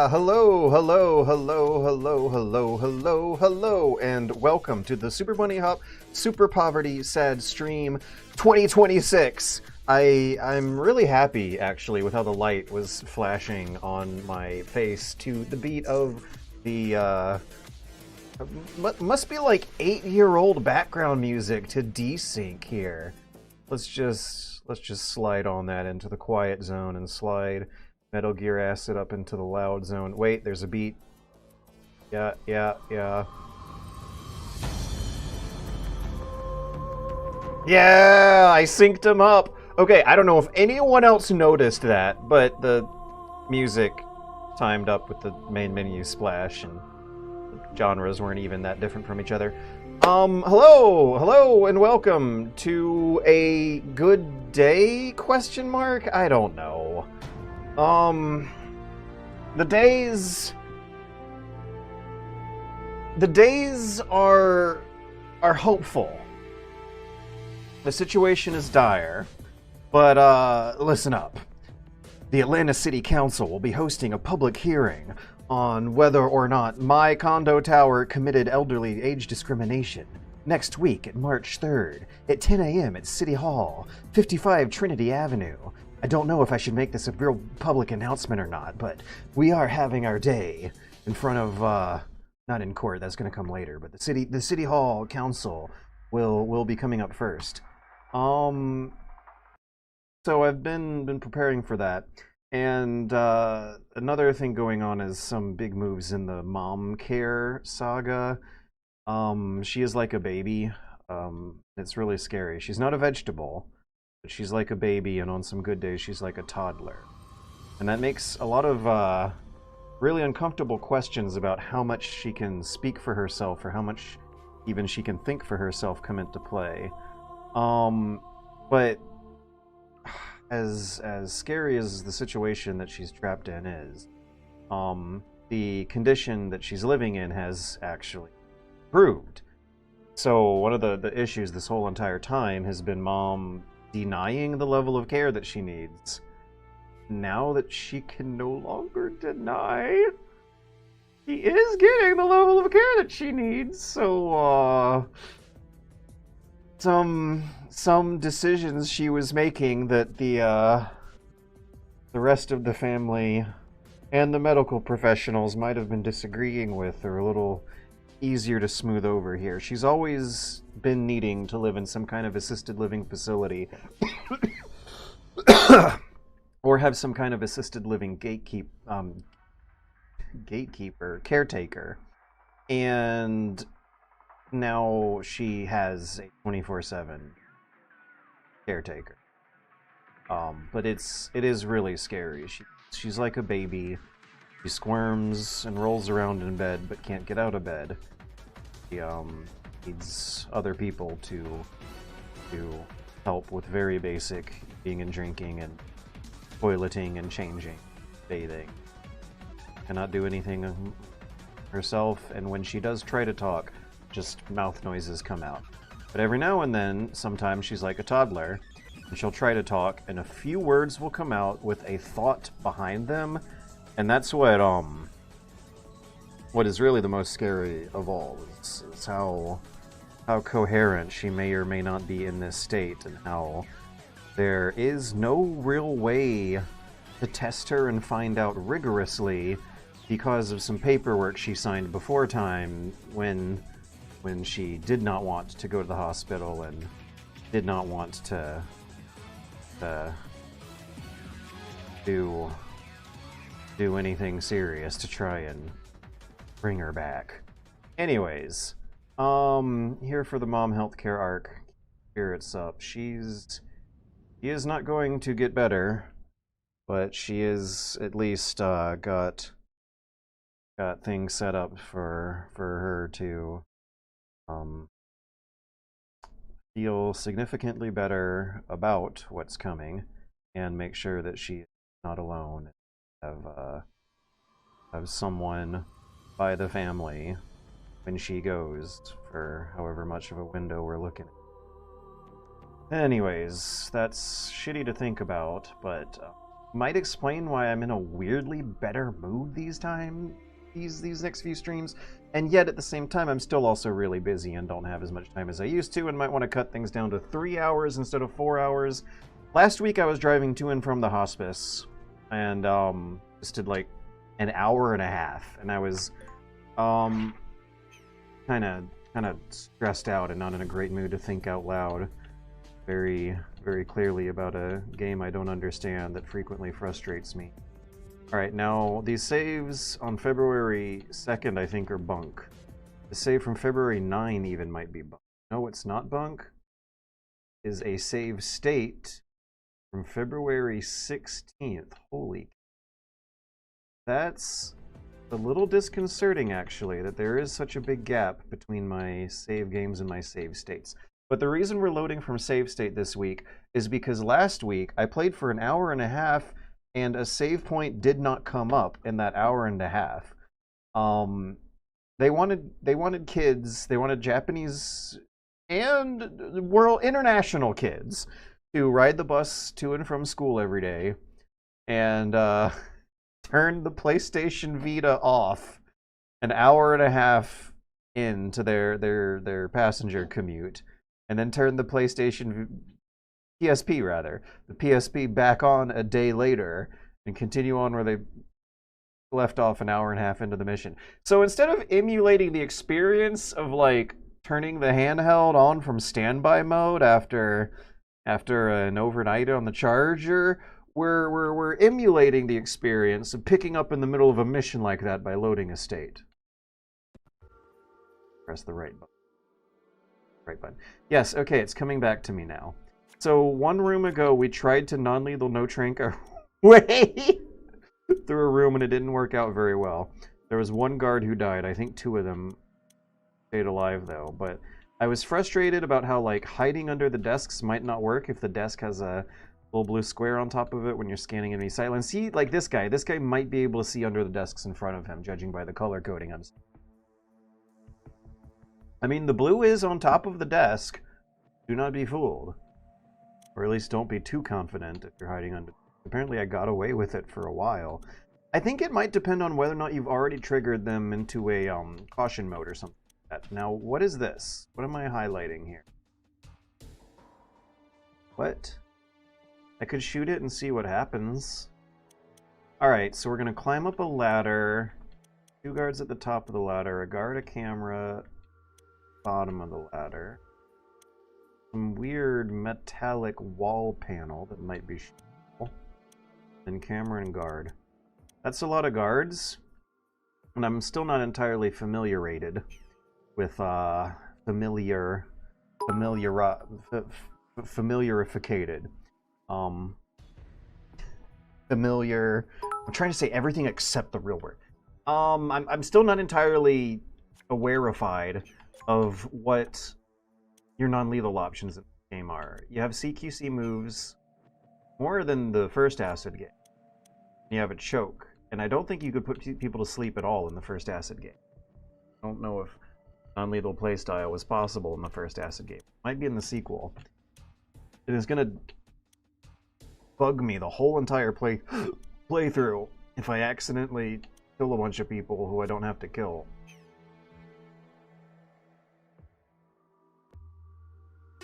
Hello, and welcome to the Super Bunny Hop Super Poverty Sad Stream 2026. I'm really happy, actually, with how the light was flashing on my face to the beat of the, must be like 8-year-old background music to desync here. Let's just slide on that into the quiet zone and slide Metal Gear Acid up into the loud zone. Wait, there's a beat. Yeah. Yeah, I synced him up. Okay, I don't know if anyone else noticed that, but the music timed up with the main menu splash, and the genres weren't even that different from each other. Hello, and welcome to a good day? Question mark? I don't know. The days are hopeful. The situation is dire, but listen up. The Atlanta City Council will be hosting a public hearing on whether or not my condo tower committed elderly age discrimination next week at March 3rd at 10 a.m. at City Hall, 55 Trinity Avenue. I don't know if I should make this a real public announcement or not, but we are having our day in front of, not in court, that's going to come later, but the City Hall Council will be coming up first. So I've been preparing for that. And another thing going on is some big moves in the mom care saga. She is like a baby. It's really scary. She's not a vegetable, but she's like a baby, and on some good days she's like a toddler. And that makes a lot of really uncomfortable questions about how much she can speak for herself or how much even she can think for herself come into play. But as scary as the situation that she's trapped in is, the condition that she's living in has actually improved. So one of the issues this whole entire time has been Mom denying the level of care that she needs. Now that she can no longer deny, she is getting the level of care that she needs. So some decisions she was making that the rest of the family and the medical professionals might have been disagreeing with are a little easier to smooth over here. She's always been needing to live in some kind of assisted living facility or have some kind of assisted living caretaker, and now she has a 24/7 caretaker. But it is really scary. She's like a baby. She squirms and rolls around in bed, but can't get out of bed. She needs other people to help with very basic eating and drinking and toileting and changing, bathing. Cannot do anything herself, and when she does try to talk, just mouth noises come out. But every now and then, sometimes she's like a toddler, and she'll try to talk, and a few words will come out with a thought behind them, and that's what is really the most scary of all, is how coherent she may or may not be in this state, and how there is no real way to test her and find out rigorously because of some paperwork she signed before time when she did not want to go to the hospital and did not want to do anything serious to try and bring her back. Anyways, here for the mom healthcare arc. Spirits up. She is not going to get better, but she is at least got things set up for her to feel significantly better about what's coming and make sure that she's not alone. Have someone by the family when she goes, for however much of a window we're looking at. Anyways, that's shitty to think about, but might explain why I'm in a weirdly better mood these next few streams. And yet at the same time, I'm still also really busy and don't have as much time as I used to, and might want to cut things down to 3 hours instead of 4 hours. Last week I was driving to and from the hospice, and just did like an hour and a half, and I was kind of stressed out and not in a great mood to think out loud very, very clearly about a game I don't understand that frequently frustrates me. Alright, now these saves on February 2nd I think are bunk. The save from February 9 even might be bunk. No, it's not bunk. Is a save state from February 16th. Holy. That's a little disconcerting, actually, that there is such a big gap between my save games and my save states. But the reason we're loading from save state this week is because last week I played for an hour and a half and a save point did not come up in that hour and a half. They wanted kids, they wanted Japanese and international kids to ride the bus to and from school every day and turn the PlayStation Vita off an hour and a half into their passenger commute, and then turn the PSP rather, the PSP back on a day later and continue on where they left off an hour and a half into the mission. So instead of emulating the experience of like turning the handheld on from standby mode after an overnight on the charger, we're emulating the experience of picking up in the middle of a mission like that by loading a state. Press the right button. Right button. Yes, okay, it's coming back to me now. So 1 room ago, we tried to non-lethal no-trank our way through a room, and it didn't work out very well. There was 1 guard who died. I think 2 of them stayed alive, though. But I was frustrated about how, like, hiding under the desks might not work if the desk has a little blue square on top of it when you're scanning enemy sight lines. See, like this guy might be able to see under the desks in front of him, judging by the color coding. I mean, the blue is on top of the desk. Do not be fooled. Or at least don't be too confident if you're hiding under. Apparently I got away with it for a while. I think it might depend on whether or not you've already triggered them into a caution mode or something like that. Now, what is this? What am I highlighting here? What? I could shoot it and see what happens. Alright, so we're going to climb up a ladder. 2 guards at the top of the ladder, a guard, a camera, bottom of the ladder. Some weird metallic wall panel that might be shootable. And camera and guard. That's a lot of guards. And I'm still not entirely familiaricated with familiarificated. Familiar. I'm trying to say everything except the real word. I'm still not entirely aware-ified of what your non-lethal options in the game are. You have CQC moves more than the first acid game. You have a choke, and I don't think you could put people to sleep at all in the first acid game. I don't know if non-lethal playstyle was possible in the first acid game. It might be in the sequel. It is gonna bug me the whole entire playthrough if I accidentally kill a bunch of people who I don't have to kill.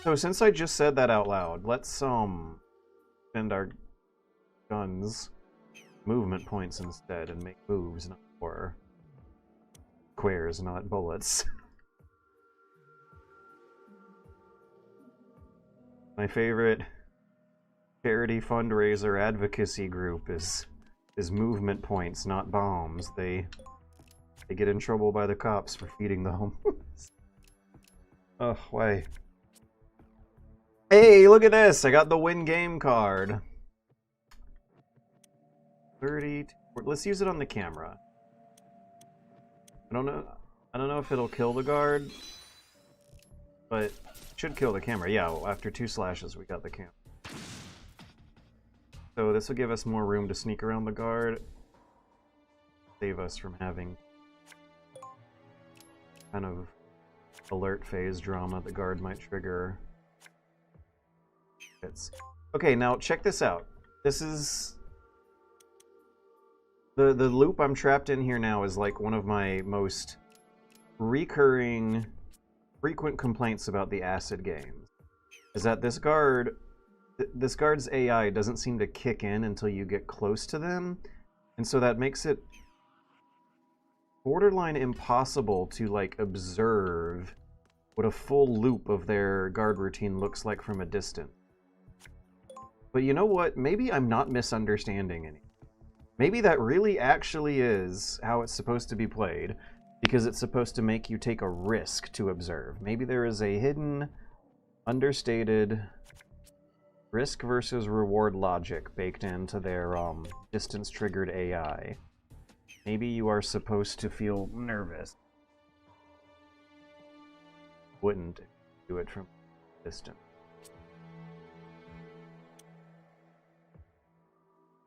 So since I just said that out loud, let's spend our guns movement points instead and make moves, not or squares, not bullets. My favorite charity fundraiser advocacy group is movement points, not bombs. They get in trouble by the cops for feeding the homeless. Oh, why? Hey, look at this! I got the win game card. 30. Let's use it on the camera. I don't know if it'll kill the guard, but it should kill the camera. Yeah, well, after 2 slashes, we got the camera. So this will give us more room to sneak around the guard, save us from having kind of alert phase drama the guard might trigger. Okay, now check this out. This is The loop I'm trapped in here now is like one of my most recurring, frequent complaints about the acid games. Is that this guard's AI doesn't seem to kick in until you get close to them, and so that makes it borderline impossible to like observe what a full loop of their guard routine looks like from a distance. But you know what? Maybe I'm not misunderstanding anything. Maybe that really actually is how it's supposed to be played, because it's supposed to make you take a risk to observe. Maybe there is a hidden, understated risk versus reward logic baked into their distance-triggered AI. Maybe you are supposed to feel nervous. Wouldn't do it from distance.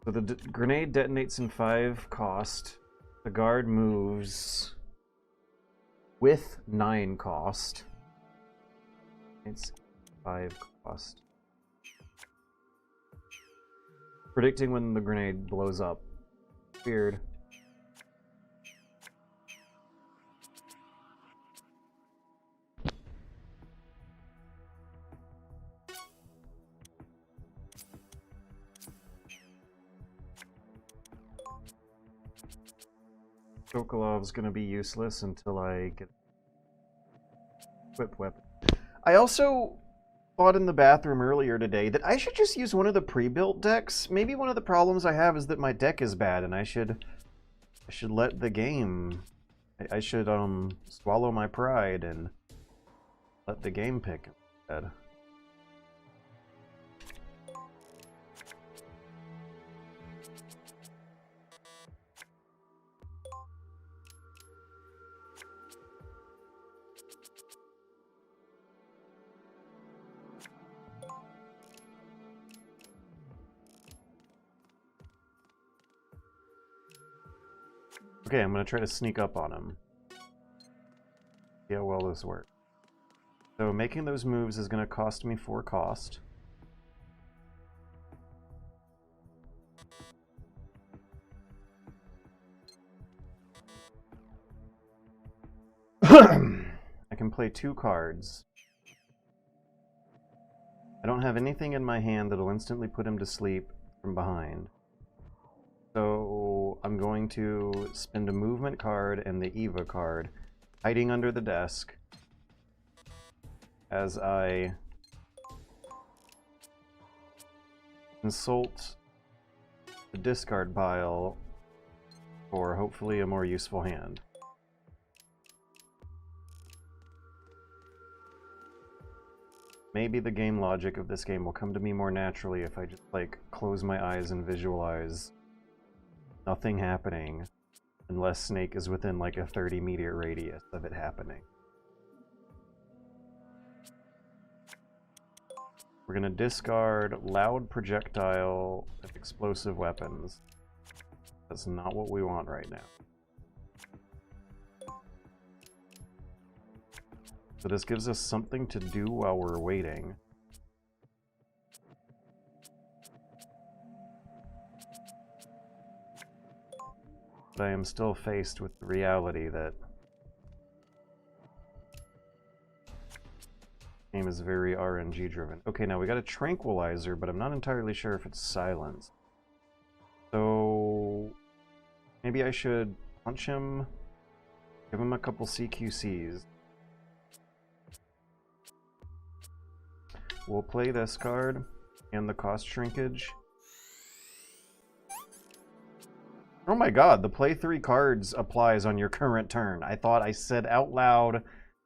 So the grenade detonates in 5 cost. The guard moves with 9 cost. It's 5 cost. Predicting when the grenade blows up. Weird. Sokolov's gonna be useless until I get equipped weapon. I also thought in the bathroom earlier today that I should just use one of the pre-built decks. Maybe one of the problems I have is that my deck is bad, and I should let the game. I should swallow my pride and let the game pick instead. Okay, I'm gonna try to sneak up on him. See how well this works. So making those moves is gonna cost me 4 cost. I can play 2 cards. I don't have anything in my hand that'll instantly put him to sleep from behind. So I'm going to spend a movement card and the Eva card, hiding under the desk, as I consult the discard pile for hopefully a more useful hand. Maybe the game logic of this game will come to me more naturally if I just like close my eyes and visualize nothing happening unless Snake is within like a 30-meter radius of it happening. We're gonna discard loud projectile with explosive weapons. That's not what we want right now. So this gives us something to do while we're waiting. But I am still faced with the reality that the game is very RNG driven. Okay, now we got a tranquilizer, but I'm not entirely sure if it's silenced. So maybe I should punch him, give him a couple CQCs. We'll play this card and the cost shrinkage. Oh my god, the play 3 cards applies on your current turn. I thought I said out loud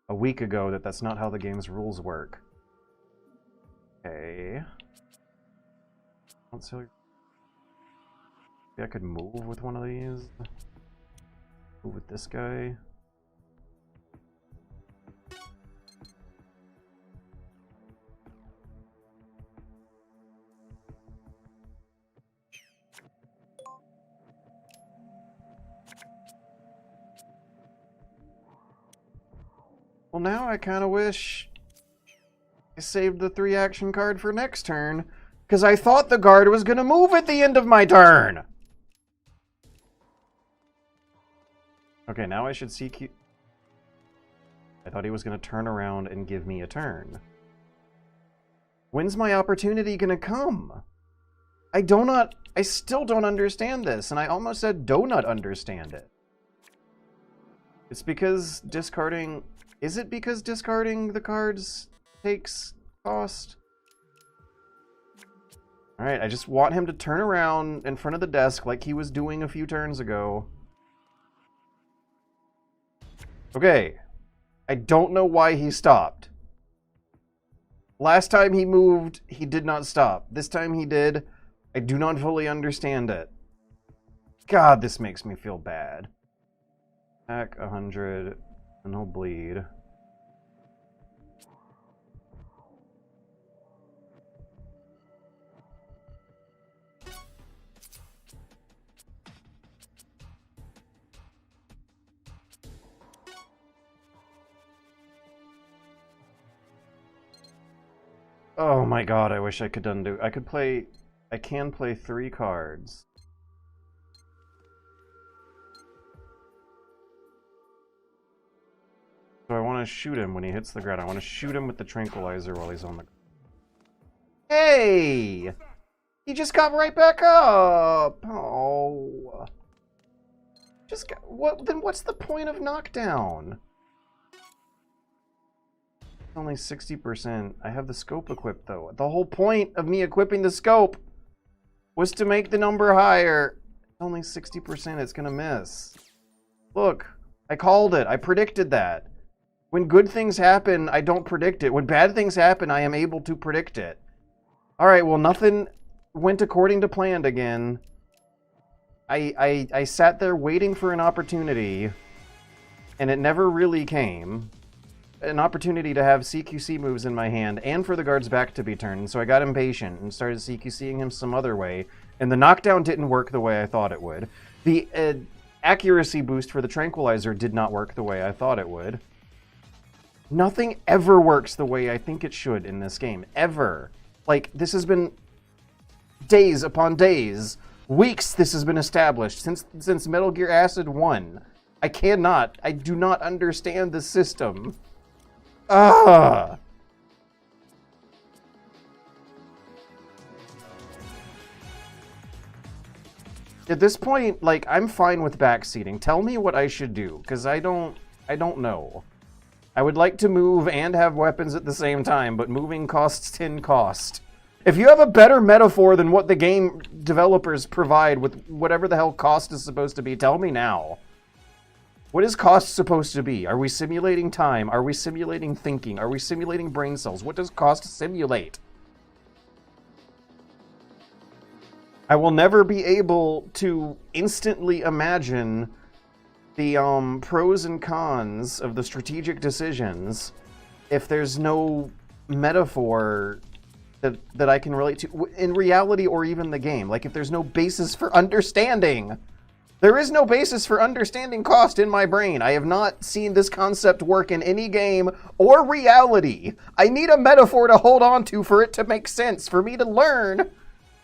a week ago that that's not how the game's rules work. Okay. Maybe I could move with one of these. Move with this guy. Well, now I kind of wish I saved the 3 action card for next turn, because I thought the guard was going to move at the end of my turn. Okay, now I should CQ... I thought he was going to turn around and give me a turn. When's my opportunity going to come? I still don't understand this, and I almost said donut understand it. It's because discarding... Is it because discarding the cards takes cost? Alright, I just want him to turn around in front of the desk like he was doing a few turns ago. Okay. I don't know why he stopped. Last time he moved, he did not stop. This time he did. I do not fully understand it. God, this makes me feel bad. Attack 100, and he'll bleed. Oh my god, I wish I could undo. I can play 3 cards. So I want to shoot him when he hits the ground. I want to shoot him with the tranquilizer while he's on the... Hey! He just got right back up! Oh. Just got... What? Then what's the point of knockdown? Only 60%. I have the scope equipped, though. The whole point of me equipping the scope was to make the number higher. Only 60%. It's gonna miss. Look, I called it. I predicted that. When good things happen, I don't predict it. When bad things happen, I am able to predict it. Alright, well, nothing went according to plan again. I sat there waiting for an opportunity, and it never really came. An opportunity to have CQC moves in my hand and for the guard's back to be turned, so I got impatient and started CQCing him some other way, and the knockdown didn't work the way I thought it would. The accuracy boost for the tranquilizer did not work the way I thought it would. Nothing ever works the way I think it should in this game. Ever. Like, this has been days upon days, weeks this has been established, since Metal Gear Acid 1. I do not understand the system. Ah! At this point, like, I'm fine with backseating. Tell me what I should do, because I don't know. I would like to move and have weapons at the same time, but moving costs 10 cost. If you have a better metaphor than what the game developers provide with whatever the hell cost is supposed to be, tell me now. What is cost supposed to be? Are we simulating time? Are we simulating thinking? Are we simulating brain cells? What does cost simulate? I will never be able to instantly imagine the pros and cons of the strategic decisions if there's no metaphor that I can relate to in reality or even the game. Like, if there's no basis for understanding. There is no basis for understanding cost in my brain. I have not seen this concept work in any game or reality. I need a metaphor to hold on to for it to make sense, for me to learn.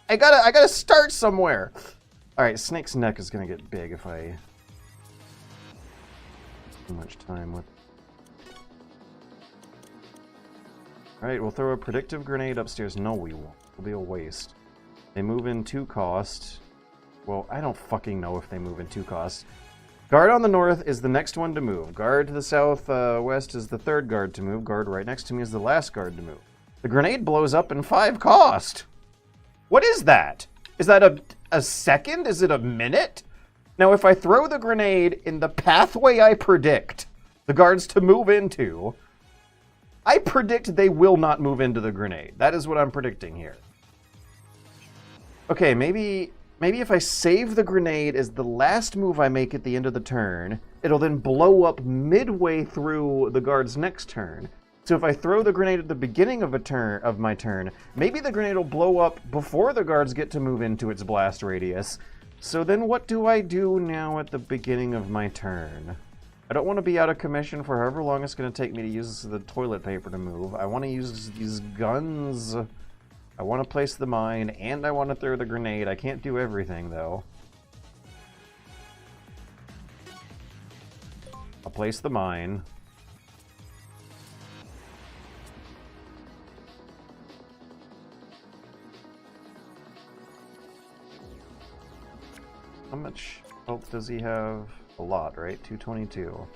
I gotta start somewhere. All right, Snake's neck is gonna get big if I too much time with. All right, we'll throw a predictive grenade upstairs. No, we won't. It'll be a waste. They move in 2 cost. Well, I don't fucking know if they move in 2 costs. Guard on the north is the next one to move. Guard to the south west is the 3rd guard to move. Guard right next to me is the last guard to move. The grenade blows up in 5 cost. What is that? Is that a second? Is it a minute? Now, if I throw the grenade in the pathway I predict the guards to move into, I predict they will not move into the grenade. That is what I'm predicting here. Okay, maybe if I save the grenade as the last move I make at the end of the turn, it'll then blow up midway through the guard's next turn. So if I throw the grenade at the beginning of my turn, maybe the grenade will blow up before the guards get to move into its blast radius. So then what do I do now at the beginning of my turn? I don't want to be out of commission for however long it's going to take me to use the toilet paper to move. I want to use these guns. I want to place the mine, and I want to throw the grenade. I can't do everything, though. I'll place the mine. How much health does he have? A lot, right? 222.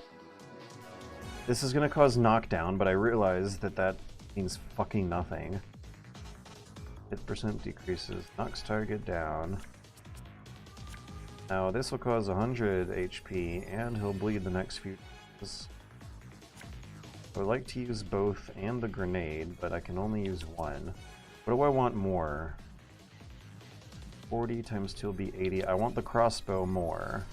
This is gonna cause knockdown, but I realize that that means fucking nothing. Hit percent decreases, knocks target down. Now this will cause 100 HP, and he'll bleed the next few turns. I would like to use both and the grenade, but I can only use one. What do I want more? 40 times 2 will be 80. I want the crossbow more.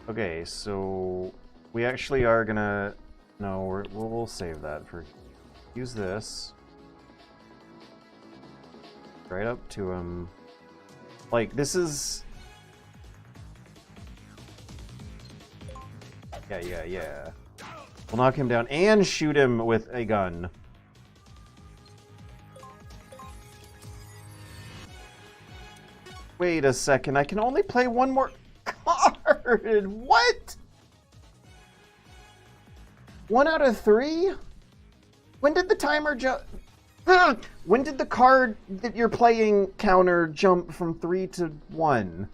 Okay, so we actually are gonna... No, we'll save that for... Use this. Right up to him. Like, this is... Yeah. We'll knock him down and shoot him with a gun. Wait a second, I can only play one more card! What? 1 out of 3? When did the timer jump? When did the card that you're playing counter jump from 3 to 1?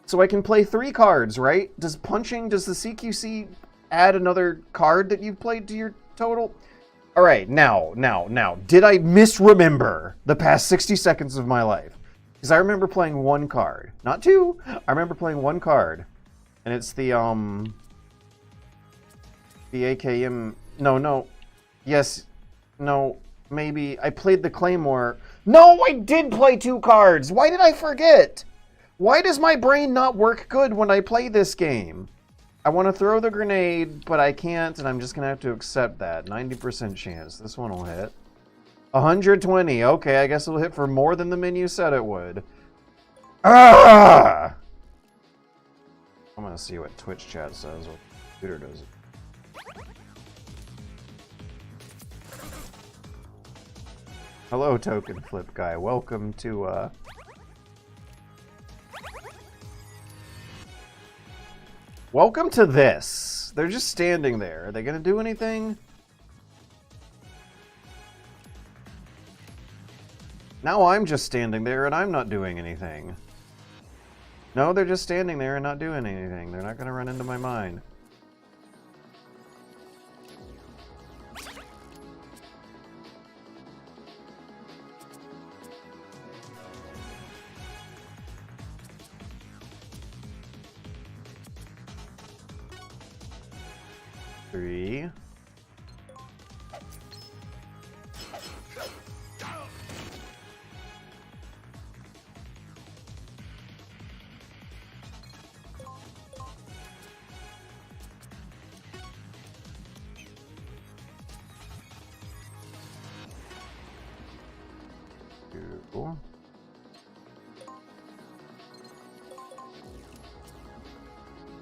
So I can play 3 cards, right? Does the CQC add another card that you've played to your total? All right, now, did I misremember the past 60 seconds of my life? Because I remember playing 1 card, not 2. I remember playing 1 card, and it's the AKM. No, yes, no, maybe I played the Claymore. No, I did play 2 cards. Why did I forget? Why does my brain not work good when I play this game? I want to throw the grenade, but I can't, and I'm just going to have to accept that. 90% chance. This one will hit. 120. Okay, I guess it'll hit for more than the menu said it would. Ah! I'm going to see what Twitch chat says, what the computer does. Hello, Token Flip Guy. Welcome to, Welcome to this. They're just standing there. Are they gonna do anything? Now I'm just standing there and I'm not doing anything. No, they're just standing there and not doing anything. They're not gonna run into my mine. Three. Two.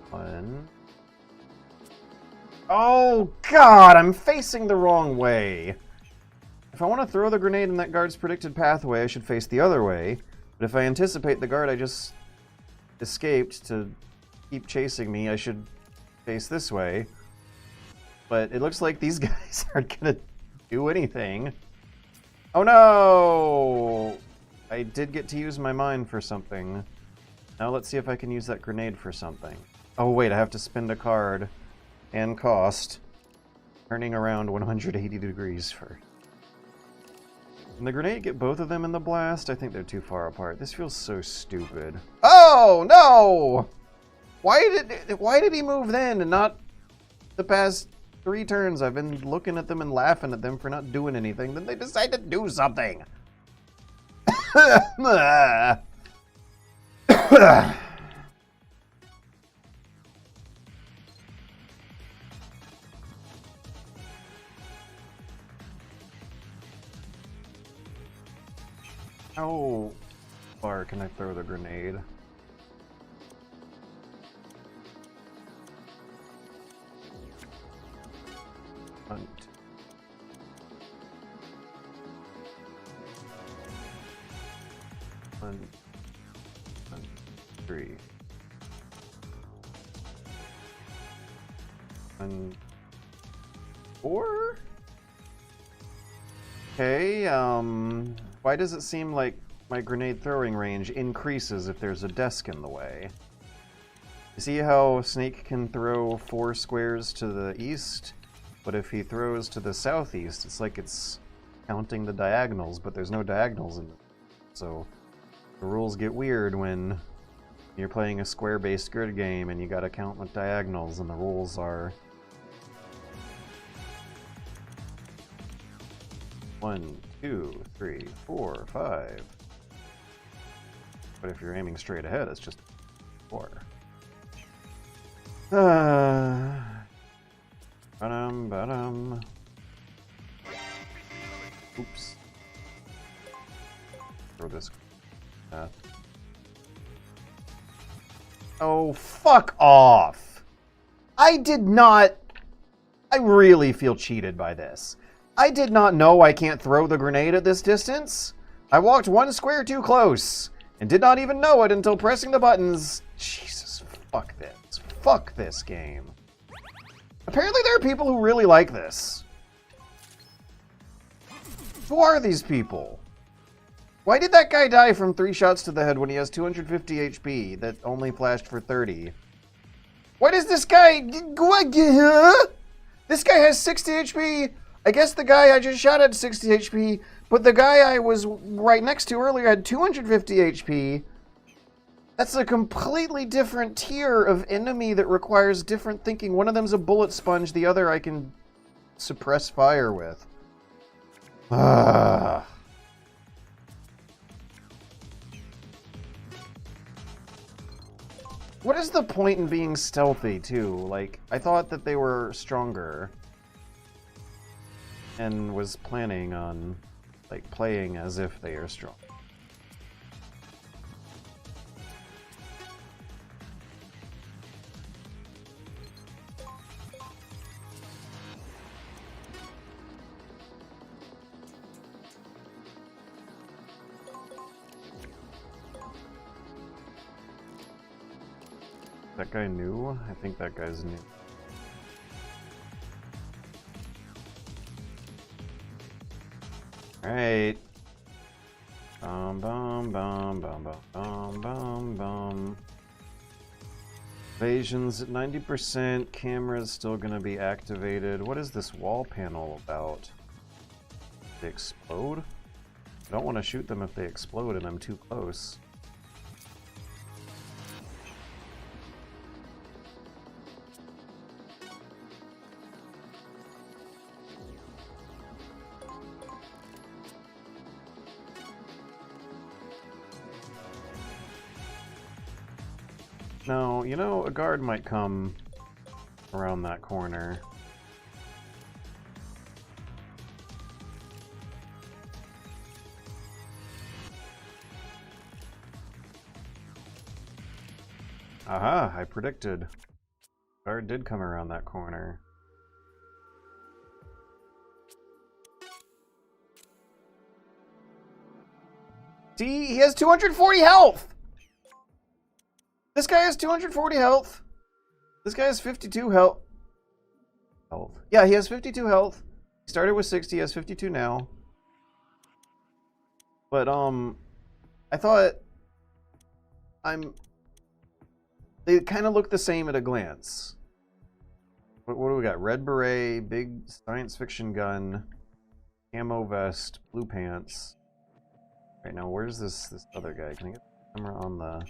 One. Oh, God, I'm facing the wrong way. If I want to throw the grenade in that guard's predicted pathway, I should face the other way. But if I anticipate the guard I just escaped to keep chasing me, I should face this way. But it looks like these guys aren't going to do anything. Oh, no! I did get to use my mine for something. Now let's see if I can use that grenade for something. Oh, wait, I have to spend a card. And cost, turning around 180 degrees for. Can the grenade get both of them in the blast? I think they're too far apart. This feels so stupid. Oh no! Why did he move then and not the past 3 turns? I've been looking at them and laughing at them for not doing anything. Then they decide to do something. How far can I throw the grenade? Hunt. Hunt. 3. And 4? Okay, why does it seem like my grenade throwing range increases if there's a desk in the way? You see how Snake can throw 4 squares to the east? But if he throws to the southeast, it's like it's counting the diagonals, but there's no diagonals in it. So the rules get weird when you're playing a square-based grid game and you gotta count with diagonals, and the rules are 1, 2, 3, 4, 5. But if you're aiming straight ahead, it's just 4. Ba-dum. Oops. Throw this. Oh, fuck off! I did not... I really feel cheated by this. I did not know I can't throw the grenade at this distance. I walked 1 square too close, and did not even know it until pressing the buttons. Jesus, fuck this. Fuck this game. Apparently there are people who really like this. Who are these people? Why did that guy die from 3 shots to the head when he has 250 HP that only flashed for 30? Why does this guy... This guy has 60 HP. I guess the guy I just shot had 60 HP, but the guy I was right next to earlier had 250 HP. That's a completely different tier of enemy that requires different thinking. One of them's a bullet sponge, the other I can suppress fire with. What is the point in being stealthy, too? Like, I thought that they were stronger. And was planning on, like, playing as if they are strong. That guy new? I think that guy's new. Alright. Bum bum bum bum bum bum bum. Evasion's at 90%. Camera's still gonna be activated. What is this wall panel about? They explode? I don't want to shoot them if they explode and I'm too close. No, you know, a guard might come around that corner. Aha, I predicted. Guard did come around that corner. See, he has 240 health! This guy has 240 health. This guy has 52 health. Yeah, he has 52 health. He started with 60, he has 52 now. But, I thought... They kind of look the same at a glance. What do we got? Red beret, big science fiction gun, camo vest, blue pants. Right now, where's this other guy? Can I get the camera on the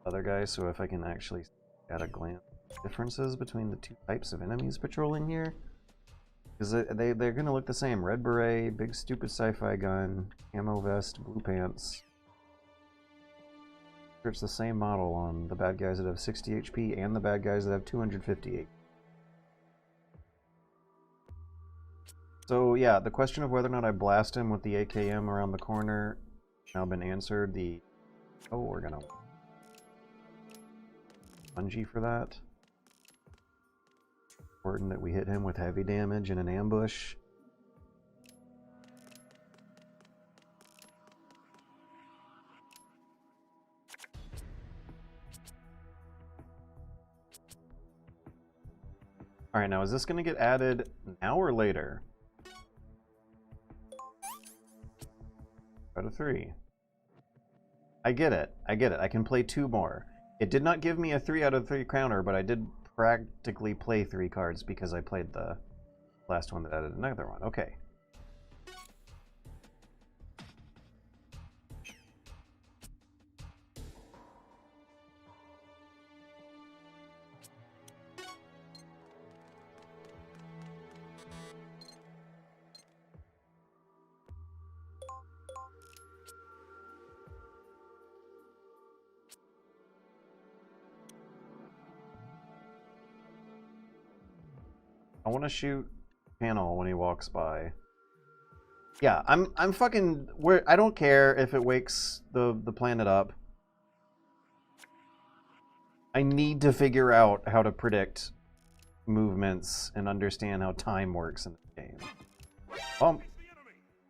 other guy so if I can actually at a glance differences between the two types of enemies patrolling here? Because they're going to look the same. Red beret, big stupid sci-fi gun, camo vest, blue pants. It's the same model on the bad guys that have 60 HP and the bad guys that have 250 HP. So yeah, the question of whether or not I blast him with the AKM around the corner has now been answered. We're gonna bungee for that. Important that we hit him with heavy damage in an ambush. Alright, now is this going to get added now or later? Out of 3. I get it. I get it. I can play 2 more. It did not give me a 3 out of 3 counter, but I did practically play 3 cards because I played the last one that added another one. Okay. I want to shoot panel when he walks by. Yeah, I'm fucking I don't care if it wakes the planet up. I need to figure out how to predict movements and understand how time works in the game.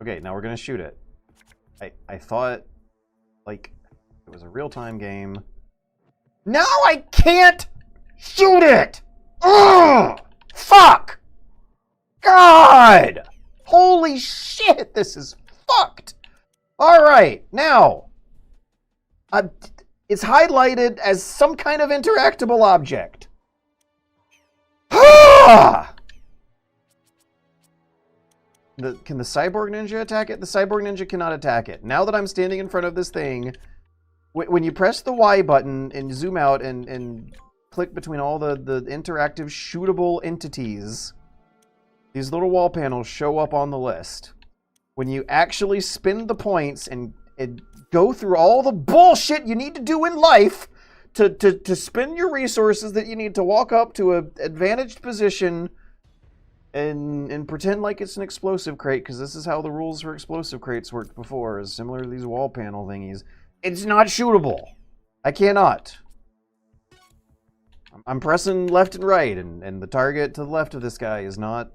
Okay, now we're gonna shoot it. I thought like it was a real-time game. Now I can't shoot it! Ugh! Fuck! God! Holy shit, this is fucked! Alright, now. It's highlighted as some kind of interactable object. Can the Cyborg Ninja attack it? The Cyborg Ninja cannot attack it. Now that I'm standing in front of this thing, when you press the Y button and zoom out and click between all the interactive shootable entities, these little wall panels show up on the list. When you actually spin the points and go through all the bullshit you need to do in life to spend your resources that you need to walk up to an advantaged position and pretend like it's an explosive crate, because this is how the rules for explosive crates worked before, is similar to these wall panel thingies. It's not shootable. I cannot. I'm pressing left and right, and the target to the left of this guy is not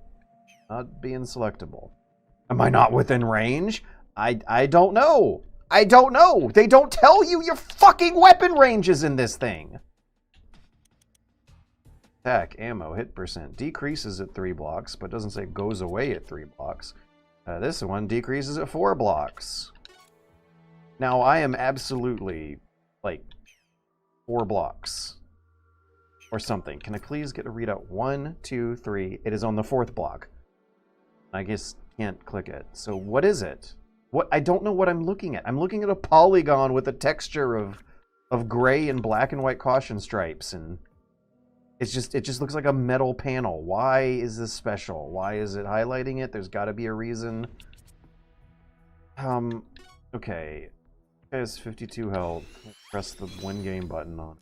being selectable. Am I not within range? I don't know. I don't know. They don't tell you your fucking weapon ranges in this thing. Attack, ammo, hit percent. Decreases at 3 blocks, but doesn't say goes away at 3 blocks. This one decreases at 4 blocks. Now, I am absolutely, like, 4 blocks. Or something. Can I please get a readout? 1, 2, 3. It is on the 4th block. I guess can't click it. So what is it? What? I don't know what I'm looking at. I'm looking at a polygon with a texture of gray and black and white caution stripes, and it just looks like a metal panel. Why is this special? Why is it highlighting it? There's got to be a reason. Okay. It has 52 health. Press the win game button on.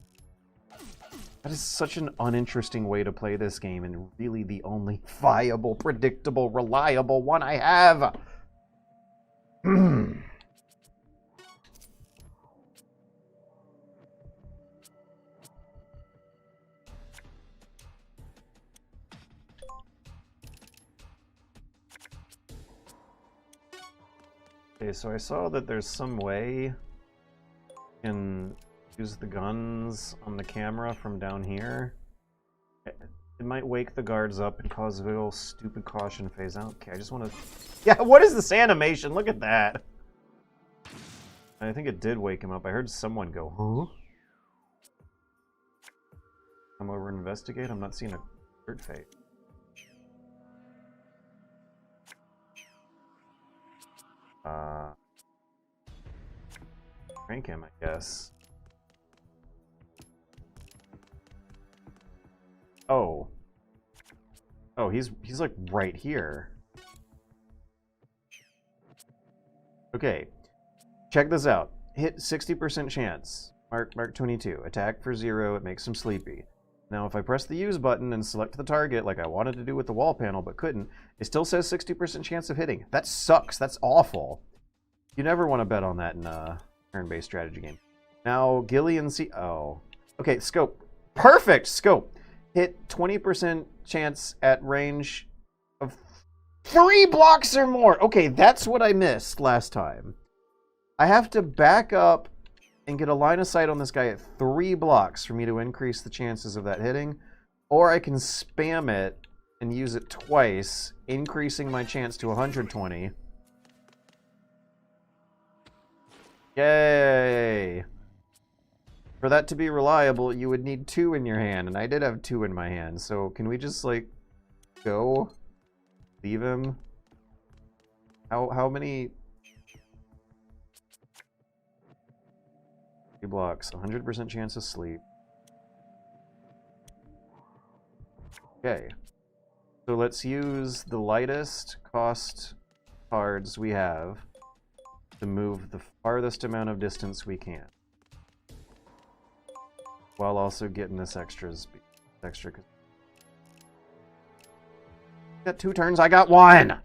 That is such an uninteresting way to play this game, and really the only viable, predictable, reliable one I have. Okay, so I saw that there's some way you can use the guns on the camera from down here. It might wake the guards up and cause a little stupid caution phase. Okay, I just want to... Yeah, what is this animation? Look at that. I think it did wake him up. I heard someone go, huh? Come over and investigate. I'm not seeing a bird face. Crank him, I guess. Oh. Oh, he's like right here. Okay. Check this out. Hit 60% chance. Mark 22. Attack for 0. It makes him sleepy. Now, if I press the use button and select the target like I wanted to do with the wall panel but couldn't, it still says 60% chance of hitting. That sucks. That's awful. You never want to bet on that in a turn-based strategy game. Now, Gillian C... Oh. Okay, scope. Perfect scope. Hit 20% chance at range of 3 blocks or more. Okay, that's what I missed last time. I have to back up and get a line of sight on this guy at 3 blocks for me to increase the chances of that hitting. Or I can spam it and use it twice, increasing my chance to 120. Yay! For that to be reliable, you would need 2 in your hand, and I did have 2 in my hand, so can we just, like, go? Leave him? How many... 3 blocks, 100% chance of sleep. Okay. So let's use the lightest cost cards we have to move the farthest amount of distance we can, while also getting this extra. Got 2 turns. I got 1.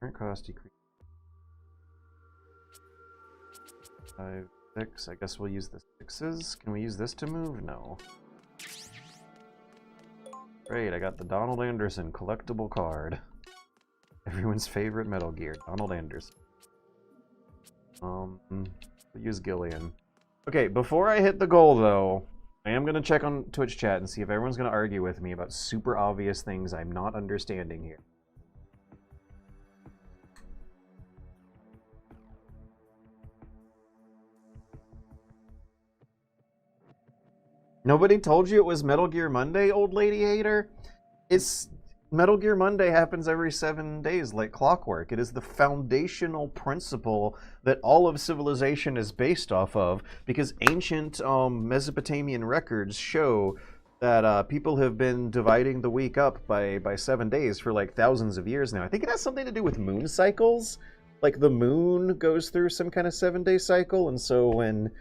Current cost decrease. 5, 6. I guess we'll use the 6s. Can we use this to move? No. Great. I got the Donald Anderson collectible card. Everyone's favorite Metal Gear, Donald Anderson. We'll use Gillian. Okay, before I hit the goal, though, I am going to check on Twitch chat and see if everyone's going to argue with me about super obvious things I'm not understanding here. Nobody told you it was Metal Gear Monday, old lady hater? It's... Metal Gear Monday happens every 7 days like clockwork. It is the foundational principle that all of civilization is based off of, because ancient Mesopotamian records show that people have been dividing the week up by 7 days for like thousands of years now. I think it has something to do with moon cycles. Like the moon goes through some kind of 7-day cycle, and so when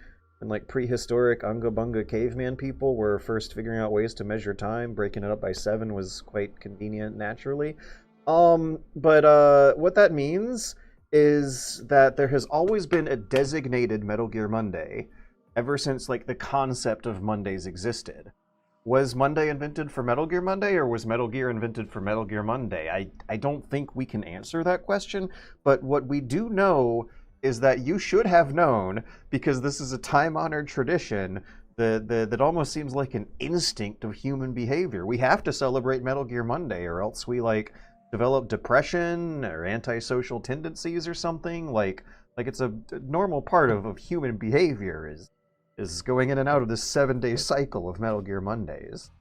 like prehistoric Unga Bunga caveman people were first figuring out ways to measure time, breaking it up by 7 was quite convenient naturally. But what that means is that there has always been a designated Metal Gear Monday ever since like the concept of Mondays existed. Was Monday invented for Metal Gear Monday, or was Metal Gear invented for Metal Gear Monday? I don't think we can answer that question, but what we do know is that you should have known, because this is a time-honored tradition that almost seems like an instinct of human behavior. We have to celebrate Metal Gear Monday, or else we like develop depression or antisocial tendencies or something. Like it's a normal part of human behavior is going in and out of this 7-day cycle of Metal Gear Mondays.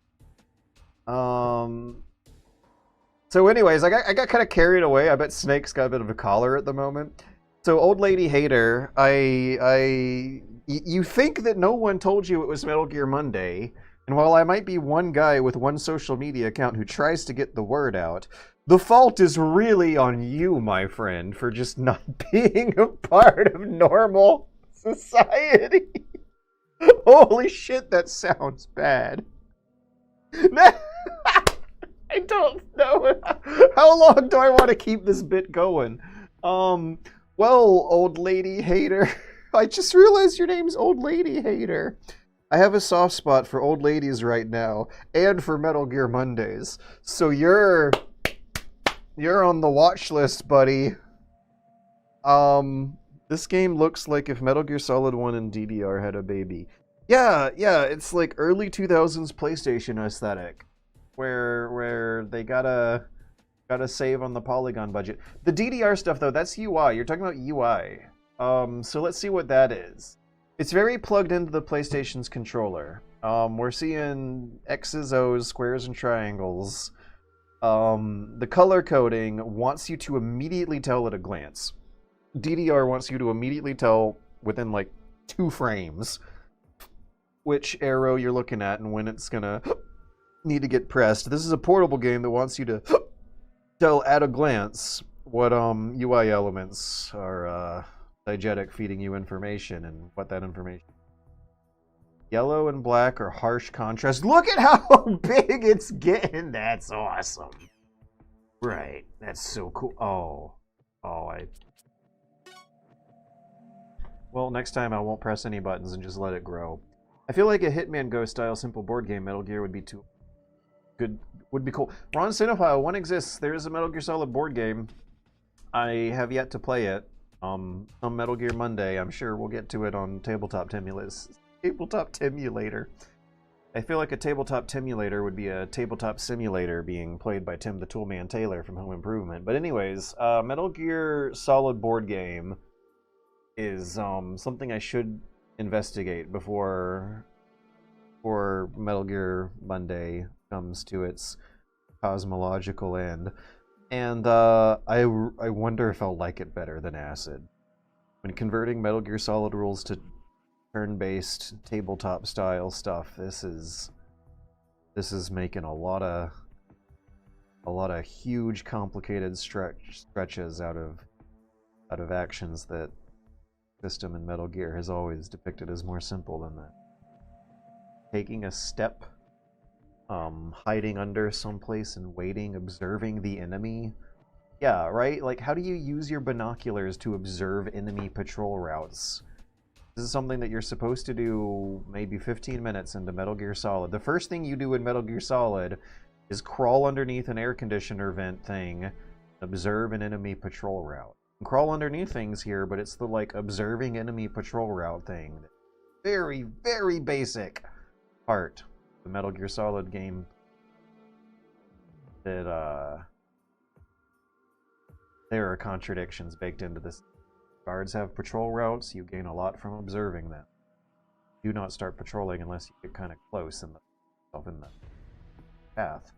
So anyways, I got kind of carried away. I bet Snake's got a bit of a collar at the moment. So, old lady hater, you think that no one told you it was Metal Gear Monday, and while I might be one guy with one social media account who tries to get the word out, the fault is really on you, my friend, for just not being a part of normal society. Holy shit, that sounds bad. I don't know. How long do I want to keep this bit going? Well, old lady hater, I just realized your name's Old Lady Hater. I have a soft spot for old ladies right now, and for Metal Gear Mondays. So you're on the watch list, buddy. This game looks like if Metal Gear Solid 1 and DDR had a baby. Yeah, it's like early 2000s PlayStation aesthetic, where they gotta save on the polygon budget. The DDR stuff, though, that's UI. You're talking about UI. So let's see what that is. It's very plugged into the PlayStation's controller. We're seeing X's, O's, squares, and triangles. The color coding wants you to immediately tell at a glance. DDR wants you to immediately tell within like 2 frames which arrow you're looking at and when it's gonna need to get pressed. This is a portable game that wants you to tell at a glance what UI elements are diegetic feeding you information and what that information. Yellow and black are harsh contrast. Look at how big it's getting. That's awesome. Right. That's so cool. Well, next time I won't press any buttons and just let it grow. I feel like a Hitman Go style simple board game Metal Gear would be too good. Would be cool. Ron Cinephile, one exists. There is a Metal Gear Solid board game. I have yet to play it. On Metal Gear Monday, I'm sure we'll get to it on Tabletop Timulator. I feel like a tabletop Timulator would be a tabletop simulator being played by Tim the Toolman Taylor from Home Improvement. But anyways, Metal Gear Solid board game is something I should investigate before Metal Gear Monday comes to its cosmological end. And I wonder if I'll like it better than Acid. When converting Metal Gear Solid rules to turn-based tabletop style stuff, this is making a lot of huge complicated stretches out of actions that system in Metal Gear has always depicted as more simple than that. Taking a step, hiding under someplace and waiting, observing the enemy. Yeah, right? Like, how do you use your binoculars to observe enemy patrol routes? This is something that you're supposed to do maybe 15 minutes into Metal Gear Solid. The first thing you do in Metal Gear Solid is crawl underneath an air conditioner vent thing, observe an enemy patrol route. You can crawl underneath things here, but it's the, like, observing enemy patrol route thing. Very, very basic part of the Metal Gear Solid game that, there are contradictions baked into this. Guards have patrol routes, you gain a lot from observing them. Do not start patrolling unless you get kind of close in the path.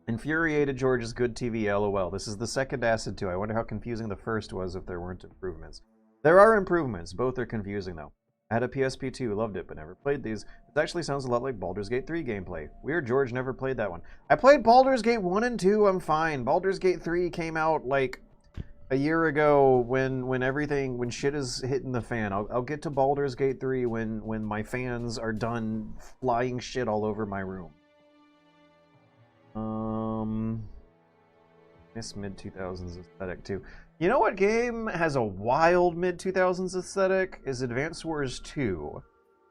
Infuriated George is good TV, lol. This is the second Acid 2. I wonder how confusing the first was if there weren't improvements. There are improvements. Both are confusing, though. I had a PSP 2, loved it, but never played these. It actually sounds a lot like Baldur's Gate 3 gameplay. Weird, George never played that one. I played Baldur's Gate 1 and 2, I'm fine. Baldur's Gate 3 came out, like, a year ago when shit is hitting the fan. I'll get to Baldur's Gate 3 when my fans are done flying shit all over my room. This mid-2000s aesthetic, too. You know what game has a wild mid-2000s aesthetic? Is Advance Wars 2.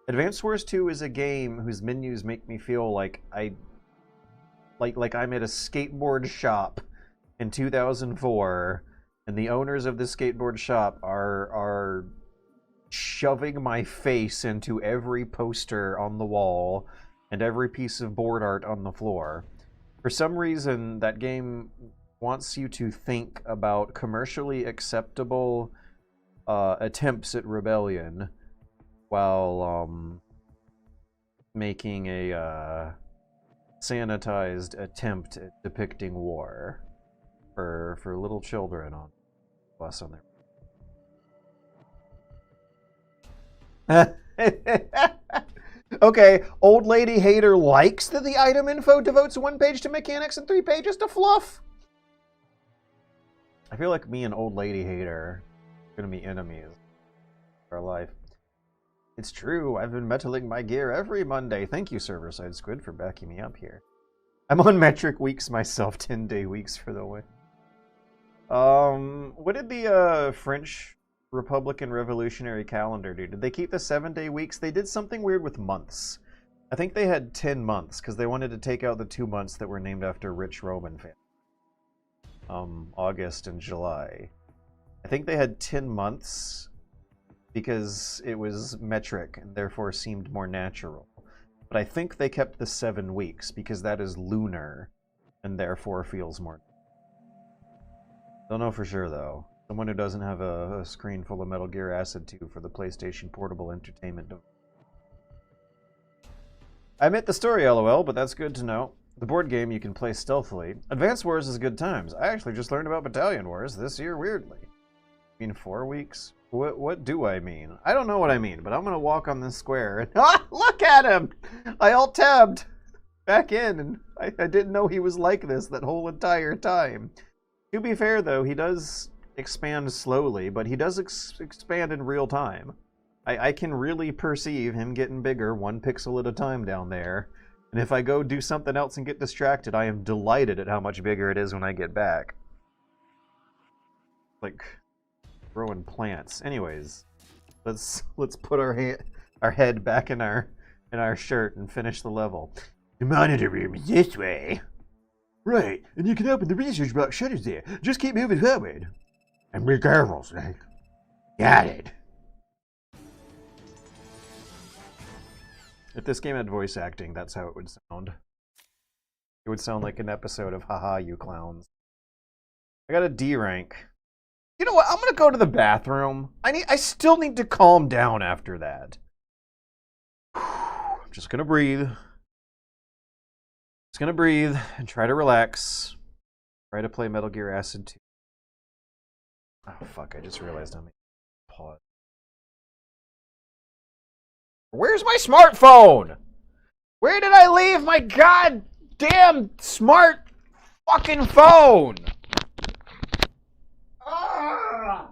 Advance Wars 2 is a game whose menus make me feel like I'm at a skateboard shop in 2004, and the owners of the skateboard shop are shoving my face into every poster on the wall and every piece of board art on the floor. For some reason, that game wants you to think about commercially acceptable attempts at rebellion while making a sanitized attempt at depicting war for little children on bus on their Okay, old lady hater likes that the item info devotes 1 page to mechanics and 3 pages to fluff. I feel like me and old lady hater are gonna be enemies for our life. It's true, I've been metaling my gear every Monday. Thank you, Server-Side Squid, for backing me up here. I'm on metric weeks myself, 10-day weeks for the win. What did the French Republican Revolutionary calendar do? Did they keep the 7-day weeks? They did something weird with months. I think they had 10 months because they wanted to take out the 2 months that were named after rich Roman families. August and July. I think they had 10 months because it was metric and therefore seemed more natural. But I think they kept the 7 weeks because that is lunar and therefore feels more. Don't know for sure though. Someone who doesn't have a screen full of Metal Gear Acid 2 for the PlayStation Portable Entertainment device. I admit the story, lol, but that's good to know. The board game you can play stealthily. Advance Wars is good times. I actually just learned about Battalion Wars this year, weirdly. I mean 4 weeks? What do I mean? I don't know what I mean, but I'm gonna walk on this square and look at him! I alt-tabbed back in, and I didn't know he was like this that whole entire time. To be fair, though, he does expand slowly, but he does expand in real time. I can really perceive him getting bigger 1 pixel at a time down there. And if I go do something else and get distracted, I am delighted at how much bigger it is when I get back. Like growing plants. Anyways, let's put our head back in our shirt and finish the level. The monitor room is this way. Right, and you can open the research block shutters there. Just keep moving forward. And be careful, Snake. Got it. If this game had voice acting, that's how it would sound. It would sound like an episode of Haha, You Clowns. I got a D rank. You know what? I'm gonna go to the bathroom. I still need to calm down after that. I'm just gonna breathe. Just gonna breathe and try to relax. Try to play Metal Gear Acid 2. Oh fuck, I just realized I'm pause. Where's my smartphone? Where did I leave my goddamn smart fucking phone? Ah!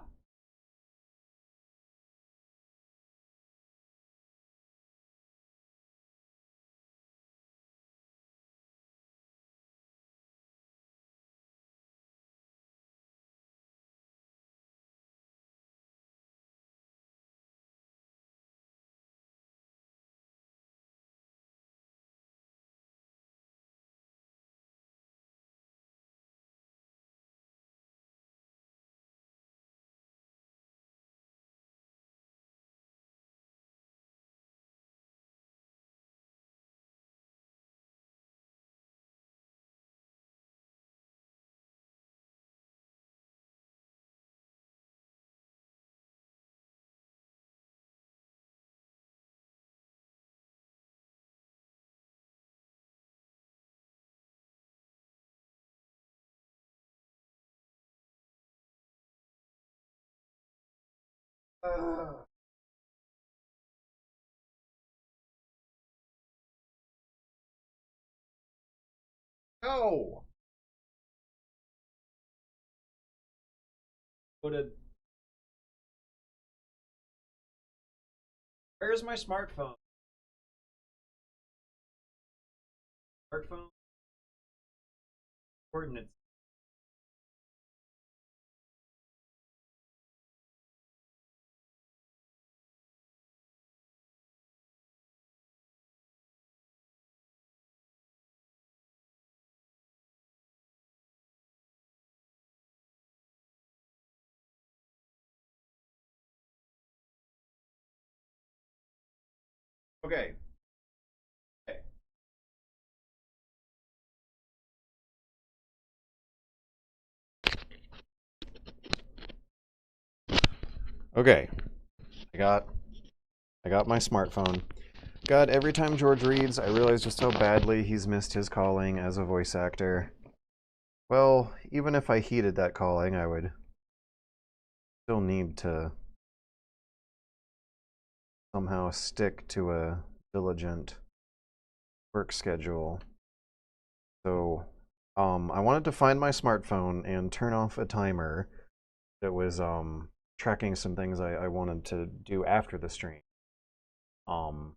No. Where's my smartphone? Smartphone coordinates. Okay. Okay. Okay. I got my smartphone. God, every time George reads, I realize just how badly he's missed his calling as a voice actor. Well, even if I heeded that calling, I would still need to somehow stick to a diligent work schedule. So, I wanted to find my smartphone and turn off a timer that was tracking some things I wanted to do after the stream. I'll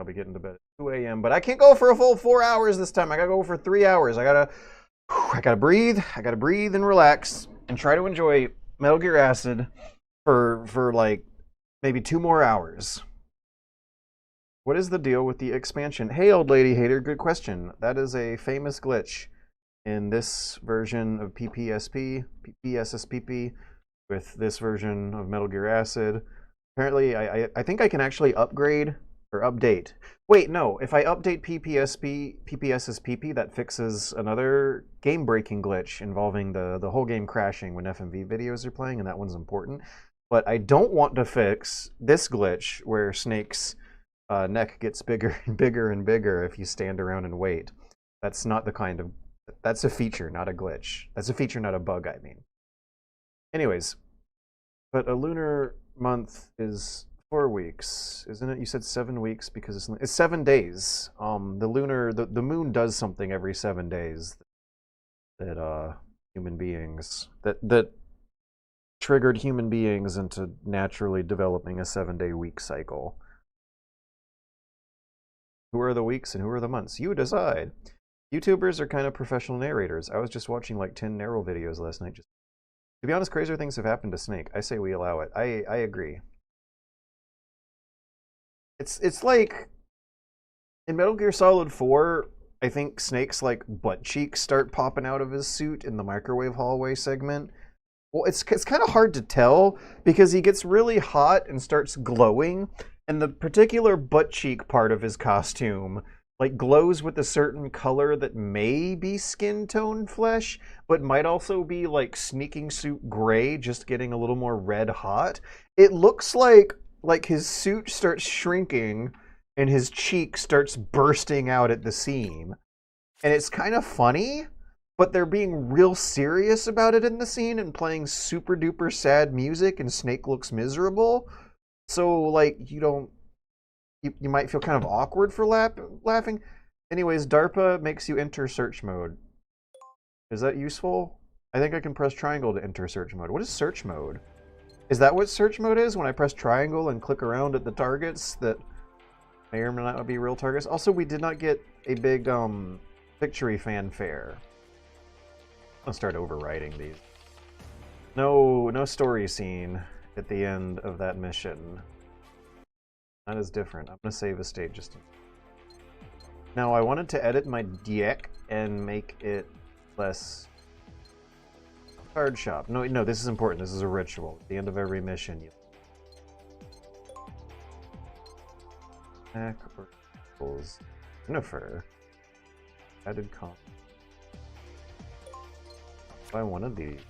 be getting to bed at 2 a.m., but I can't go for a full 4 hours this time. I gotta go for 3 hours. I gotta breathe. I gotta breathe and relax and try to enjoy Metal Gear Acid for like maybe 2 more hours. What is the deal with the expansion? Hey, old lady hater, good question. That is a famous glitch in this version of PPSSPP with this version of Metal Gear Acid. Apparently, I think I can actually upgrade or update. Wait, no. If I update PPSSPP, that fixes another game-breaking glitch involving the whole game crashing when FMV videos are playing, and that one's important. But I don't want to fix this glitch where Snake's neck gets bigger and bigger and bigger if you stand around and wait. That's not the kind of... That's a feature, not a glitch. That's a feature, not a bug, I mean. Anyways, but a lunar month is 4 weeks, isn't it? You said 7 weeks because it's 7 days. The moon does something every 7 days that human beings that triggered human beings into naturally developing a 7-day week cycle. Who are the weeks and who are the months? You decide. YouTubers are kind of professional narrators. I was just watching like 10 narrow videos last night. To be honest, crazier things have happened to Snake. I say we allow it. I agree. It's like in Metal Gear Solid 4, I think Snake's like butt cheeks start popping out of his suit in the microwave hallway segment. Well, it's kind of hard to tell because he gets really hot and starts glowing, And the particular butt cheek part of his costume like glows with a certain color that may be skin tone flesh, but might also be like sneaking suit gray, just getting a little more red hot. It looks like his suit starts shrinking and his cheek starts bursting out at the seam. And it's kind of funny, but they're being real serious about it in the scene and playing super duper sad music, and Snake looks miserable. So like you might feel kind of awkward for laughing. Anyways, DARPA makes you enter search mode. Is that useful? I think I can press triangle to enter search mode. What is search mode? Is that what search mode is, when I press triangle and click around at the targets that may or may not be real targets? Also, we did not get a big victory fanfare. I'll start overwriting these. No story scene at the end of that mission. That is different. I'm going to save a state just to... Now, I wanted to edit my deck and make it less... Card shop. No, this is important. This is a ritual. At the end of every mission, you... Attack or equals Jennifer. Added comp. Buy one of these.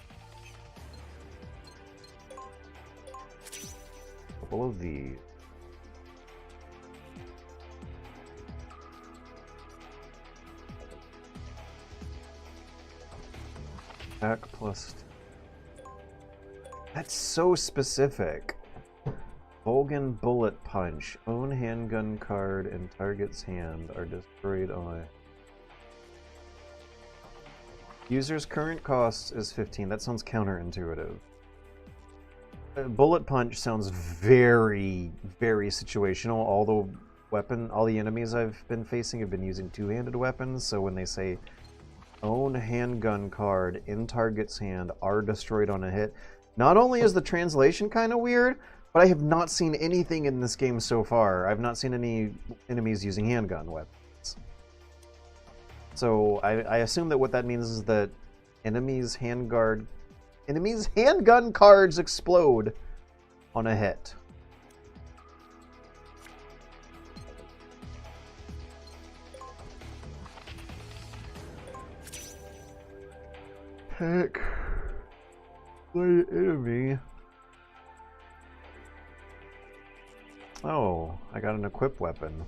A couple of these. Attack plus... That's so specific. Volgan Bullet Punch. Own handgun card and target's hand are destroyed on... User's current cost is 15. That sounds counterintuitive. Bullet Punch sounds very, very situational. All the enemies I've been facing have been using two-handed weapons, so when they say own handgun card in target's hand are destroyed on a hit, not only is the translation kind of weird, but I have not seen anything in this game so far. I've not seen any enemies using handgun weapons. So I assume that what that means is that enemies' handgun cards explode on a hit. Pick the enemy. Oh, I got an equipped weapon.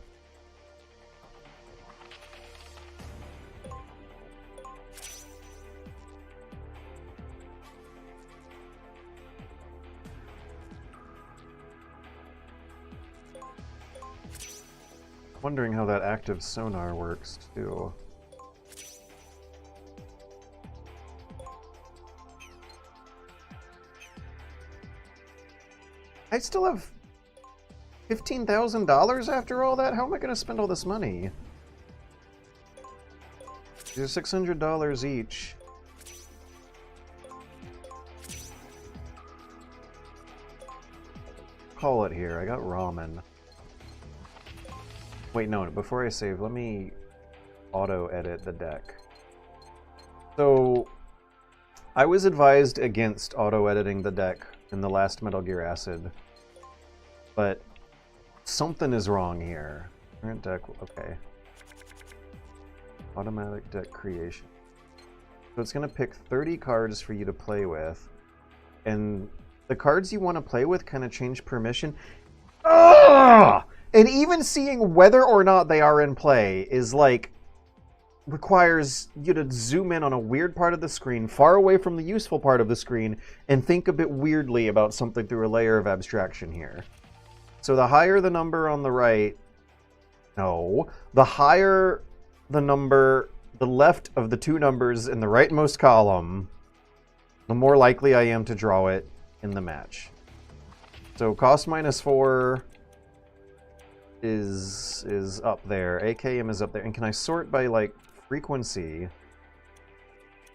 Wondering how that active sonar works too. I still have $15,000 after all that? How am I going to spend all this money? They're $600 each. Call it here. I got ramen. Wait, no, before I save, let me auto-edit the deck. So, I was advised against auto-editing the deck in the last Metal Gear Acid, but something is wrong here. Current deck, okay. Automatic deck creation. So it's going to pick 30 cards for you to play with, and the cards you want to play with kind of change permission. Ugh! And even seeing whether or not they are in play is like, requires you to zoom in on a weird part of the screen, far away from the useful part of the screen, and think a bit weirdly about something through a layer of abstraction here. So the higher the number on the right, the higher the number, the left of the two numbers in the rightmost column, the more likely I am to draw it in the match. So cost -4 is up there. AKM is up there. And can I sort by like frequency?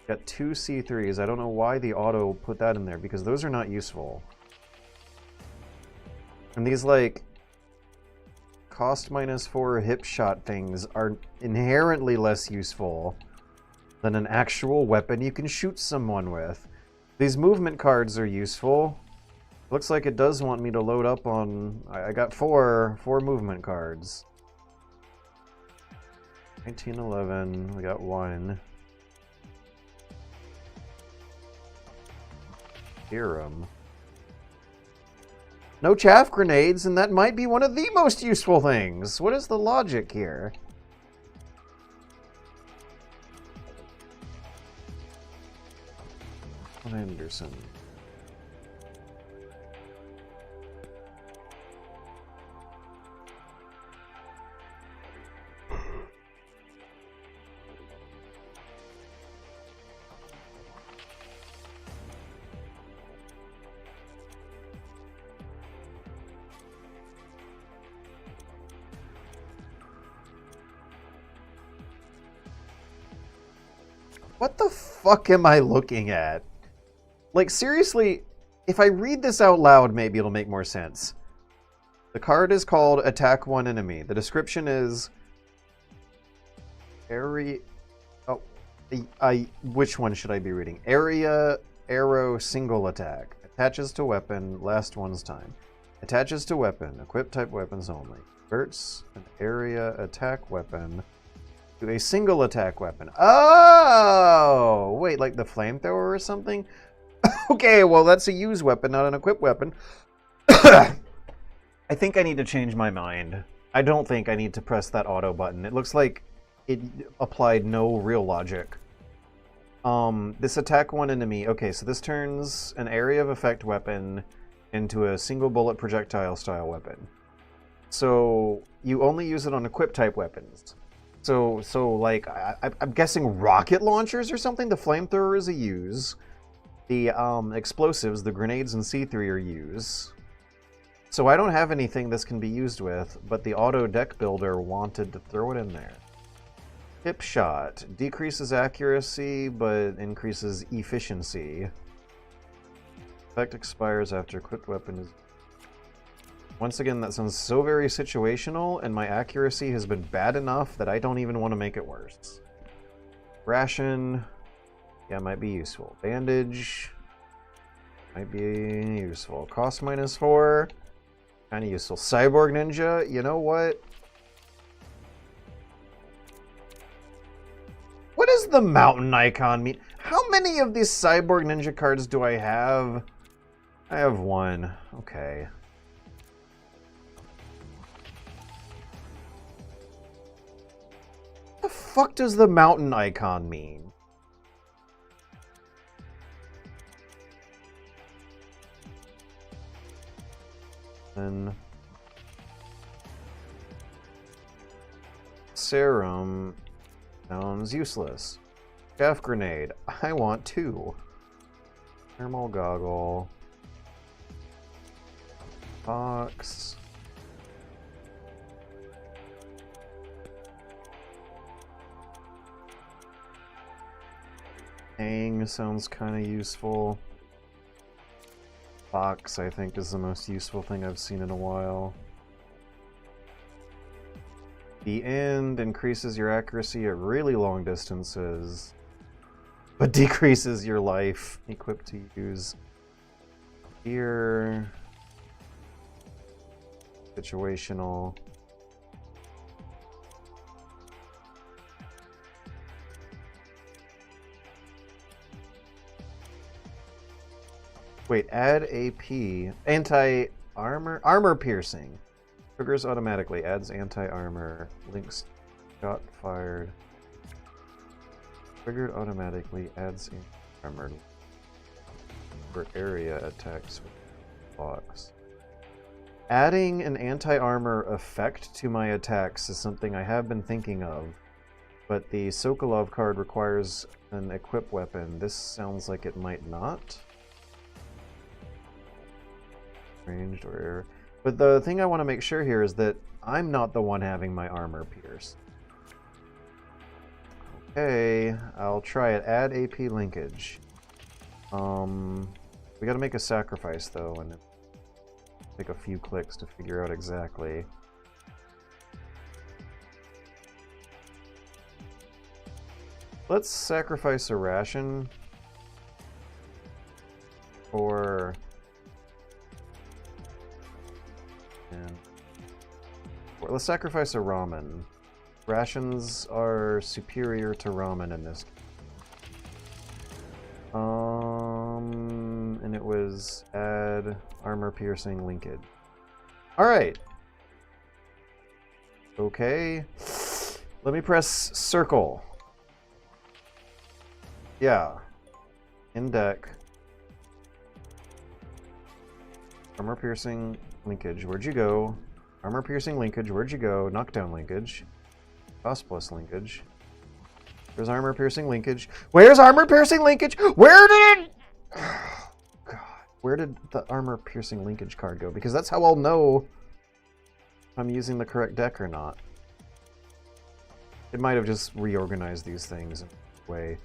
Got 2 C3s. I don't know why the auto put that in there, because those are not useful. And these like cost -4 hip shot things are inherently less useful than an actual weapon you can shoot someone with. These movement cards are useful. Looks like it does want me to load up on... I got four movement cards. 1911, we got one. Theorem. No chaff grenades, and that might be one of the most useful things. What is the logic here? Anderson. What the fuck am I looking at? Like, seriously, if I read this out loud, maybe it'll make more sense. The card is called Attack One Enemy. The description is... Area... Oh, which one should I be reading? Area, arrow, single attack. Attaches to weapon, last one's time. Attaches to weapon, equip type weapons only. Converts an area attack weapon to a single attack weapon. Oh! Wait, like the flamethrower or something? Okay, well that's a use weapon, not an equip weapon. I think I need to change my mind. I don't think I need to press that auto button. It looks like it applied no real logic. This attack one enemy. Okay, so this turns an area of effect weapon into a single bullet projectile style weapon. So you only use it on equip type weapons. So like, I'm guessing rocket launchers or something? The flamethrower is a use. The explosives, the grenades and C3 are use. So I don't have anything this can be used with, but the auto deck builder wanted to throw it in there. Hip shot. Decreases accuracy, but increases efficiency. Effect expires after equipped weapon is... Once again, that sounds so very situational, and my accuracy has been bad enough that I don't even want to make it worse. Ration. Yeah, might be useful. Bandage. Might be useful. Cost -4. Kind of useful. Cyborg Ninja. You know what? What does the mountain icon mean? How many of these Cyborg Ninja cards do I have? I have one. Okay. What the fuck does the mountain icon mean? Then serum sounds useless. Chaff grenade. I want 2. Thermal goggle. Box. Hang sounds kind of useful. Box, I think, is the most useful thing I've seen in a while. The end increases your accuracy at really long distances, but decreases your life. Equipped to use. Here. Situational. Wait, add AP. Armor piercing. Triggers automatically. Adds anti-armor. Links shot fired. Triggered automatically. Adds armor. For area attacks with box. Adding an anti-armor effect to my attacks is something I have been thinking of. But the Sokolov card requires an equip weapon. This sounds like it might not. Ranged or air. But the thing I want to make sure here is that I'm not the one having my armor pierced. Okay, I'll try it. Add AP linkage. We gotta make a sacrifice though, and take a few clicks to figure out exactly. Let's sacrifice a ration for let's sacrifice a ramen. Rations are superior to ramen in this. And it was add armor piercing linkage. Alright. Okay. Let me press circle. Yeah. In deck. Armor piercing linkage. Where'd you go? Armor piercing linkage. Where'd you go? Knockdown linkage. Cost plus linkage. There's armor piercing linkage. Where's armor piercing linkage? Where did it? Oh, God. Where did the armor piercing linkage card go? Because that's how I'll know if I'm using the correct deck or not. It might have just reorganized these things in a way.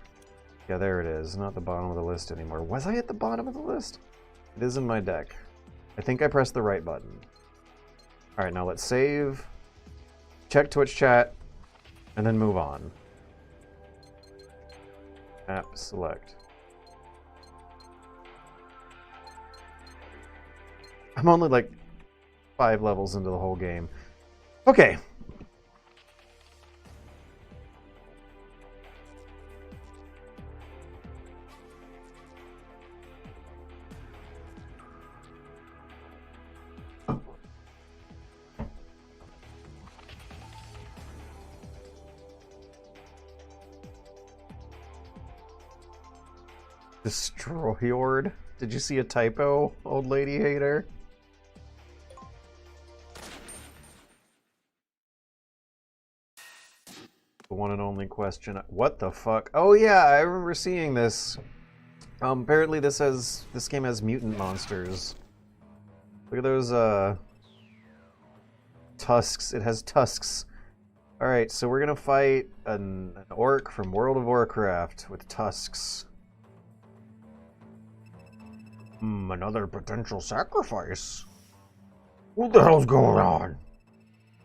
Yeah, there it is. Not the bottom of the list anymore. Was I at the bottom of the list? It is in my deck. I think I pressed the right button. Alright, now let's save. Check Twitch chat. And then move on. App select. I'm only like 5 levels into the whole game. Okay. Destroyord? Did you see a typo, old lady hater? The one and only question. What the fuck? Oh yeah, I remember seeing this. Apparently this game has mutant monsters. Look at those tusks. It has tusks. Alright, so we're gonna fight an orc from World of Warcraft with tusks. Another potential sacrifice. What the hell's going on?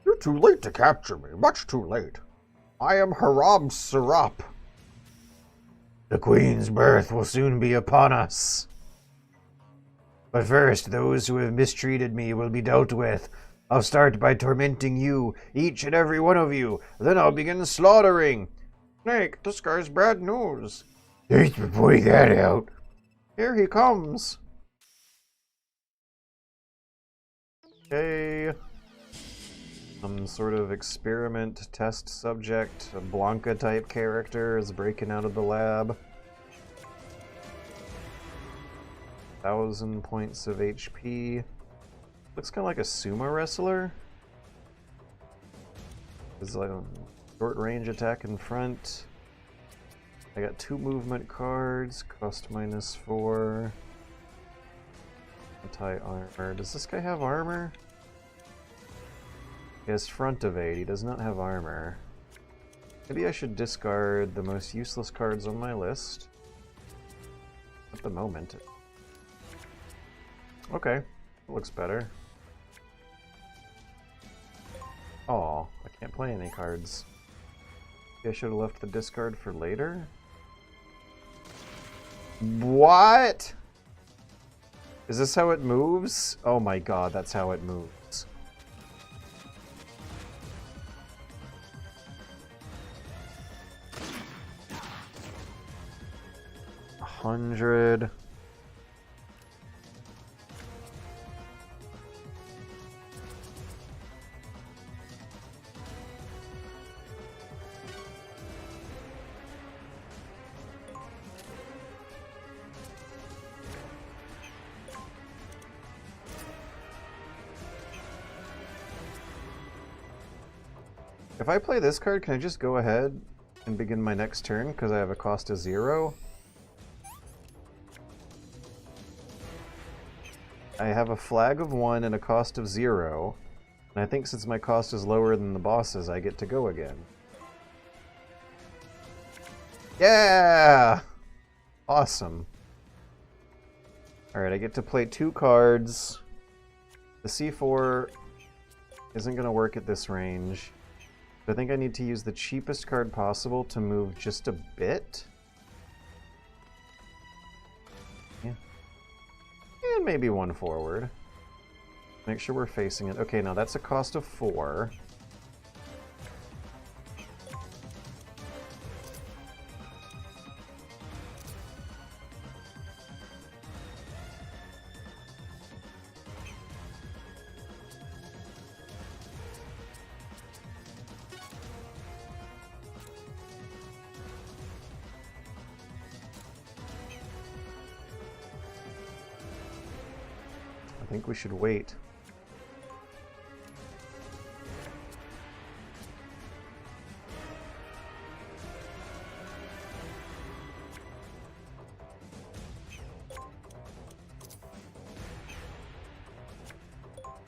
You're too late to capture me. Much too late. I am Harab Sarap. The Queen's birth will soon be upon us. But first, those who have mistreated me will be dealt with. I'll start by tormenting you, each and every one of you. Then I'll begin slaughtering. Snake, this guy's bad news. Thanks for pointing that out. Here he comes. Okay. Some sort of experiment test subject, a Blanca type character is breaking out of the lab. 1,000 points of HP. Looks kind of like a sumo wrestler. It's like a short range attack in front. I got 2 movement cards, cost -4. Anti-armor. Does this guy have armor? He has front of 8. He does not have armor. Maybe I should discard the most useless cards on my list. At the moment. Okay, looks better. Oh, I can't play any cards. Maybe I should have left the discard for later? What? Is this how it moves? Oh my god, that's how it moves. $100. If I play this card, can I just go ahead and begin my next turn because I have a cost of 0? I have a flag of 1 and a cost of 0, and I think since my cost is lower than the boss's, I get to go again. Yeah! Awesome. Alright, I get to play 2 cards. The C4 isn't going to work at this range. I think I need to use the cheapest card possible to move just a bit. Yeah. And maybe 1 forward. Make sure we're facing it. Okay, now that's a cost of 4. I think we should wait.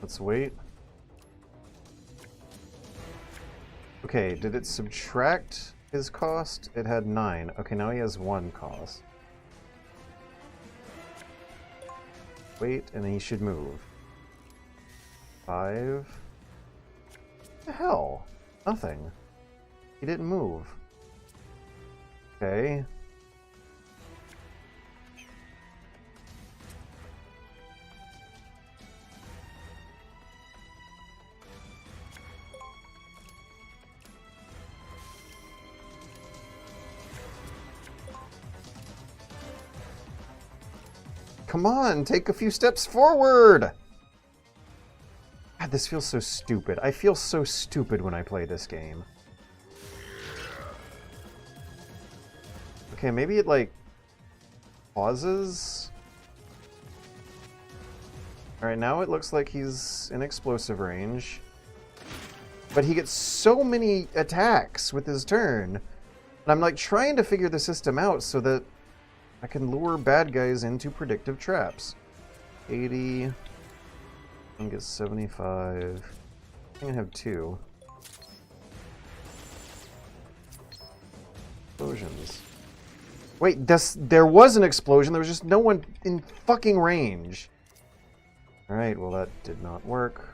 Let's wait. Okay, did it subtract his cost? It had 9. Okay, now he has 1 cost. Wait, and he should move. 5. What the hell? Nothing. He didn't move. Okay. Come on, take a few steps forward! God, this feels so stupid. I feel so stupid when I play this game. Okay, maybe it, like, pauses? Alright, now it looks like he's in explosive range. But he gets so many attacks with his turn. And I'm, like, trying to figure the system out so that I can lure bad guys into predictive traps. 80. I get 75. I think I have 2. Explosions. Wait, there was an explosion. There was just no one in fucking range. Alright, well that did not work.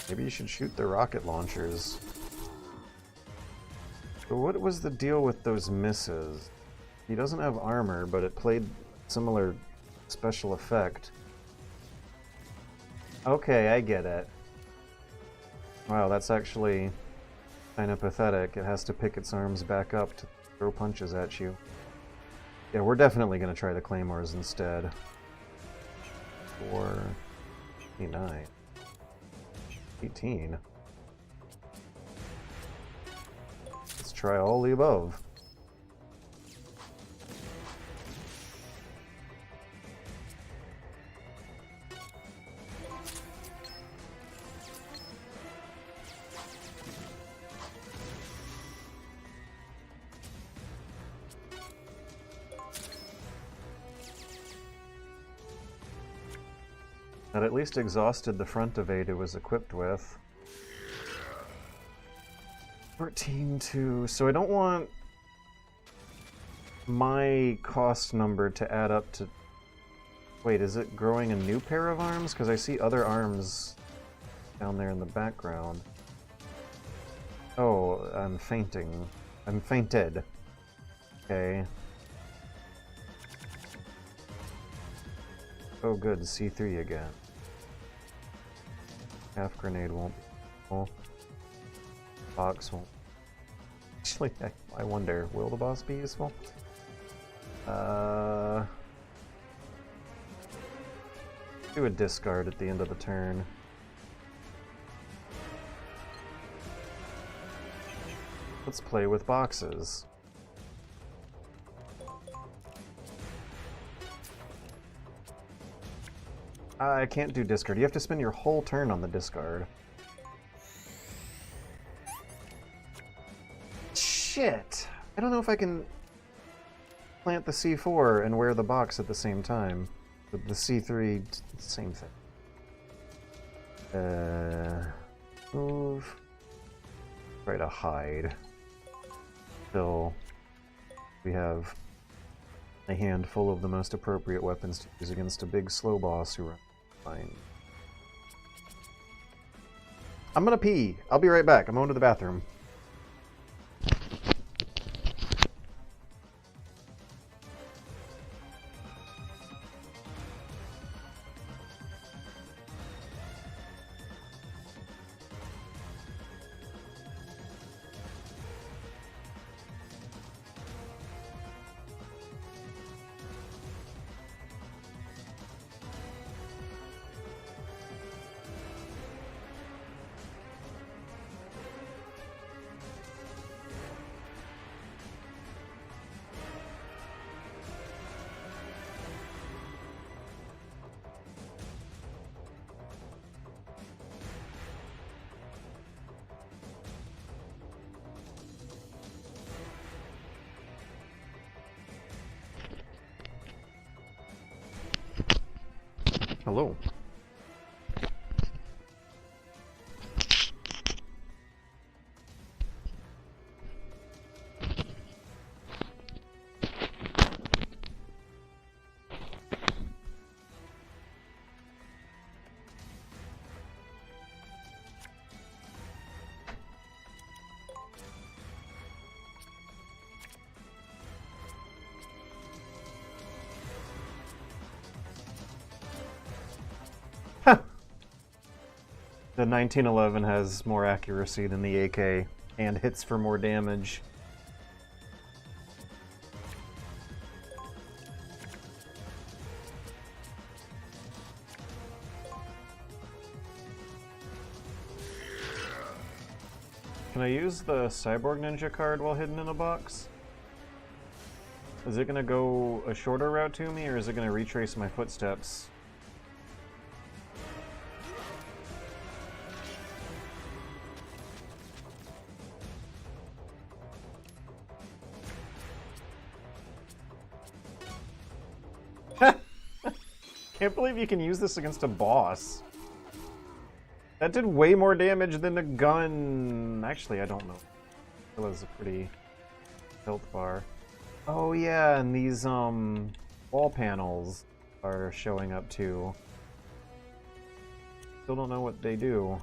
Maybe you should shoot the rocket launchers. So what was the deal with those misses? He doesn't have armor, but it played similar special effect. Okay, I get it. Wow, that's actually kind of pathetic. It has to pick its arms back up to throw punches at you. Yeah, we're definitely going to try the claymores instead. 4, 9. 18. Let's try all the above. That at least exhausted the front of 8 it was equipped with. 14-2. So I don't want my cost number to add up to... Wait, is it growing a new pair of arms? Because I see other arms down there in the background. Oh, I'm fainting. I'm fainted. Okay. Oh good, C3 again. Half grenade won't be useful. Box won't. Actually, I wonder, will the boss be useful? Do a discard at the end of the turn. Let's play with boxes. I can't do discard. You have to spend your whole turn on the discard. Shit! I don't know if I can plant the C4 and wear the box at the same time. But the C3, same thing. Move. Try to hide. Till we have a hand full of the most appropriate weapons to use against a big slow boss who runs fine. I'm gonna pee. I'll be right back. I'm going to the bathroom. Hello. The 1911 has more accuracy than the AK and hits for more damage. Can I use the Cyborg Ninja card while hidden in a box? Is it gonna go a shorter route to me, or is it gonna retrace my footsteps? Can't believe you can use this against a boss. That did way more damage than a gun. Actually, I don't know. That was a pretty health bar. Oh yeah, and these wall panels are showing up too. Still don't know what they do.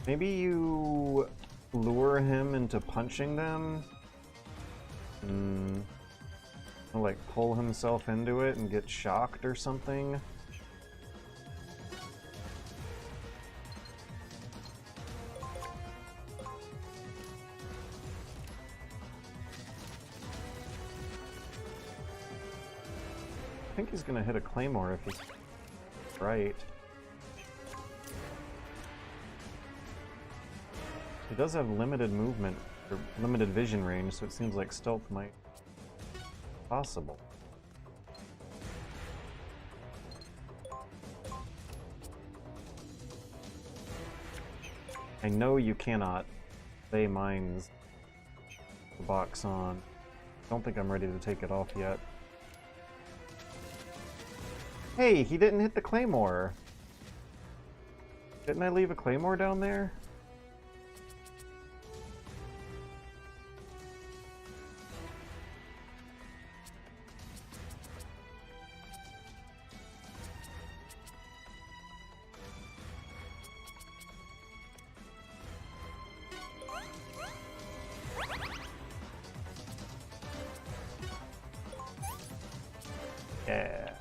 Maybe you lure him into punching them? He'll like pull himself into it and get shocked or something? I think he's gonna hit a claymore if he's right. He does have limited movement, or limited vision range, so it seems like stealth might be possible. I know you cannot lay mines the box on. I don't think I'm ready to take it off yet. Hey, he didn't hit the claymore! Didn't I leave a claymore down there? Yeah.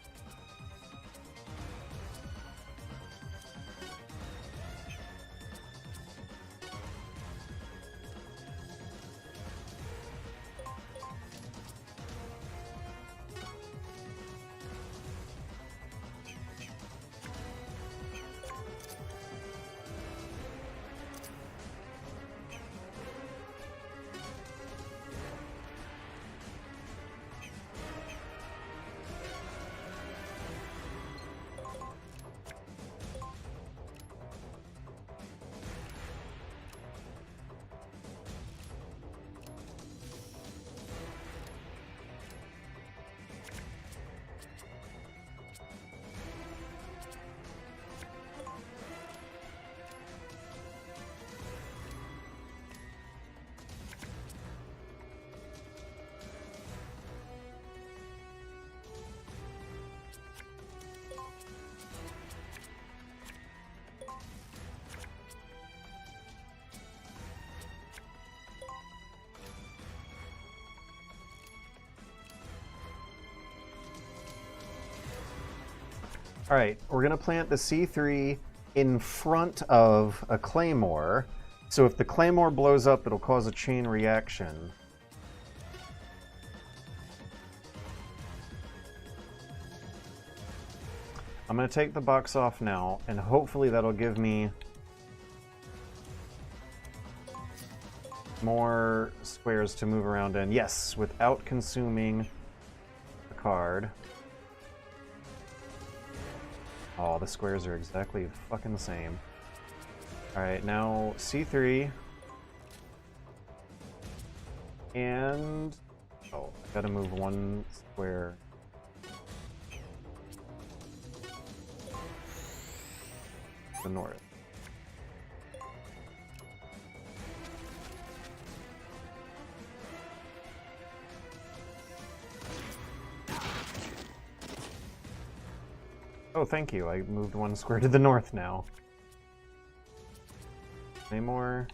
Alright, we're going to plant the C3 in front of a claymore. So if the claymore blows up, it'll cause a chain reaction. I'm going to take the box off now, and hopefully that'll give me more squares to move around in. Yes, without consuming a card. Oh, the squares are exactly fucking the same. Alright, now C3. And... oh, I gotta move one square. To the north. Oh, thank you. I moved one square to the north now. Any more?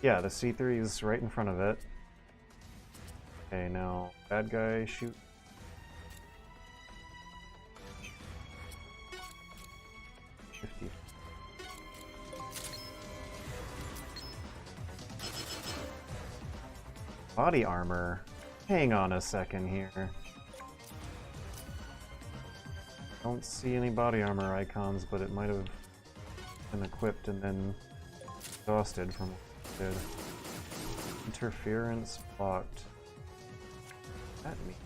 Yeah, the C3 is right in front of it. Okay, now bad guy, shoot. Body armor. Hang on a second here. Don't see any body armor icons, but it might have been equipped and then exhausted from what it did. Interference blocked. What does that mean?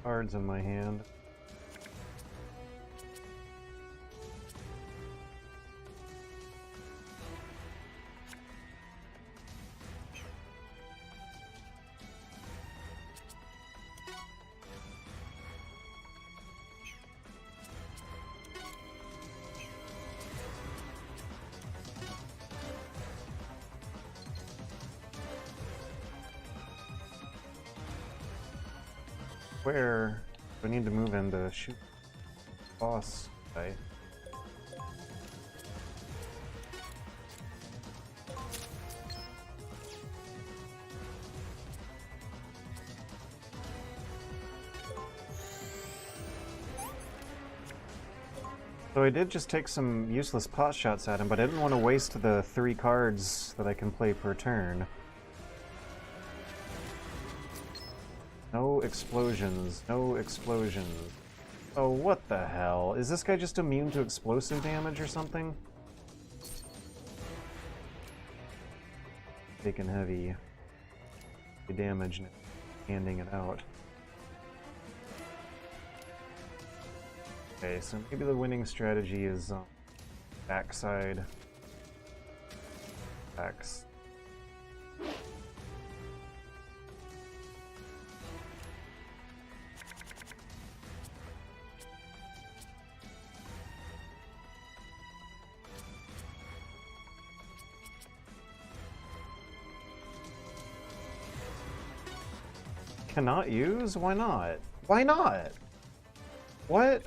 Cards in my hand. Where do I need to move in to shoot the boss guy? So I did just take some useless pot shots at him, but I didn't want to waste the 3 cards that I can play per turn. No explosions, no explosions. Oh, what the hell? Is this guy just immune to explosive damage or something? Taking heavy damage and handing it out. Okay, so maybe the winning strategy is backside. Backs. Cannot use? Why not? Why not? What?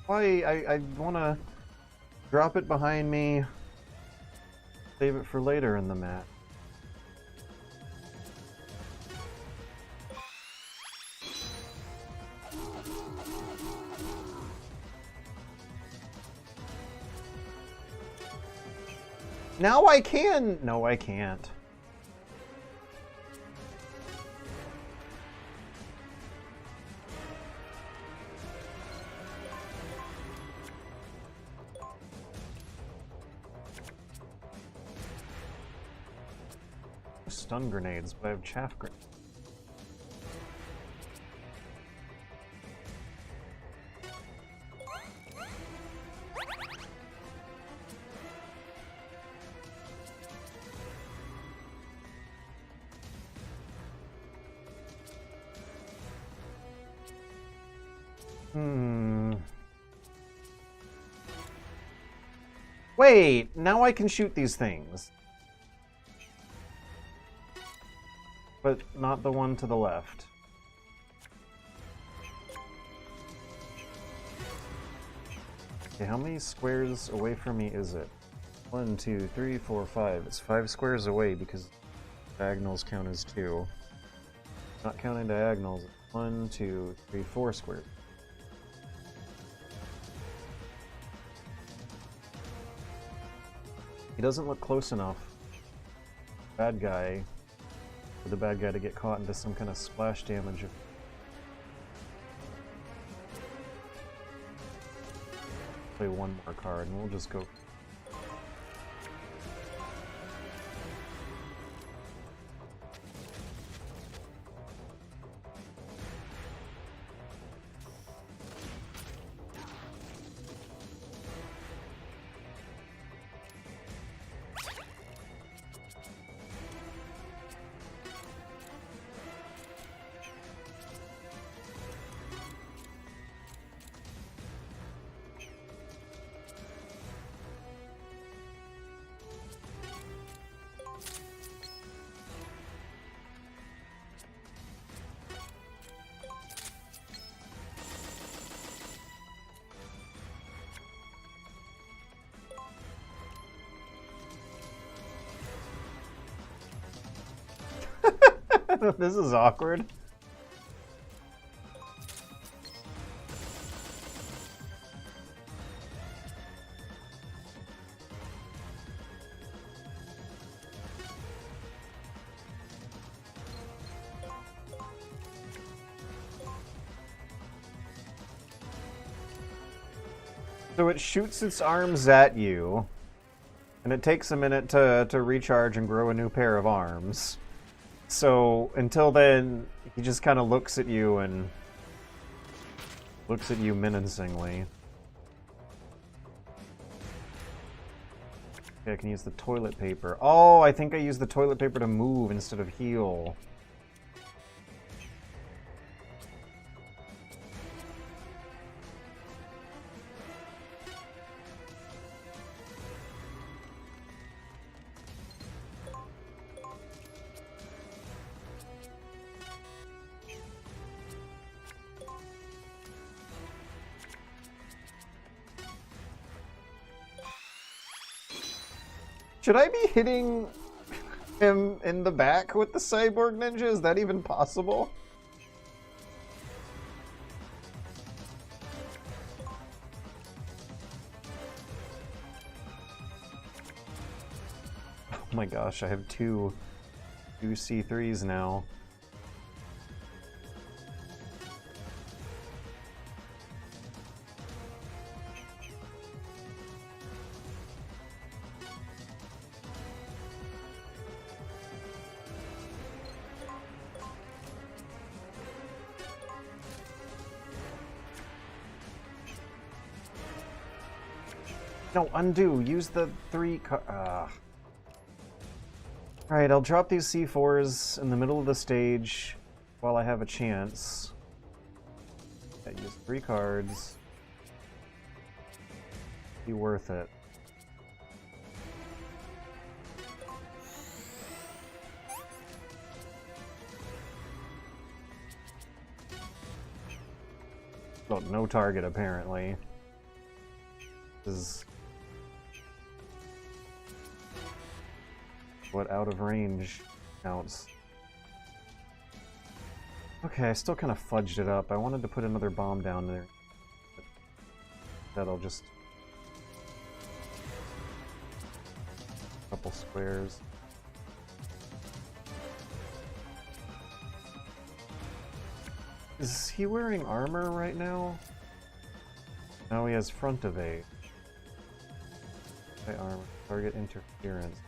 Why? I want to drop it behind me, save it for later in the match. Now I can! No, I can't. Stun grenades, but I have chaff grenades. Wait, now I can shoot these things. But not the one to the left. Okay, how many squares away from me is it? 1, 2, 3, 4, 5. It's 5 squares away because Diagonals count as 2. Not counting diagonals. 1, 2, 3, 4 squares. He doesn't look close enough. Bad guy. For the bad guy to get caught into some kind of splash damage. Play one more card and we'll just go. This is awkward. So it shoots its arms at you, and it takes a minute to recharge and grow a new pair of arms. So until then, he just kind of looks at you and looks at you menacingly. Okay, I can use the toilet paper. Oh, I think I used the toilet paper to move instead of heal. Should I be hitting him in the back with the cyborg ninja? Is that even possible? Oh my gosh, I have two C3s now. No, undo. Use the 3 Alright, I'll drop these C4s in the middle of the stage while I have a chance. I use 3 cards. Be worth it. Well, no target apparently. This is what out of range counts. Okay, I still kind of fudged it up. I wanted to put another bomb down there. That'll just... a couple squares. Is he wearing armor right now? No, he has front evade. Okay, armor. Target interference.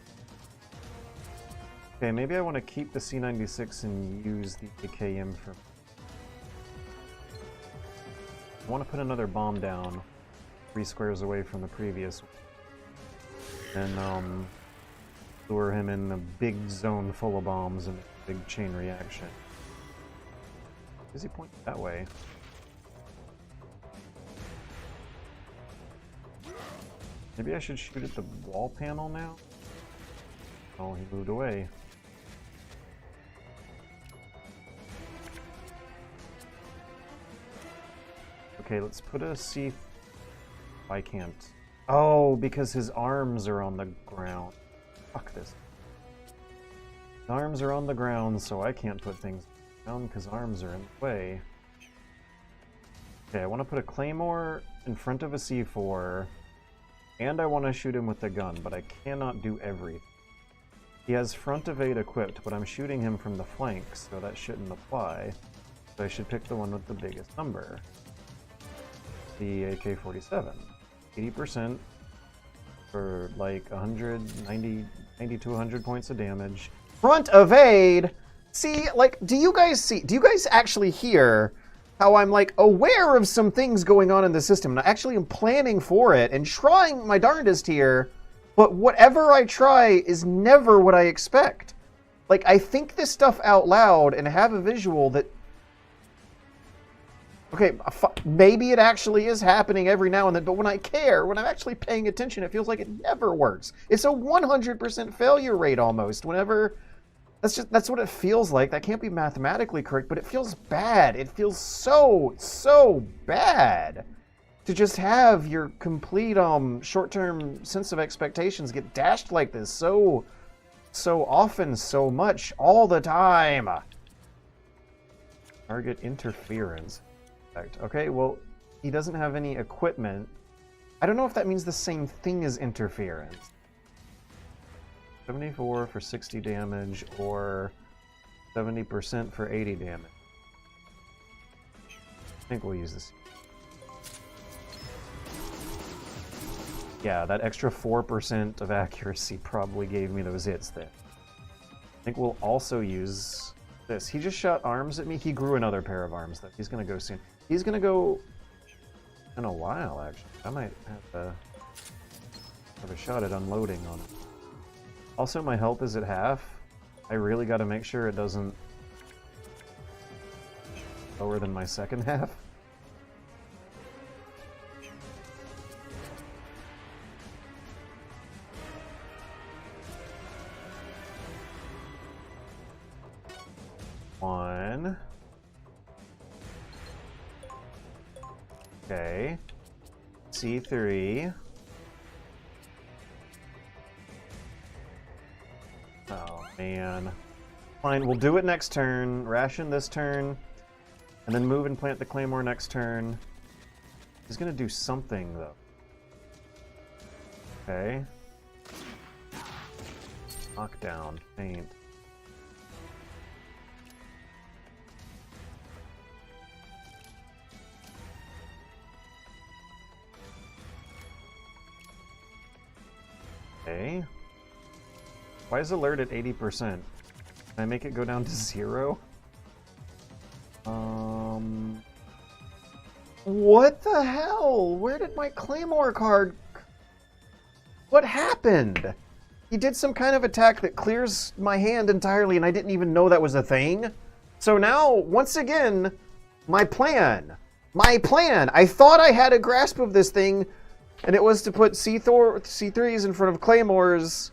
Okay, maybe I want to keep the C96 and use the AKM for... I want to put another bomb down 3 squares away from the previous one. And, lure him in a big zone full of bombs and a big chain reaction. Is he pointing that way? Maybe I should shoot at the wall panel now? Oh, he moved away. Okay, let's put a C... I can't. Oh, because his arms are on the ground. Fuck this. Arms are on the ground, so I can't put things down because arms are in the way. Okay, I want to put a claymore in front of a C4, and I want to shoot him with the gun, but I cannot do everything. He has front evade equipped, but I'm shooting him from the flanks, so that shouldn't apply. So I should pick the one with the biggest number. The AK-47. 80% for like 90 to 100 points of damage. Front evade! See, like, do you guys actually hear how I'm like aware of some things going on in the system, and I actually am planning for it and trying my darndest here, but whatever I try is never what I expect. Like, I think this stuff out loud and have a visual that, okay, maybe it actually is happening every now and then, but when I care, when I'm actually paying attention, it feels like it never works. It's a 100% failure rate almost whenever. That's what it feels like. That can't be mathematically correct, but it feels bad. It feels so bad to just have your complete short-term sense of expectations get dashed like this so often, so much, all the time. Target interference. Okay, well, he doesn't have any equipment. I don't know if that means the same thing as interference. 74 for 60 damage or 70% for 80 damage. I think we'll use this. Yeah, that extra 4% of accuracy probably gave me those hits there. I think we'll also use this. He just shot arms at me. He grew another pair of arms, though. He's going to go soon. He's going to go in a while, actually. I might have a shot at unloading on him. Also, my health is at half. I really got to make sure it doesn't lower than my second half. One. Okay. C3. Oh, man. Fine, we'll do it next turn, ration this turn, and then move and plant the claymore next turn. He's gonna do something, though. Okay. Knockdown, faint. Okay. Why is alert at 80%? Can I make it go down to 0? What the hell? Where did my Claymore card... What happened? He did some kind of attack that clears my hand entirely and I didn't even know that was a thing. So now, once again, my plan. I thought I had a grasp of this thing, and it was to put C3s in front of Claymores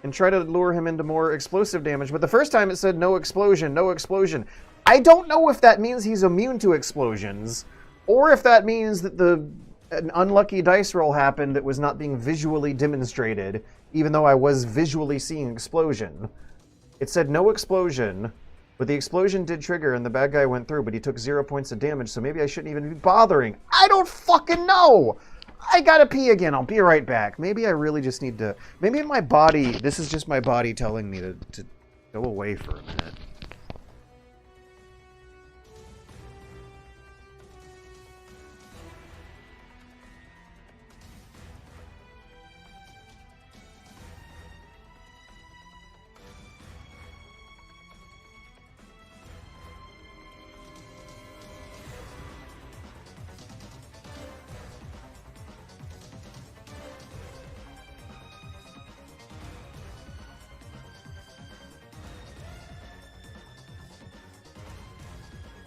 and try to lure him into more explosive damage. But the first time it said no explosion, no explosion. I don't know if that means he's immune to explosions, or if that means that an unlucky dice roll happened that was not being visually demonstrated, even though I was visually seeing explosion. It said no explosion, but the explosion did trigger and the bad guy went through, but he took 0 points of damage, so maybe I shouldn't even be bothering. I don't fucking know! I gotta pee again. I'll be right back. Maybe I really just need to... Maybe my body... This is just my body telling me to go away for a minute.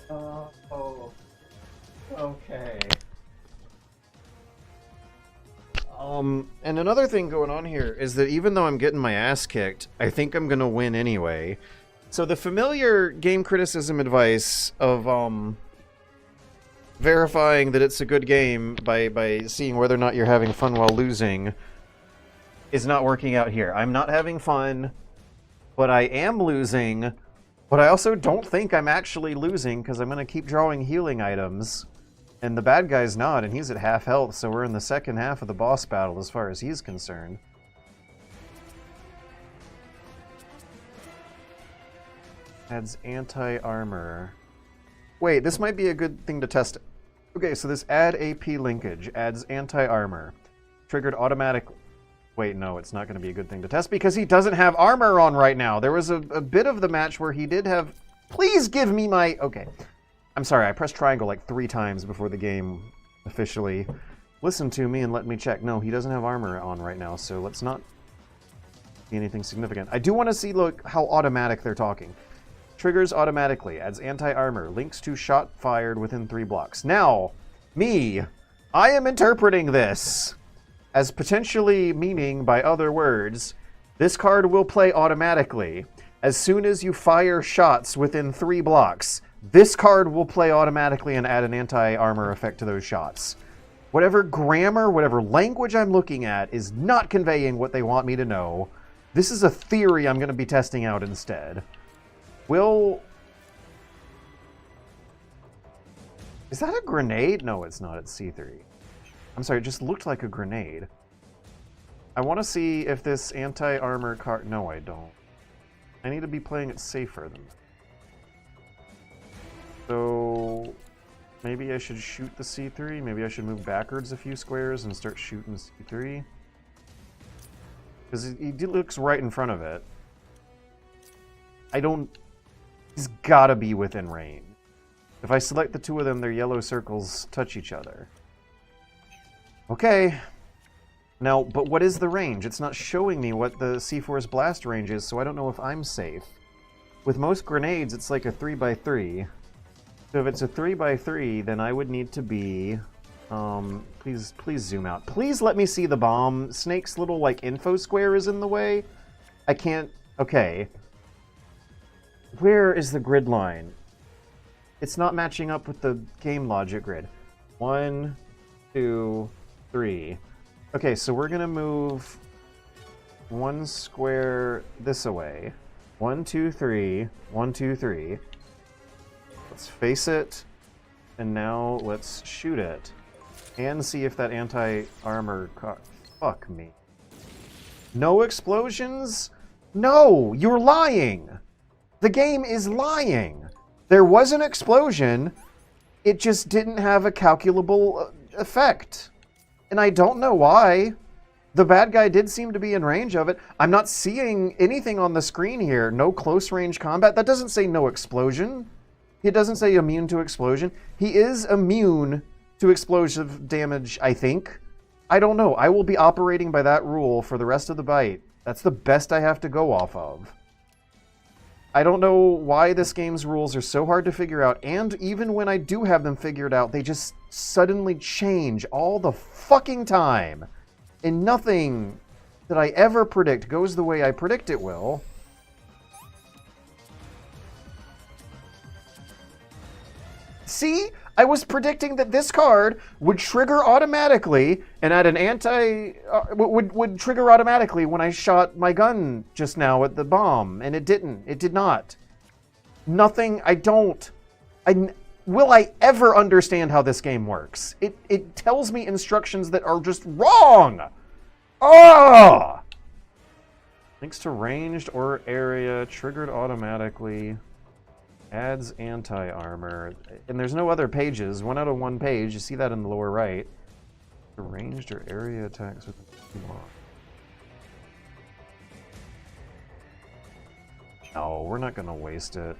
Oh, okay. And another thing going on here is that even though I'm getting my ass kicked, I think I'm gonna win anyway. So the familiar game criticism advice of verifying that it's a good game by seeing whether or not you're having fun while losing is not working out here. I'm not having fun. But I am losing. But I also don't think I'm actually losing, because I'm going to keep drawing healing items. And the bad guy's not, and he's at half health, so we're in the second half of the boss battle as far as he's concerned. Adds anti-armor. Wait, this might be a good thing to test. Okay, so this add AP linkage adds anti-armor. Triggered automatically. Wait, no, it's not going to be a good thing to test because he doesn't have armor on right now. There was a bit of the match where he did have... Please give me my... Okay. I'm sorry, I pressed triangle like 3 times before the game officially listened to me and let me check. No, he doesn't have armor on right now, so let's not see anything significant. I do want to see, look, how automatic they're talking. Triggers automatically, adds anti-armor, links to shot fired within 3 blocks. Now, I am interpreting this as potentially meaning, by other words, this card will play automatically. As soon as you fire shots within 3 blocks, this card will play automatically and add an anti-armor effect to those shots. Whatever grammar, whatever language I'm looking at is not conveying what they want me to know. This is a theory I'm going to be testing out instead. Is that a grenade? No, it's not. It's C3. I'm sorry, it just looked like a grenade. I want to see if this anti-armor card... No, I don't. I need to be playing it safer than that. So... maybe I should shoot the C3? Maybe I should move backwards a few squares and start shooting C3? Because he looks right in front of it. I don't... He's gotta be within range. If I select the 2 of them, their yellow circles touch each other. Okay. Now, but what is the range? It's not showing me what the C4's blast range is, so I don't know if I'm safe. With most grenades, it's like a 3x3. So if it's a 3x3, then I would need to be... please zoom out. Please let me see the bomb. Snake's little, like, info square is in the way. I can't... Okay. Where is the grid line? It's not matching up with the game logic grid. 1, 2, 3. Okay, so we're gonna move 1 square this away. 1, 2, 3. 1, 2, 3. Let's face it. And now let's shoot it. And see if that anti-armor... Fuck me. No explosions? No! You're lying! The game is lying! There was an explosion, it just didn't have a calculable effect. And I don't know why. The bad guy did seem to be in range of it. I'm not seeing anything on the screen here. No close range combat. That doesn't say no explosion. It doesn't say immune to explosion. He is immune to explosive damage, I think. I don't know. I will be operating by that rule for the rest of the bite. That's the best I have to go off of. I don't know why this game's rules are so hard to figure out, and even when I do have them figured out, they just suddenly change all the fucking time. And nothing that I ever predict goes the way I predict it will. See? I was predicting that this card would trigger automatically and add an would trigger automatically when I shot my gun just now at the bomb, and it didn't. It did not. Nothing. Will I ever understand how this game works? It tells me instructions that are just wrong. Oh! Links to ranged or area triggered automatically. Adds anti-armor. And there's no other pages. 1 out of 1 page. You see that in the lower right. Ranged or area attacks with the block. No, we're not going to waste it.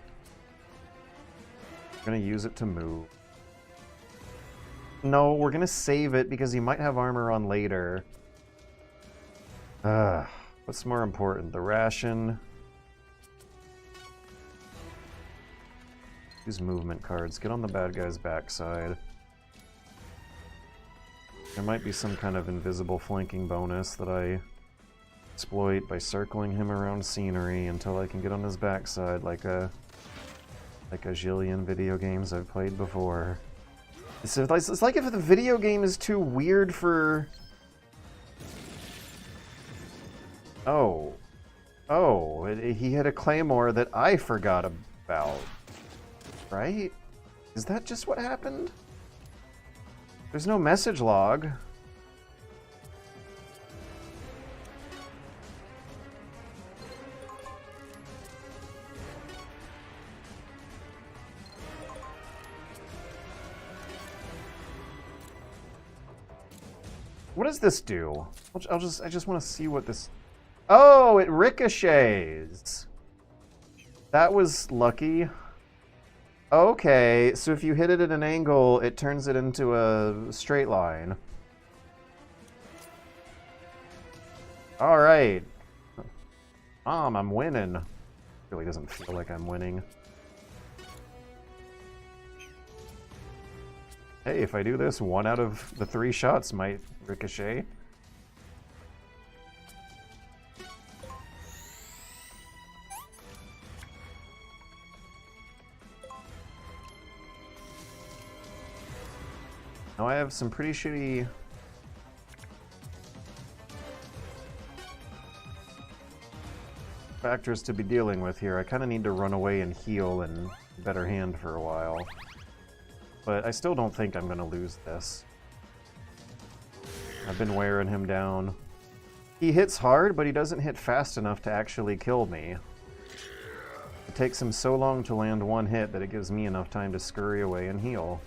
We're going to use it to move. No, we're going to save it because he might have armor on later. What's more important? The ration... Use movement cards. Get on the bad guy's backside. There might be some kind of invisible flanking bonus that I exploit by circling him around scenery until I can get on his backside like a zillion video games I've played before. It's like if the video game is too weird for... Oh. Oh, he hit a claymore that I forgot about. Right? Is that just what happened? There's no message log. What does this do? I just want to see what this... Oh, it ricochets. That was lucky. Okay, so if you hit it at an angle, it turns it into a straight line. All right. I'm winning. Really doesn't feel like I'm winning. Hey, if I do this, 1 out of the 3 shots might ricochet. Now I have some pretty shitty factors to be dealing with here. I kind of need to run away and heal and better hand for a while. But I still don't think I'm going to lose this. I've been wearing him down. He hits hard, but he doesn't hit fast enough to actually kill me. It takes him so long to land 1 hit that it gives me enough time to scurry away and heal.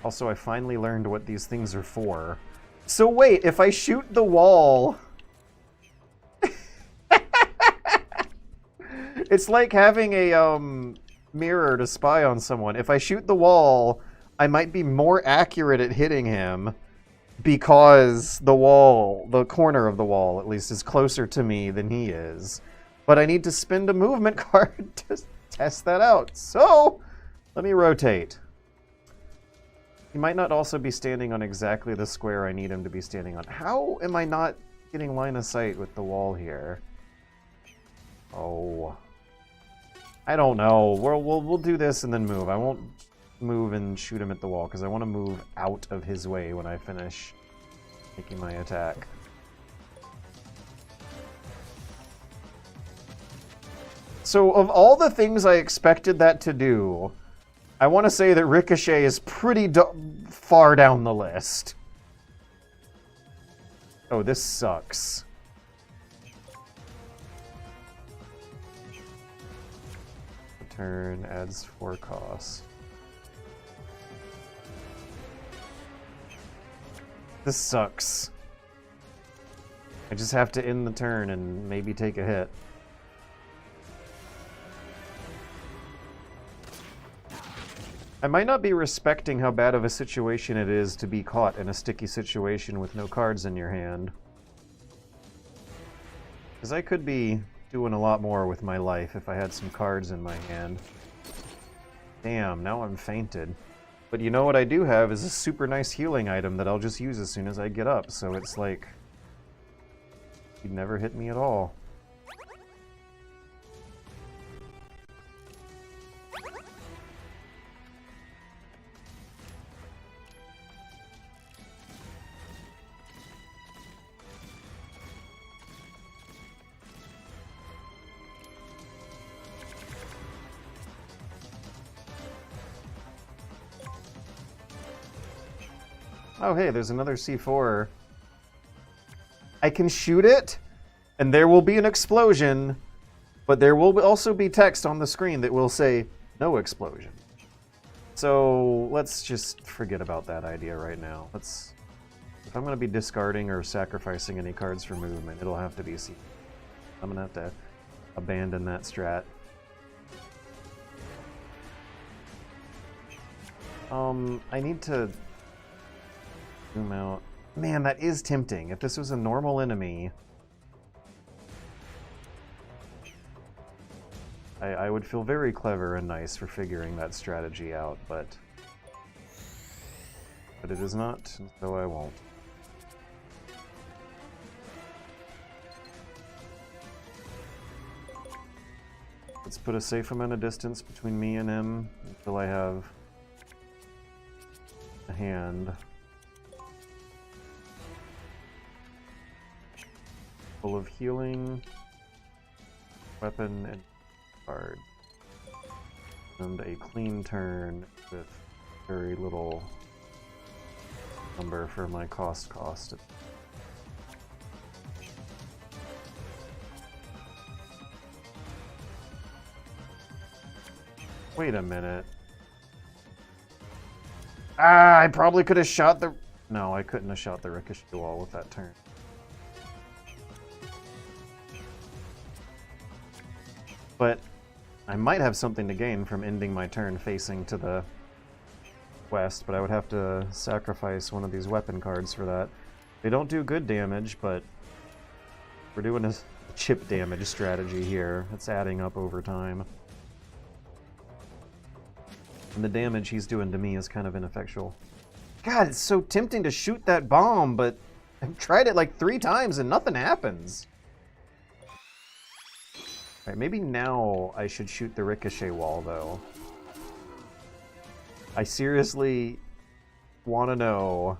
Also, I finally learned what these things are for. So wait, if I shoot the wall... It's like having a mirror to spy on someone. If I shoot the wall, I might be more accurate at hitting him because the wall, the corner of the wall at least, is closer to me than he is. But I need to spend a movement card to test that out. So, let me rotate. He might not also be standing on exactly the square I need him to be standing on. How am I not getting line of sight with the wall here? Oh... I don't know. We'll do this and then move. I won't move and shoot him at the wall because I want to move out of his way when I finish making my attack. So of all the things I expected that to do, I want to say that Ricochet is pretty far down the list. Oh, this sucks. Turn adds 4 costs. This sucks. I just have to end the turn and maybe take a hit. I might not be respecting how bad of a situation it is to be caught in a sticky situation with no cards in your hand. Because I could be doing a lot more with my life if I had some cards in my hand. Damn, now I'm fainted. But you know what I do have is a super nice healing item that I'll just use as soon as I get up, so it's like... he'd never hit me at all. Oh, hey, there's another C4. I can shoot it, and there will be an explosion, but there will also be text on the screen that will say, no explosion. So let's just forget about that idea right now. If I'm going to be discarding or sacrificing any cards for movement, it'll have to be C4. I'm going to have to abandon that strat. I need to... zoom out. Man, that is tempting. If this was a normal enemy, I would feel very clever and nice for figuring that strategy out, but it is not, and so I won't. Let's put a safe amount of distance between me and him until I have a hand. Full of healing, weapon, and card. And a clean turn with very little number for my cost. Wait a minute. Ah, I probably could have shot the... No, I couldn't have shot the ricochet wall with that turn. But I might have something to gain from ending my turn facing to the west, but I would have to sacrifice one of these weapon cards for that. They don't do good damage, but we're doing a chip damage strategy here. It's adding up over time. And the damage he's doing to me is kind of ineffectual. God, it's so tempting to shoot that bomb, but I've tried it like 3 times and nothing happens. Alright, maybe now I should shoot the ricochet wall, though. I seriously want to know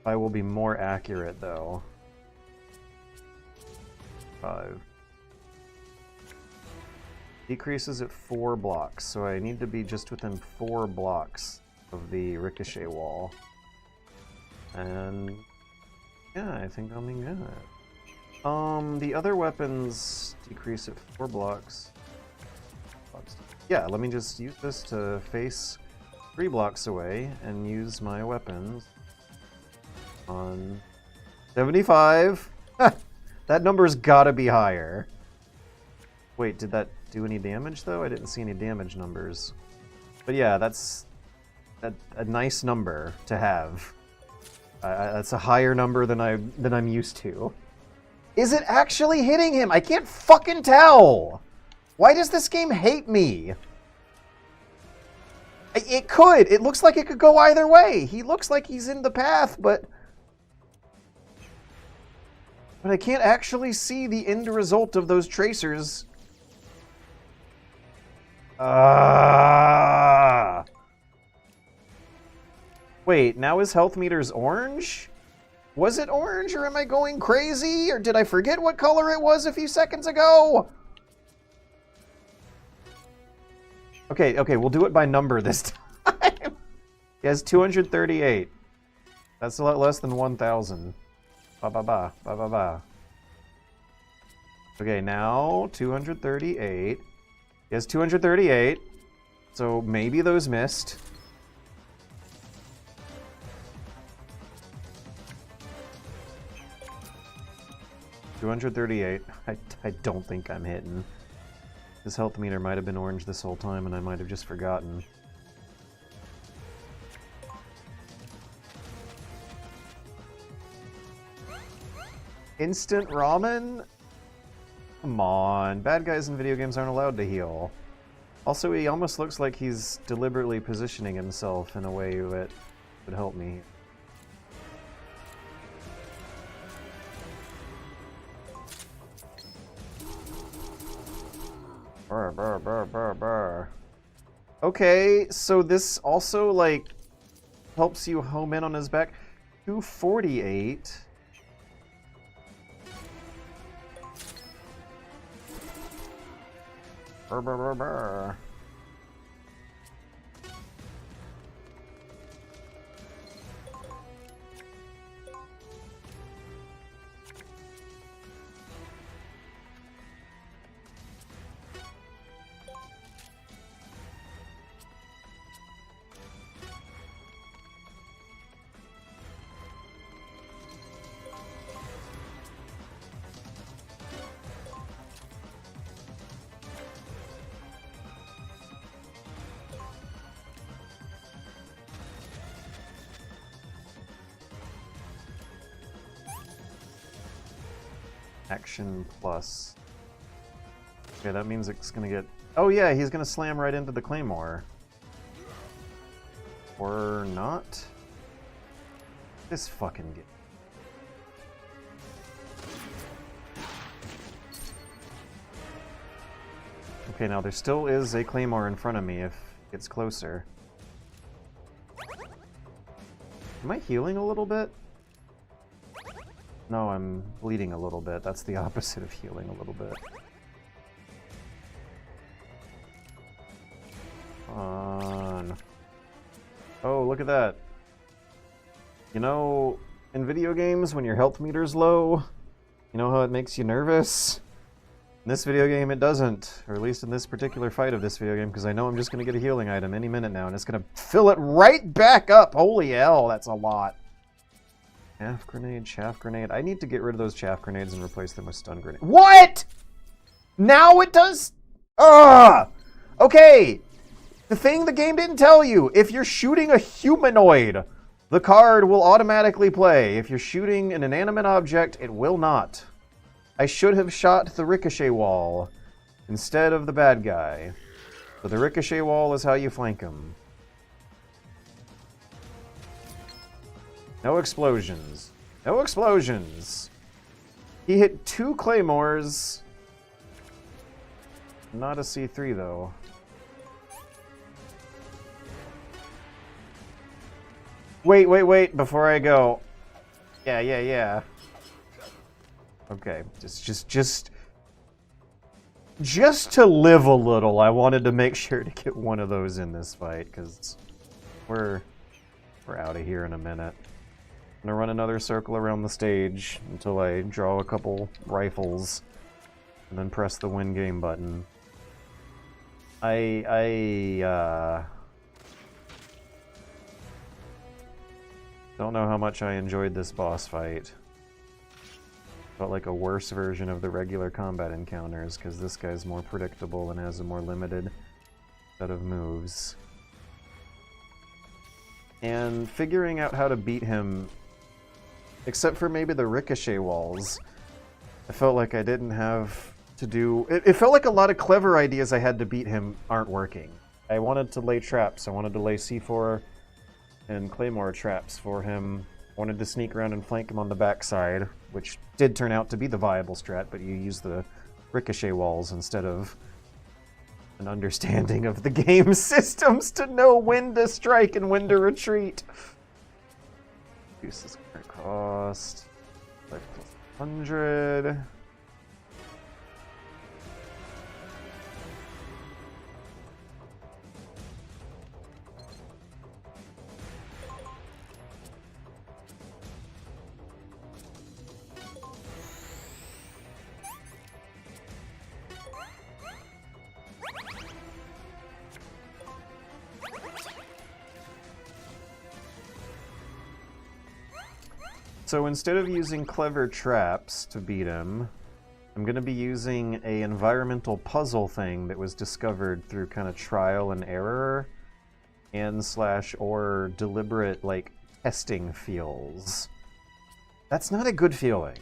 if I will be more accurate, though. 5. Decreases at 4 blocks, so I need to be just within 4 blocks of the ricochet wall. And yeah, I think I'll be good. The other weapons decrease at 4 blocks. Yeah, let me just use this to face 3 blocks away and use my weapons on 75. That number's gotta be higher. Wait, did that do any damage though? I didn't see any damage numbers. But yeah, that's a nice number to have. That's a higher number than I'm used to. Is it actually hitting him? I can't fucking tell. Why does this game hate me? It could. It looks like it could go either way. He looks like he's in the path, but I can't actually see the end result of those tracers. Wait, now his health meter's orange? Was it orange, or am I going crazy? Or did I forget what color it was a few seconds ago? Okay, we'll do it by number this time. He has 238. That's a lot less than 1,000. Ba. Okay, now 238. He has 238. So maybe those missed. $238. I don't think I'm hitting. This health meter might have been orange this whole time, and I might have just forgotten. Instant ramen? Come on. Bad guys in video games aren't allowed to heal. Also, he almost looks like he's deliberately positioning himself in a way that would help me. Brr. Okay, so this also, like, helps you home in on his back. 248. Brr. Action plus. Okay, that means it's gonna get... Oh yeah, he's gonna slam right into the Claymore. Or not? This fucking game. Okay, now there still is a Claymore in front of me if it gets closer. Am I healing a little bit? No, I'm bleeding a little bit. That's the opposite of healing a little bit. On. Oh, look at that. You know, in video games, when your health meter's low, you know how it makes you nervous? In this video game, it doesn't. Or at least in this particular fight of this video game, because I know I'm just going to get a healing item any minute now, and it's going to fill it right back up! Holy hell, that's a lot. Chaff grenade, chaff grenade. I need to get rid of those chaff grenades and replace them with stun grenade. What?! Now it does? Ugh! Okay! The thing the game didn't tell you, if you're shooting a humanoid, the card will automatically play. If you're shooting an inanimate object, it will not. I should have shot the ricochet wall instead of the bad guy. So the ricochet wall is how you flank him. No explosions. No explosions. He hit 2 claymores. Not a C3 though. Wait, before I go. Yeah. Okay, just to live a little, I wanted to make sure to get one of those in this fight, because we're out of here in a minute. I'm gonna run another circle around the stage until I draw a couple rifles, and then press the win game button. I don't know how much I enjoyed this boss fight. Felt like a worse version of the regular combat encounters, because this guy's more predictable and has a more limited set of moves. And figuring out how to beat him, except for maybe the ricochet walls, I felt like I didn't have to do... It felt like a lot of clever ideas I had to beat him aren't working. I wanted to lay traps. I wanted to lay C4 and Claymore traps for him. Wanted to sneak around and flank him on the backside, which did turn out to be the viable strat, but you use the ricochet walls instead of an understanding of the game systems to know when to strike and when to retreat. Reduces current cost. Life plus 100. So instead of using clever traps to beat him, I'm going to be using a environmental puzzle thing that was discovered through kind of trial and error and / or deliberate, like, testing feels. That's not a good feeling.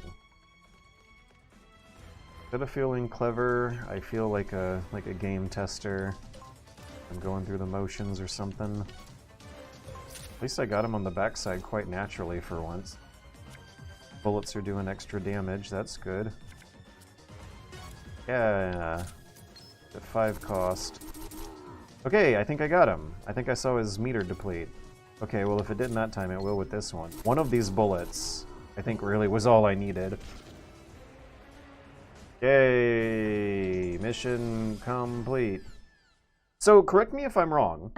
Instead of feeling clever, I feel like a game tester. I'm going through the motions or something. At least I got him on the backside quite naturally for once. Bullets are doing extra damage, that's good. Yeah, at 5 cost. Okay, I think I got him. I think I saw his meter deplete. Okay, well if it didn't that time, it will with this one. One of these bullets, I think really was all I needed. Yay! Mission complete. So, correct me if I'm wrong.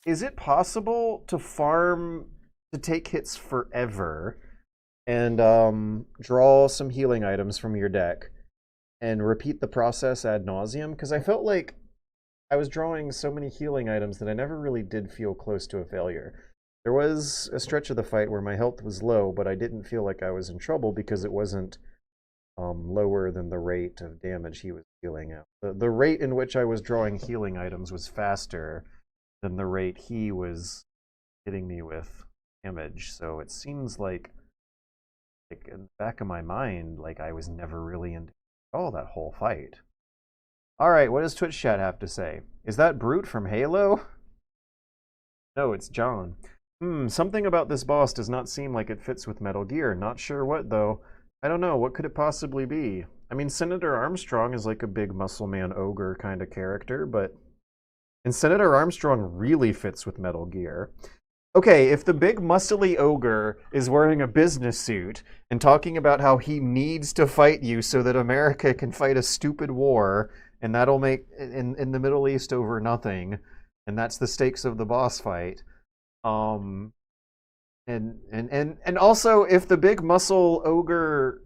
Is it possible to farm to take hits forever and draw some healing items from your deck and repeat the process ad nauseum? Because I felt like I was drawing so many healing items that I never really did feel close to a failure. There was a stretch of the fight where my health was low, but I didn't feel like I was in trouble because it wasn't lower than the rate of damage he was dealing out. The rate in which I was drawing healing items was faster than the rate he was hitting me with damage, so it seems like in the back of my mind, like I was never really into that whole fight. Alright, what does Twitch chat have to say? Is that Brute from Halo? No, it's John. Something about this boss does not seem like it fits with Metal Gear. Not sure what, though. I don't know, what could it possibly be? I mean, Senator Armstrong is like a big muscle man ogre kind of character, but... And Senator Armstrong really fits with Metal Gear. Okay, if the big muscly ogre is wearing a business suit and talking about how he needs to fight you so that America can fight a stupid war, and that'll make in the Middle East over nothing, and that's the stakes of the boss fight. Um, and also if the big muscle ogre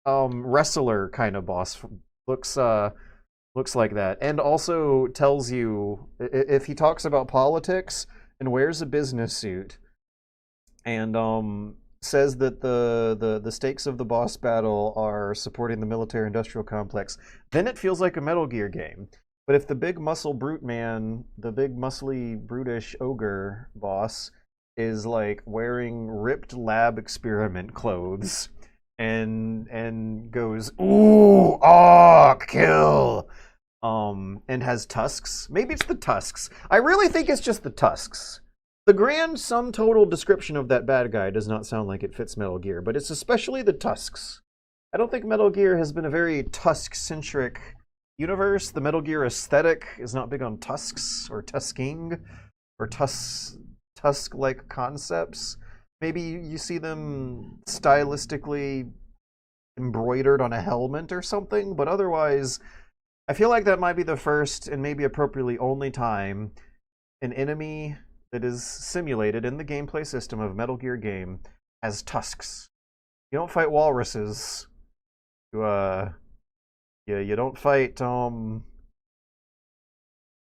wrestler kind of boss looks looks like that, and also tells you if he talks about politics and wears a business suit and says that the stakes of the boss battle are supporting the military industrial complex, then it feels like a Metal Gear game. But if the big muscle brute man, the big muscly brutish ogre boss, is like wearing ripped lab experiment clothes and goes ooh ah kill and has tusks. Maybe it's the tusks. I really think it's just the tusks. The grand sum total description of that bad guy does not sound like it fits Metal Gear, but it's especially the tusks. I don't think Metal Gear has been a very tusk-centric universe. The Metal Gear aesthetic is not big on tusks or tusking or tusk-like concepts. Maybe you see them stylistically embroidered on a helmet or something, but otherwise, I feel like that might be the first and maybe appropriately only time an enemy that is simulated in the gameplay system of Metal Gear game has tusks. You don't fight walruses. You don't fight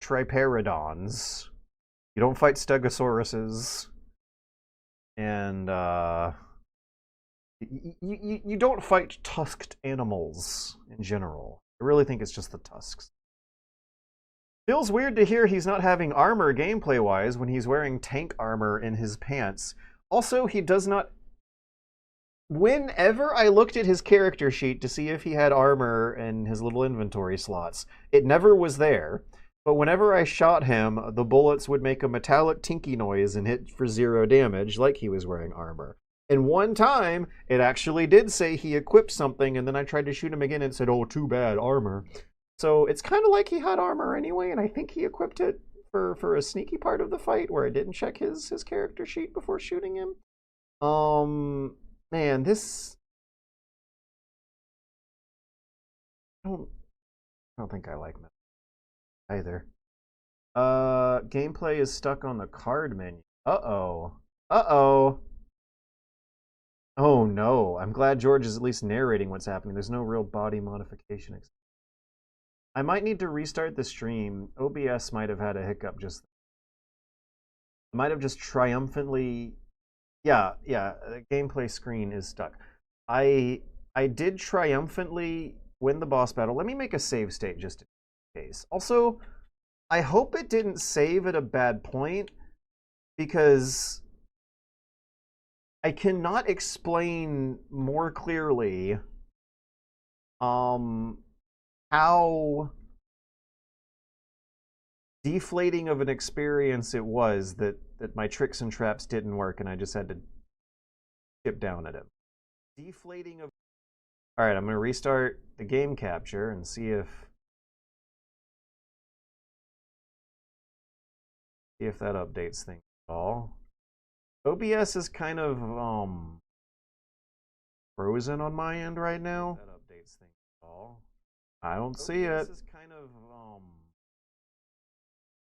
triperodons. You don't fight stegosauruses. And you don't fight tusked animals in general. I really think it's just the tusks. Feels weird to hear he's not having armor gameplay-wise when he's wearing tank armor in his pants. Also, he does not... Whenever I looked at his character sheet to see if he had armor in his little inventory slots, it never was there. But whenever I shot him, the bullets would make a metallic tinky noise and hit for 0 damage, like he was wearing armor. And one time, it actually did say he equipped something, and then I tried to shoot him again and said, oh, too bad, armor. So it's kind of like he had armor anyway, and I think he equipped it for a sneaky part of the fight where I didn't check his character sheet before shooting him. Man, this... I don't think I like that either. Gameplay is stuck on the card menu. Uh-oh. Uh-oh. Oh no, I'm glad George is at least narrating what's happening. There's no real body modification. I might need to restart the stream. OBS might have had a hiccup just... I might have just triumphantly... Yeah, the gameplay screen is stuck. I did triumphantly win the boss battle. Let me make a save state just in case. Also, I hope it didn't save at a bad point, because I cannot explain more clearly how deflating of an experience it was that my tricks and traps didn't work and I just had to chip down at him. Deflating of... Alright, I'm going to restart the game capture and see if that updates things at all. OBS is kind of frozen on my end right now. That updates things at all. I don't see it. OBS is kind of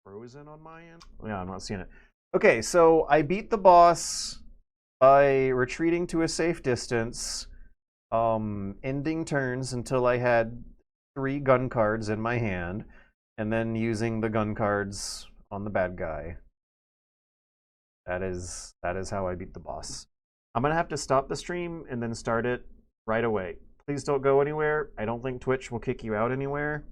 frozen on my end. Yeah, I'm not seeing it. Okay, so I beat the boss by retreating to a safe distance, ending turns until I had 3 gun cards in my hand, and then using the gun cards on the bad guy. That is how I beat the boss. I'm gonna have to stop the stream and then start it right away. Please don't go anywhere. I don't think Twitch will kick you out anywhere.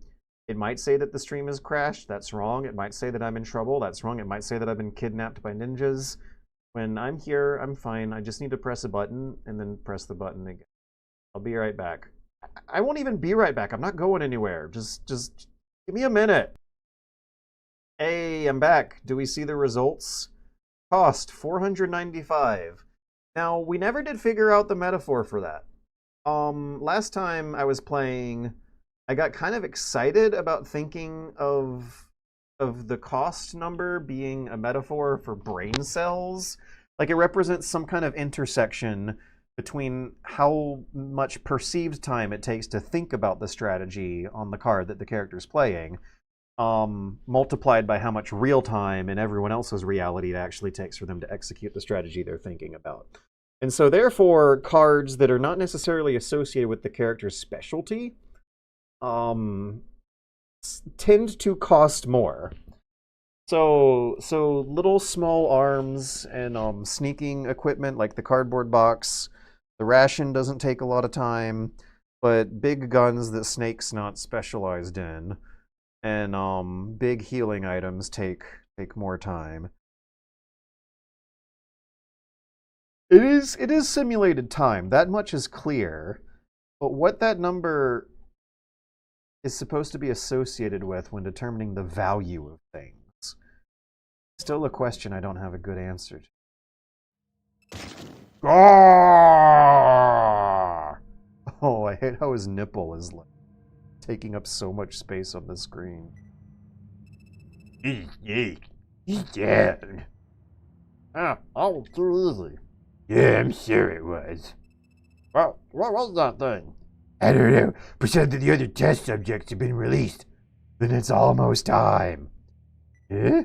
It might say that the stream has crashed. That's wrong. It might say that I'm in trouble. That's wrong. It might say that I've been kidnapped by ninjas. When I'm here, I'm fine. I just need to press a button and then press the button again. I'll be right back. I won't even be right back. I'm not going anywhere. Just give me a minute. Hey, I'm back. Do we see the results? Cost $495. Now, we never did figure out the metaphor for that. Last time I was playing, I got kind of excited about thinking of of the cost number being a metaphor for brain cells. Like, it represents some kind of intersection between how much perceived time it takes to think about the strategy on the card that the character's playing, multiplied by how much real time in everyone else's reality it actually takes for them to execute the strategy they're thinking about. And so therefore, cards that are not necessarily associated with the character's specialty tend to cost more. So little small arms and sneaking equipment like the cardboard box, the ration doesn't take a lot of time, but big guns that Snake's not specialized in, and big healing items take more time. It is simulated time. That much is clear. But what that number is supposed to be associated with when determining the value of things, still a question I don't have a good answer to. Oh, I hate how his nipple is like taking up so much space on the screen. Yeah. Ah, that was too easy. Yeah, I'm sure it was. Well, what was that thing? I don't know, but said that the other test subjects have been released. Then it's almost time. Eh?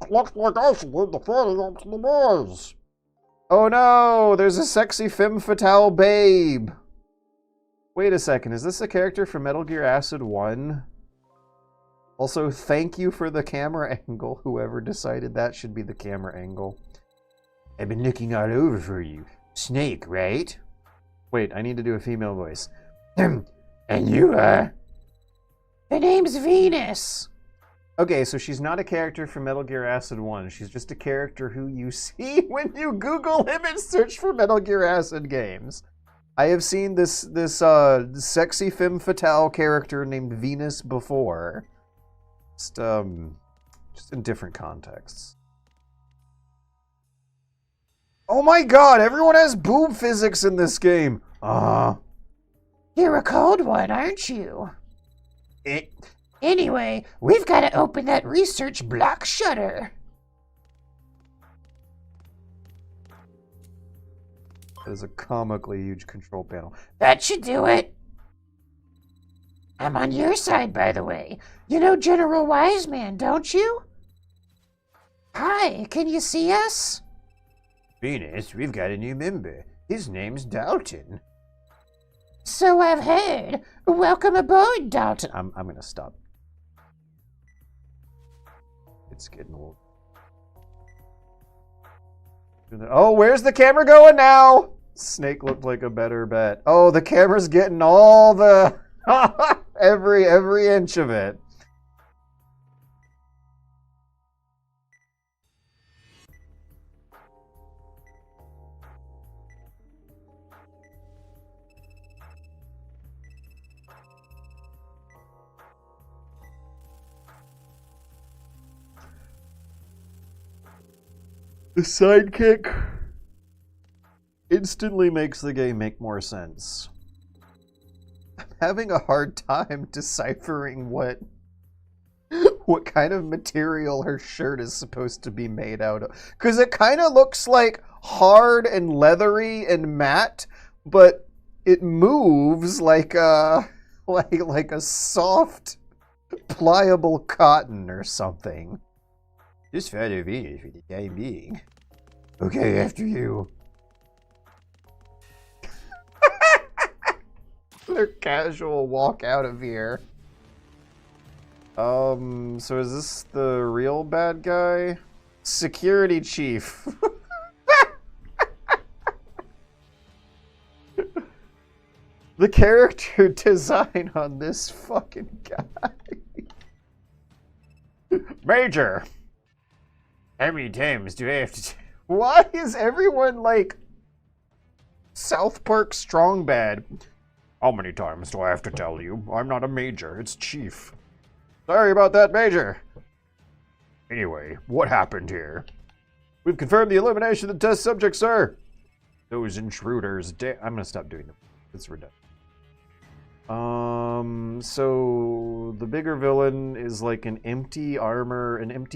Looks like I should leave the party up to the boys. Oh no, there's a sexy femme fatale babe. Wait a second, is this a character from Metal Gear Acid 1? Also, thank you for the camera angle, whoever decided that should be the camera angle. I've been looking all over for you. Snake, right? Wait, I need to do a female voice. And you, The name's Venus. Okay, so she's not a character from Metal Gear Acid 1. She's just a character who you see when you Google image search for Metal Gear Acid games. I have seen this sexy femme fatale character named Venus before. Just in different contexts. Oh my god, everyone has boob physics in this game! You're a cold one, aren't you? Anyway, we've got to open that research block shutter. There's a comically huge control panel. That should do it. I'm on your side, by the way. You know General Wiseman, don't you? Hi, can you see us? Venus, we've got a new member. His name's Dalton. So I've heard. Welcome aboard, Dalton. I'm gonna stop. It's getting old. Oh, where's the camera going now? Snake looked like a better bet. Oh, the camera's getting all the every inch of it. The sidekick instantly makes the game make more sense. I'm having a hard time deciphering what kind of material her shirt is supposed to be made out of. Because it kind of looks like hard and leathery and matte, but it moves like a soft, pliable cotton or something. Just follow Venus for the time being. Okay, after you. Their casual walk out of here. So is this the real bad guy? Security chief. The character design on this fucking guy. Major! How many times do I have to... Why is everyone like South Park Strong Bad? How many times do I have to tell you? I'm not a major, it's chief. Sorry about that, Major. Anyway, what happened here? We've confirmed the elimination of the test subject, sir. Those intruders I'm gonna stop doing them. It's redundant. So the bigger villain is like an empty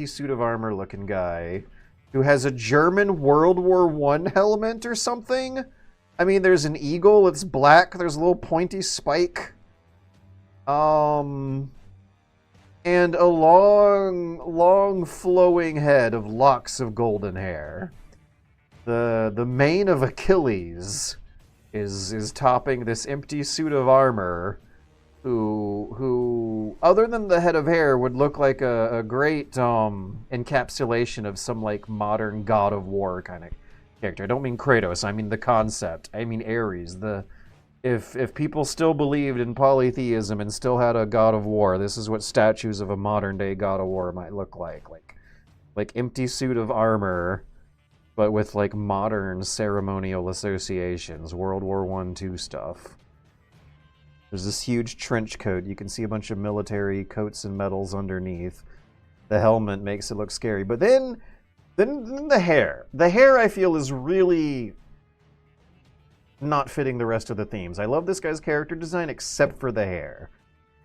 suit of armor looking guy who has a German World War I helmet or something. I mean, there's an eagle, it's black, there's a little pointy spike. And a long flowing head of locks of golden hair. The mane of Achilles is topping this empty suit of armor, who other than the head of hair would look like a great encapsulation of some like modern God of War kind of character. I don't mean Kratos, I mean the concept. I mean Ares. If people still believed in polytheism and still had a God of War, this is what statues of a modern day God of War might look like. Like empty suit of armor, but with like modern ceremonial associations, World War I, II stuff. There's this huge trench coat. You can see a bunch of military coats and medals underneath. The helmet makes it look scary. But then the hair. The hair, I feel, is really not fitting the rest of the themes. I love this guy's character design except for the hair.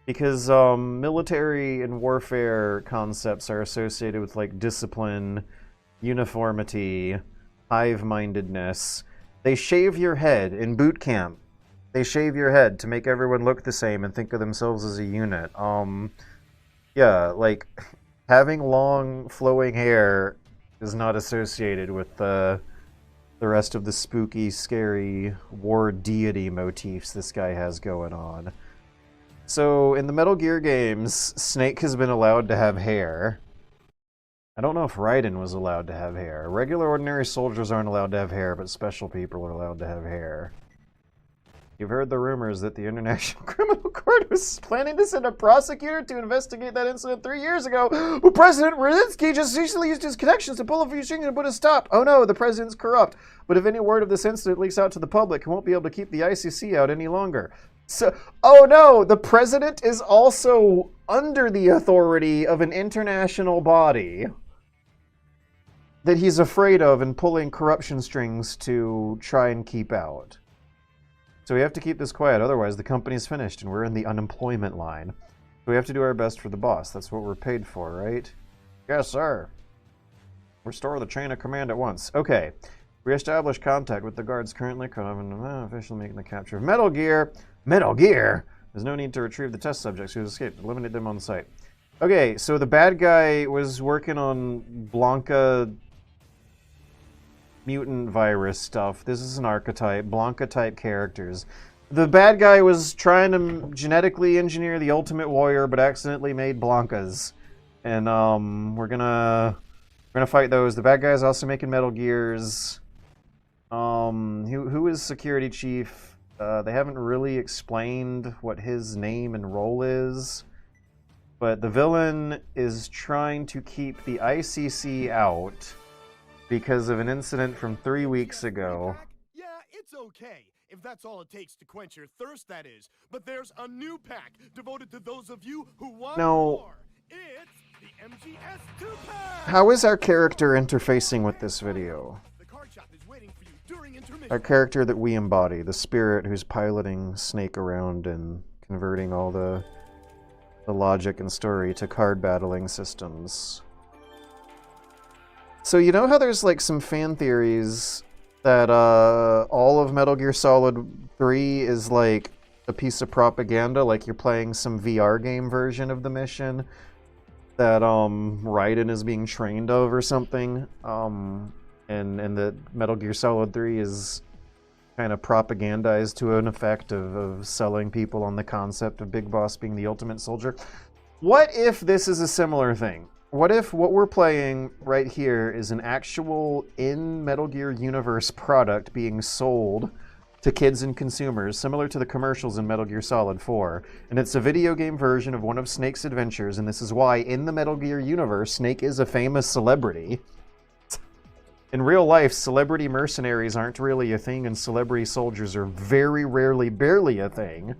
Because military and warfare concepts are associated with like discipline, uniformity, hive-mindedness. They shave your head in boot camp. They shave your head to make everyone look the same and think of themselves as a unit. Yeah, like having long flowing hair is not associated with the rest of the spooky, scary war deity motifs this guy has going on. So in the Metal Gear games, Snake has been allowed to have hair. I don't know if Raiden was allowed to have hair. Regular ordinary soldiers aren't allowed to have hair, but special people are allowed to have hair. You've heard the rumors that the International Criminal Court was planning to send a prosecutor to investigate that incident 3 years ago, but President Radinsky just recently used his connections to pull a few strings and put a stop. Oh no, the president's corrupt. But if any word of this incident leaks out to the public, he won't be able to keep the ICC out any longer. So, oh no, the president is also under the authority of an international body that he's afraid of and pulling corruption strings to try and keep out. So we have to keep this quiet, otherwise the company's finished and we're in the unemployment line. So we have to do our best for the boss. That's what we're paid for, right? Yes, sir. Restore the chain of command at once. Okay. Reestablish contact with the guards currently officially making the capture of Metal Gear. Metal Gear? There's no need to retrieve the test subjects who escaped. Eliminate them on site. Okay, so the bad guy was working on Blanca mutant virus stuff. This is an archetype, Blanca type characters. The bad guy was trying to genetically engineer the Ultimate Warrior, but accidentally made Blancas, and we're gonna fight those. The bad guy's also making Metal Gears. Who is security chief? They haven't really explained what his name and role is, but the villain is trying to keep the ICC out because of an incident from 3 weeks ago. Yeah, it's okay. If that's all it takes to quench your thirst, that is. But there's a new pack devoted to those of you who want more. It's the MGS 2-pack! How is our character interfacing with this video? The card shop is waiting for you during intermission. Our character that we embody, the spirit who's piloting Snake around and converting all the logic and story to card battling systems. So you know how there's like some fan theories that all of Metal Gear Solid 3 is like a piece of propaganda, like you're playing some VR game version of the mission that Raiden is being trained of or something, and that Metal Gear Solid 3 is kind of propagandized to an effect of selling people on the concept of Big Boss being the ultimate soldier. What if this is a similar thing? What if what we're playing right here is an actual in Metal Gear universe product being sold to kids and consumers, similar to the commercials in Metal Gear Solid 4, and it's a video game version of one of Snake's adventures, and this is why in the Metal Gear universe, Snake is a famous celebrity. In real life, celebrity mercenaries aren't really a thing, and celebrity soldiers are very rarely, barely a thing.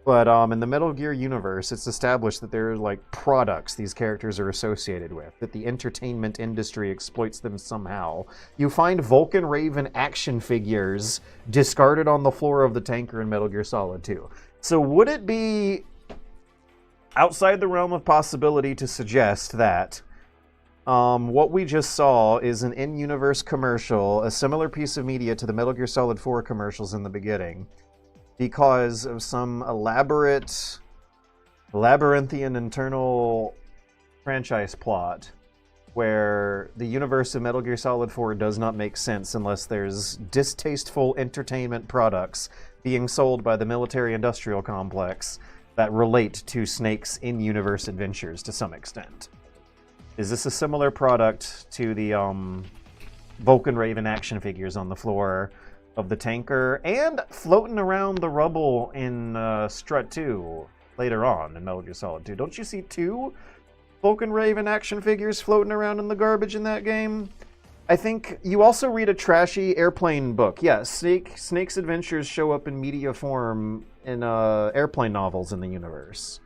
But in the Metal Gear universe, it's established that there are like products these characters are associated with, that the entertainment industry exploits them somehow. You find Vulcan Raven action figures discarded on the floor of the tanker in Metal Gear Solid 2. So would it be outside the realm of possibility to suggest that what we just saw is an in-universe commercial, a similar piece of media to the Metal Gear Solid 4 commercials in the beginning, because of some elaborate, labyrinthian internal franchise plot where the universe of Metal Gear Solid 4 does not make sense unless there's distasteful entertainment products being sold by the military-industrial complex that relate to Snake's in-universe adventures to some extent. Is this a similar product to the Vulcan Raven action figures on the floor of the tanker and floating around the rubble in Strut 2 later on in Metal Gear Solid 2? Don't you see 2 Vulcan Raven action figures floating around in the garbage in that game? I think you also read a trashy airplane book. Yeah, Snake's adventures show up in media form in airplane novels in the universe.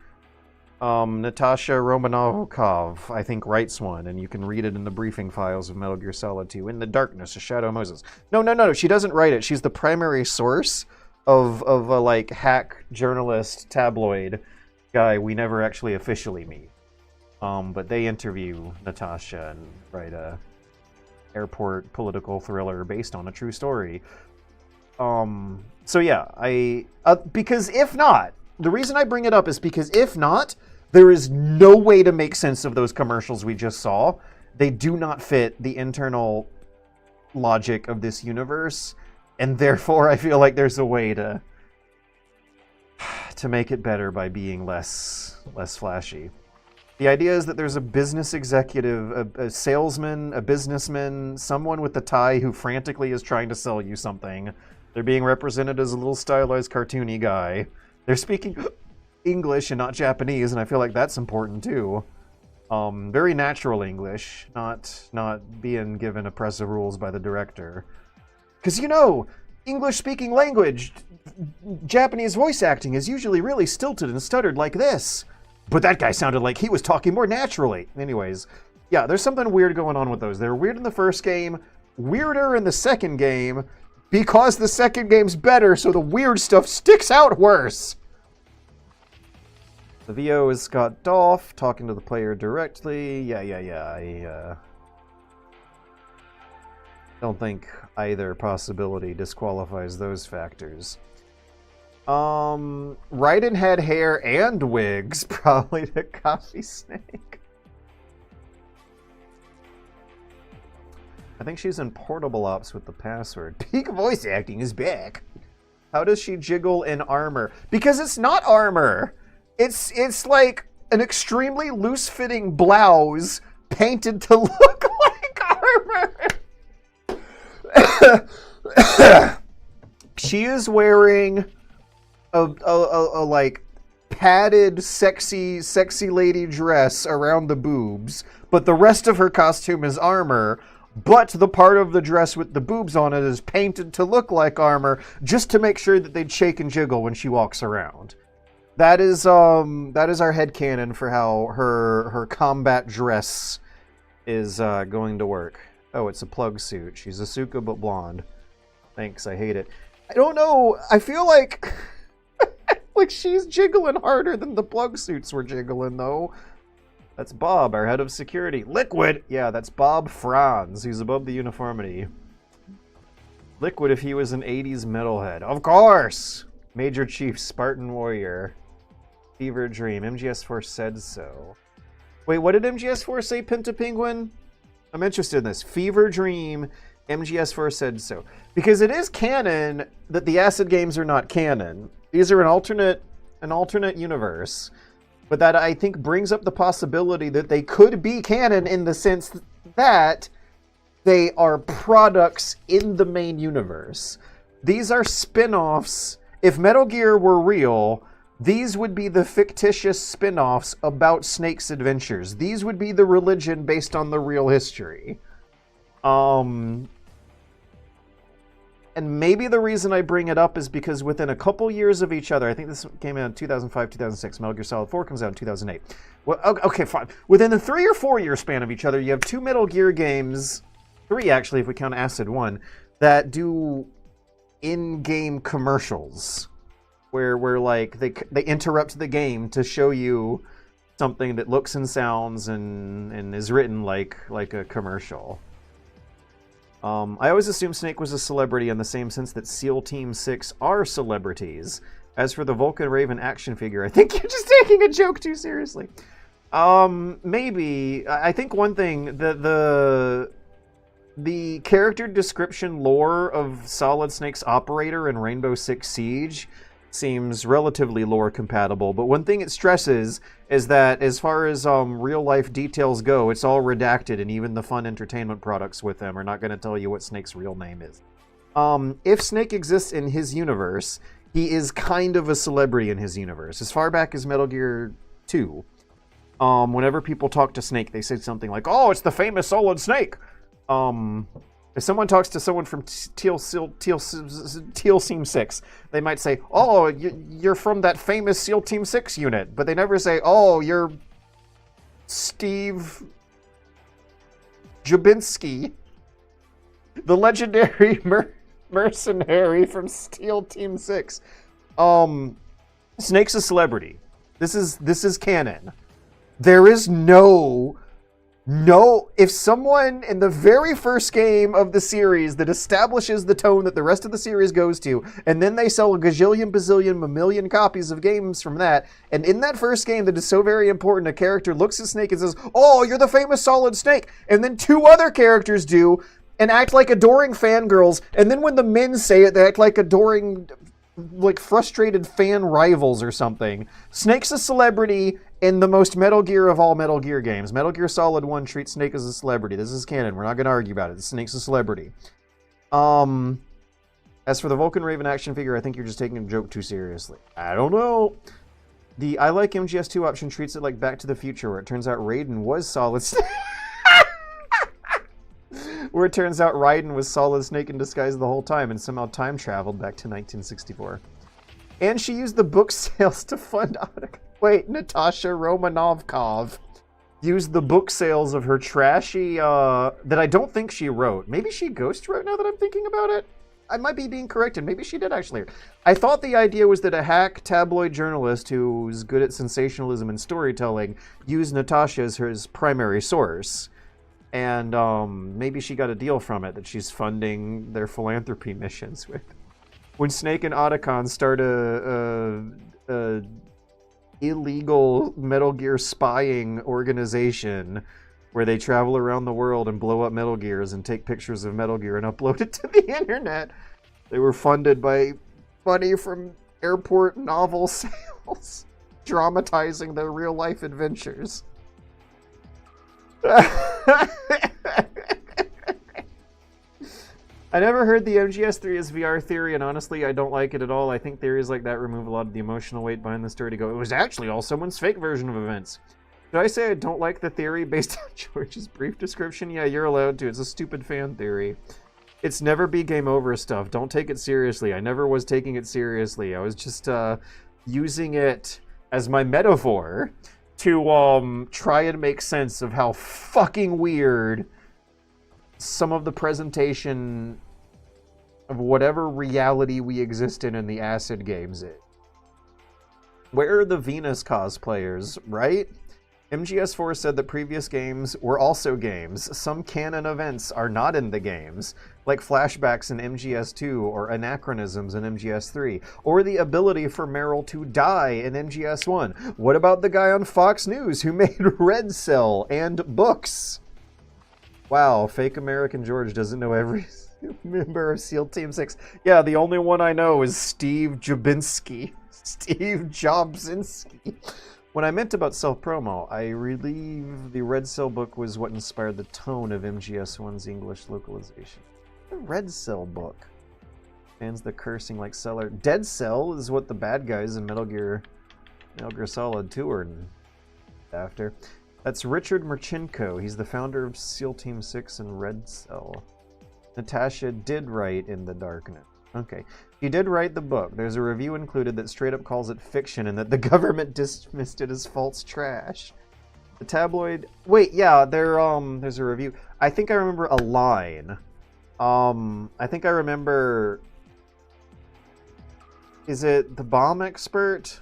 Natasha Romanovkov, I think, writes one, and you can read it in the briefing files of Metal Gear Solid 2. In the Darkness, a Shadow of Moses. No, she doesn't write it. She's the primary source of a, like, hack journalist tabloid guy we never actually officially meet. But they interview Natasha and write a airport political thriller based on a true story. So yeah, because if not, the reason I bring it up is because if not, there is no way to make sense of those commercials we just saw. They do not fit the internal logic of this universe, and therefore I feel like there's a way to make it better by being less flashy. The idea is that there's a business executive, a salesman, a businessman, someone with a tie who frantically is trying to sell you something. They're being represented as a little stylized, cartoony guy. They're speaking English and not Japanese, and I feel like that's important too. Very natural English, not being given oppressive rules by the director. Because, you know, English-speaking language, Japanese voice acting is usually really stilted and stuttered like this. But that guy sounded like he was talking more naturally. Anyways, yeah, there's something weird going on with those. They were weird in the first game, weirder in the second game, because the second game's better, so the weird stuff sticks out worse. The VO is Scott Dolph, talking to the player directly. Yeah. I don't think either possibility disqualifies those factors. Raiden had hair and wigs, probably to copy Snake. I think she's in Portable Ops with the password. Peak voice acting is back. How does she jiggle in armor? Because it's not armor. It's like an extremely loose-fitting blouse painted to look like armor. She is wearing a like padded sexy lady dress around the boobs, but the rest of her costume is armor, but the part of the dress with the boobs on it is painted to look like armor just to make sure that they'd shake and jiggle when she walks around. That is our headcanon for how her combat dress is going to work. Oh, it's a plug suit. She's Asuka but blonde. Thanks, I hate it. I don't know, I feel like like she's jiggling harder than the plug suits were jiggling, though. That's Bob, our head of security. Liquid! Yeah, that's Bob Franz. He's above the uniformity. Liquid if he was an 80s metalhead. Of course! Major Chief, Spartan Warrior. Fever Dream. MGS4 said so. Wait, what did MGS4 say, Pinta Penguin? I'm interested in this. Fever Dream, MGS4 said so. Because it is canon that the Acid games are not canon. These are an alternate universe. But that, I think, brings up the possibility that they could be canon in the sense that they are products in the main universe. These are spin-offs. If Metal Gear were real, these would be the fictitious spin-offs about Snake's adventures. These would be the religion based on the real history. And maybe the reason I bring it up is because within a couple years of each other, I think this came out in 2005, 2006, Metal Gear Solid 4 comes out in 2008. Well, okay, fine. Within the 3 or 4 year span of each other, you have 2 Metal Gear games, 3 actually if we count Acid 1, that do in-game commercials where like they interrupt the game to show you something that looks and sounds and is written like a commercial. I always assumed Snake was a celebrity in the same sense that SEAL Team 6 are celebrities. As for the Vulcan Raven action figure, I think you're just taking a joke too seriously. Maybe. I think one thing, the character description lore of Solid Snake's operator in Rainbow Six Siege seems relatively lore compatible, but one thing it stresses is that as far as real life details go, it's all redacted, and even the fun entertainment products with them are not going to tell you what Snake's real name is. If Snake exists in his universe, he is kind of a celebrity in his universe. As far back as Metal Gear 2, whenever people talk to Snake, they say something like, "Oh, it's the famous Solid Snake." If someone talks to someone from Teal Team 6, they might say, "Oh, you're from that famous SEAL Team 6 unit," but they never say, "Oh, you're Steve Jabinski, the legendary mercenary from SEAL Team 6." Snake's a celebrity. This is canon. There is no, if someone in the very first game of the series that establishes the tone that the rest of the series goes to, and then they sell a gajillion, bazillion, mamillion copies of games from that, and in that first game that is so very important, a character looks at Snake and says, "Oh, you're the famous Solid Snake," and then two other characters do, and act like adoring fangirls, and then when the men say it, they act like adoring, like, frustrated fan rivals or something. Snake's a celebrity in the most Metal Gear of all Metal Gear games. Metal Gear Solid 1 treats Snake as a celebrity. This is canon. We're not going to argue about it. Snake's a celebrity. As for the Vulcan Raven action figure, I think you're just taking a joke too seriously. I don't know. The I Like MGS2 option treats it like Back to the Future, where it turns out Raiden was Solid Snake. Where it turns out Raiden was Solid Snake in disguise the whole time and somehow time traveled back to 1964. And she used the book sales to fund Natasha Romanovkov used the book sales of her trashy, that I don't think she wrote. Maybe she ghost wrote, now that I'm thinking about it. I might be being corrected. Maybe she did actually. I thought the idea was that a hack tabloid journalist who's good at sensationalism and storytelling used Natasha as her primary source. And maybe she got a deal from it that she's funding their philanthropy missions with. When Snake and Otacon start a illegal Metal Gear spying organization where they travel around the world and blow up Metal Gears and take pictures of Metal Gear and upload it to the internet, they were funded by money from airport novel sales, dramatizing their real-life adventures. I never heard the MGS3 is VR theory, and honestly, I don't like it at all. I think theories like that remove a lot of the emotional weight behind the story to go, it was actually all someone's fake version of events. Did I say I don't like the theory based on George's brief description? Yeah, you're allowed to. It's a stupid fan theory. It's never be game over stuff. Don't take it seriously. I never was taking it seriously. I was just using it as my metaphor to try and make sense of how fucking weird some of the presentation of whatever reality we exist in the Acid games is. Where are the Venus cosplayers, right? MGS4 said that previous games were also games. Some canon events are not in the games, like flashbacks in MGS2 or anachronisms in MGS3, or the ability for Meryl to die in MGS1. What about the guy on Fox News who made Red Cell and books? Wow, fake American George doesn't know every member of SEAL Team 6. Yeah, the only one I know is Steve Jabinski. Steve Jobsinski. When I meant about self-promo, I believe the Red Cell book was what inspired the tone of MGS1's English localization. The Red Cell book. Fans the cursing like Cellar. Dead Cell is what the bad guys in Metal Gear Solid 2 are after. That's Richard Marchenko. He's the founder of SEAL Team 6 and Red Cell. Natasha did write in the Darkness. Okay. He did write the book. There's a review included that straight up calls it fiction and that the government dismissed it as false trash. The tabloid... Wait, yeah, there's a review. I think I remember a line. I think I remember... Is it the bomb expert?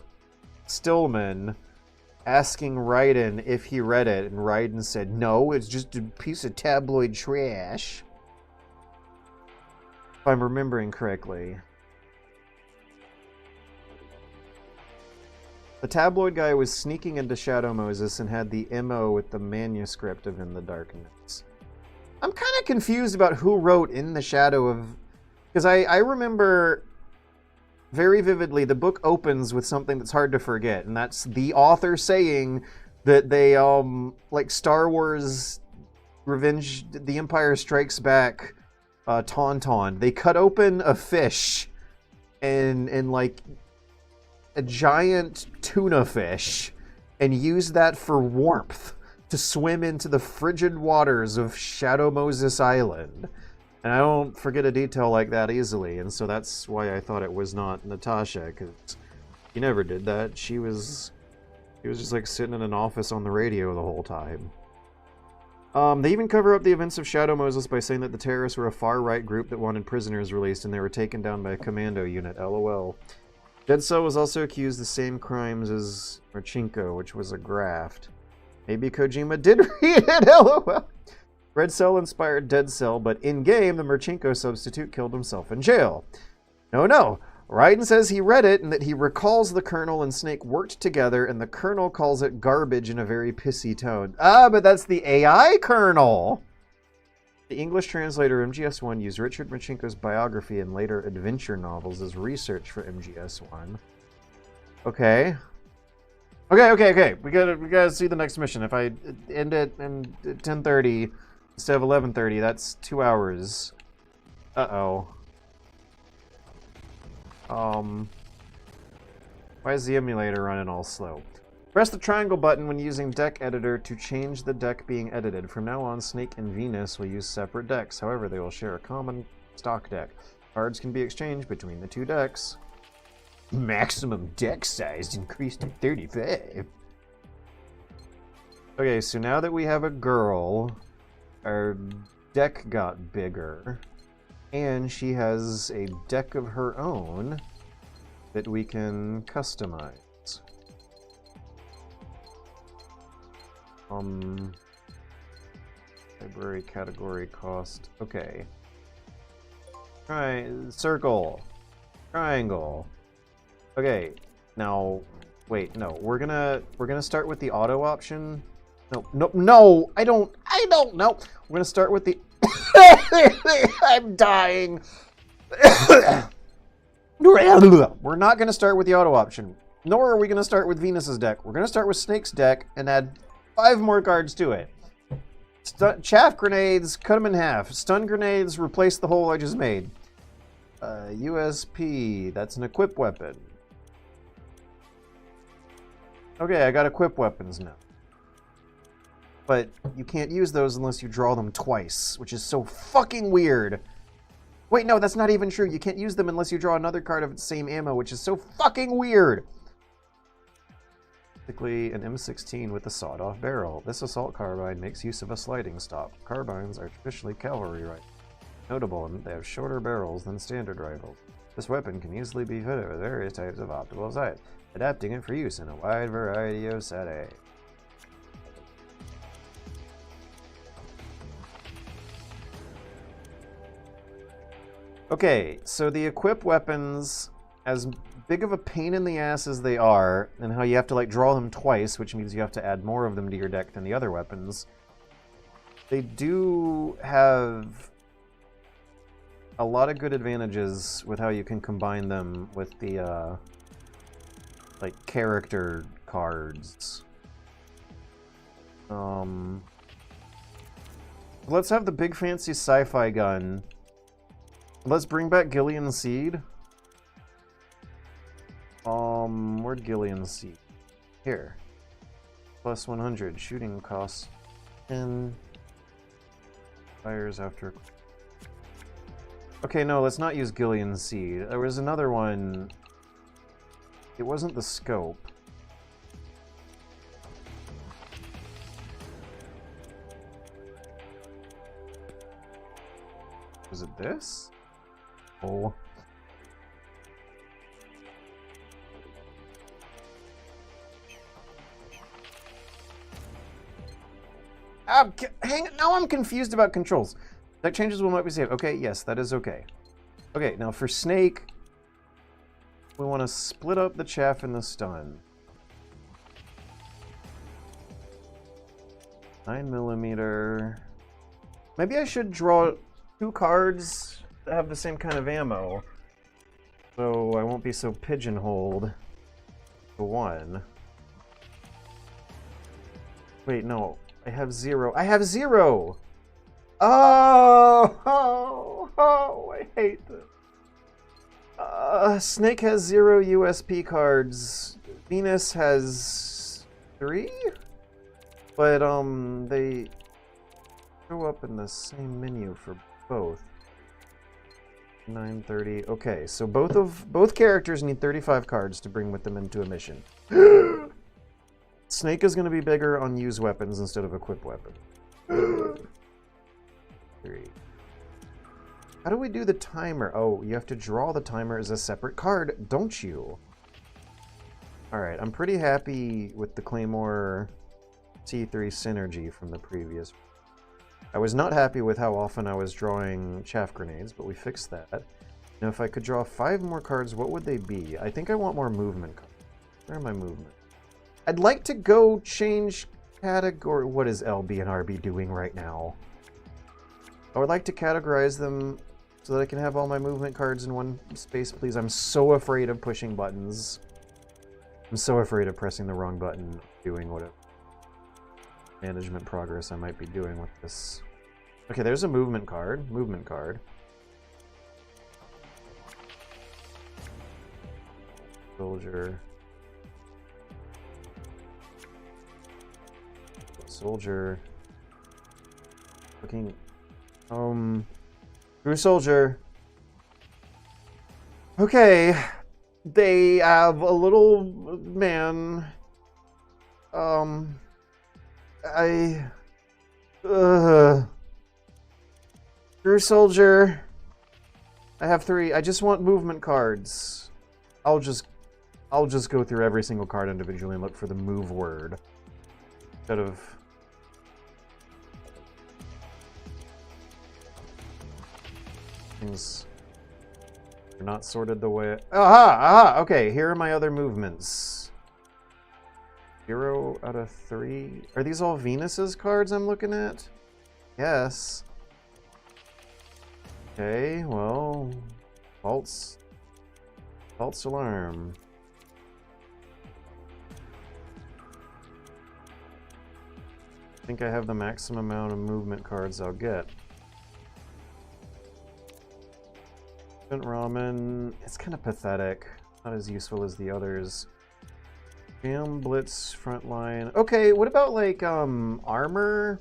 Stillman asking Raiden if he read it, and Raiden said, no, it's just a piece of tabloid trash. If I'm remembering correctly. The tabloid guy was sneaking into Shadow Moses and had the MO with the manuscript of In the Darkness. I'm kind of confused about who wrote In the Shadow of... Because I remember very vividly the book opens with something that's hard to forget, and that's the author saying that they, like Star Wars Revenge, The Empire Strikes Back, Tauntaun. They cut open a fish and like a giant tuna fish and use that for warmth to swim into the frigid waters of Shadow Moses Island. And I don't forget a detail like that easily, and so that's why I thought it was not Natasha, because she never did that. She was just like sitting in an office on the radio the whole time. They even cover up the events of Shadow Moses by saying that the terrorists were a far-right group that wanted prisoners released and they were taken down by a commando unit, LOL. Dead Cell was also accused of the same crimes as Marchenko, which was a graft. Maybe Kojima did read it, LOL. Red Cell inspired Dead Cell, but in-game, the Marchenko substitute killed himself in jail. No. Raiden says he read it and that he recalls the Colonel and Snake worked together, and the Colonel calls it garbage in a very pissy tone. Ah, but that's the AI Colonel! The English translator MGS1 used Richard Marchenko's biography and later adventure novels as research for MGS1. Okay. Okay. We gotta see the next mission. If I end it in 10:30 instead of 11:30, that's 2 hours. Uh-oh. Why is the emulator running all slow? Press the triangle button when using Deck Editor to change the deck being edited. From now on, Snake and Venus will use separate decks. However, they will share a common stock deck. Cards can be exchanged between the two decks. Maximum deck size increased to 35. Okay, so now that we have a girl, our deck got bigger. And she has a deck of her own that we can customize. Library category cost. Okay. Circle. Triangle. Okay. Now, wait. No, we're gonna start with the auto option. No. I don't know. We're gonna start with the. I'm dying. We're not gonna start with the auto option. Nor are we gonna start with Venus's deck. We're gonna start with Snake's deck and add 5 more cards to it. Chaff grenades, cut them in half. Stun grenades, replace the hole I just made. USP, that's an equip weapon. Okay, I got equip weapons now. But you can't use those unless you draw them twice, which is so fucking weird. Wait, no, that's not even true. You can't use them unless you draw another card of the same ammo, which is so fucking weird. Basically, an M16 with a sawed-off barrel. This assault carbine makes use of a sliding stop. Carbines are traditionally cavalry rifles. Notable in that they have shorter barrels than standard rifles. This weapon can easily be fitted with various types of optimal sights, adapting it for use in a wide variety of settings. Okay, so the equip weapons, as big of a pain in the ass as they are, and how you have to like draw them twice, which means you have to add more of them to your deck than the other weapons, they do have a lot of good advantages with how you can combine them with the like character cards. Let's have the big fancy sci-fi gun. Let's bring back Gillian Seed. Where'd Gillian Seed? Here. Plus 100. Shooting costs 10. Fires after. Okay, no, let's not use Gillian Seed. There was another one. It wasn't the scope. Was it this? Oh. Now I'm confused about controls. That changes will not be saved. Okay, yes, that is okay. Okay, now for Snake, we want to split up the chaff and the stun. 9mm. Maybe I should draw 2 cards that have the same kind of ammo, so I won't be so pigeonholed to one. Wait, no. I have 0. I have 0! Oh, I hate this. Snake has 0 USP cards. Venus has 3? But, they show up in the same menu for both. 930. Okay, so both characters need 35 cards to bring with them into a mission. Snake is going to be bigger on use weapons instead of equip weapons. 3. How do we do the timer? Oh, you have to draw the timer as a separate card, don't you? Alright, I'm pretty happy with the Claymore C3 synergy from the previous. I was not happy with how often I was drawing chaff grenades, but we fixed that. Now, if I could draw 5 more cards, what would they be? I think I want more movement cards. Where are my movement? I'd like to go change category. What is LB and RB doing right now? I would like to categorize them so that I can have all my movement cards in one space, please. I'm so afraid of pushing buttons. I'm so afraid of pressing the wrong button, doing whatever management progress I might be doing with this. Okay, there's a movement card. Movement card. Soldier. Soldier. Looking. True Soldier. Okay. They have a little man. True Soldier. I have 3. I just want movement cards. I'll just go through every single card individually and look for the move word. Instead of things are not sorted the way. Aha! Okay, here are my other movements. 0 out of 3. Are these all Venus's cards I'm looking at? Yes. Okay, well, false alarm. I think I have the maximum amount of movement cards I'll get. Ramen, it's kind of pathetic. Not as useful as the others. Jam, Blitz, Frontline. Okay, what about like armor?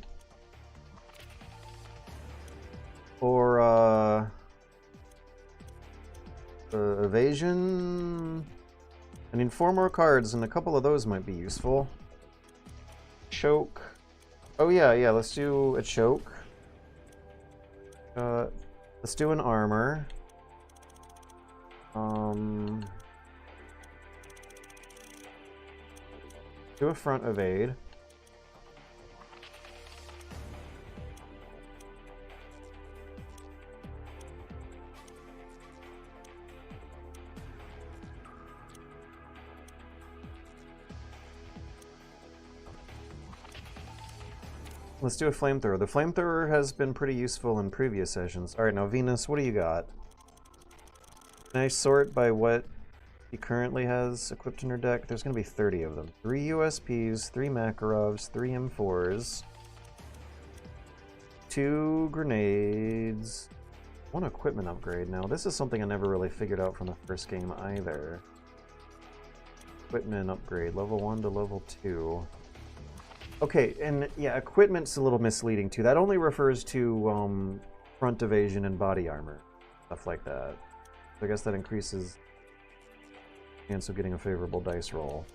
Or evasion? I need 4 more cards and a couple of those might be useful. Choke. Oh yeah, let's do a choke. Let's do an armor. Do a front evade. Let's do a flamethrower. The flamethrower has been pretty useful in previous sessions. Alright, now Venus, what do you got? Can I sort by what he currently has equipped in her deck? There's going to be 30 of them. 3 USPs, 3 Makarovs, 3 M4s, 2 grenades, 1 equipment upgrade. Now, this is something I never really figured out from the first game either. Equipment upgrade, level 1 to level 2. Okay, and yeah, equipment's a little misleading too. That only refers to front evasion and body armor, stuff like that. So I guess that increases the chance of getting a favorable dice roll.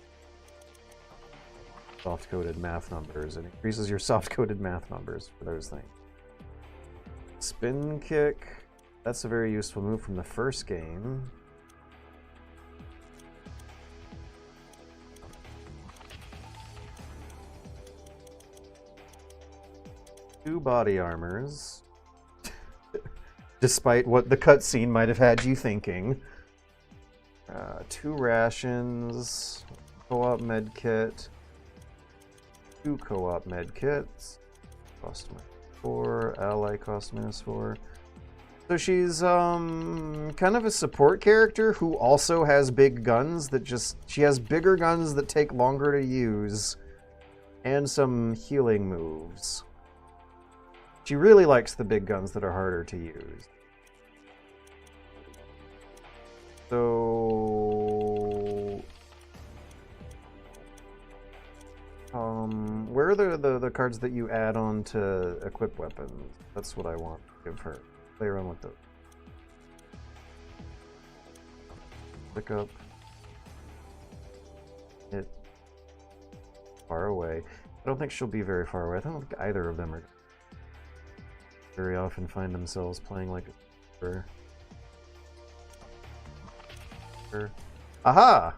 Soft-coded math numbers. It increases your soft-coded math numbers for those things. Spin kick. That's a very useful move from the first game. 2 body armors. Despite what the cutscene might have had you thinking. 2 rations. Co-op med kit. 2 co-op med kits. Cost -4. Ally cost -4. So she's kind of a support character who also has big guns that she has bigger guns that take longer to use and some healing moves. She really likes the big guns that are harder to use. So where are the cards that you add on to equip weapons? That's what I want to give her. Play around with those. Pick up. Hit. Far away. I don't think she'll be very far away. I don't think either of them are very often find themselves playing like a Aha!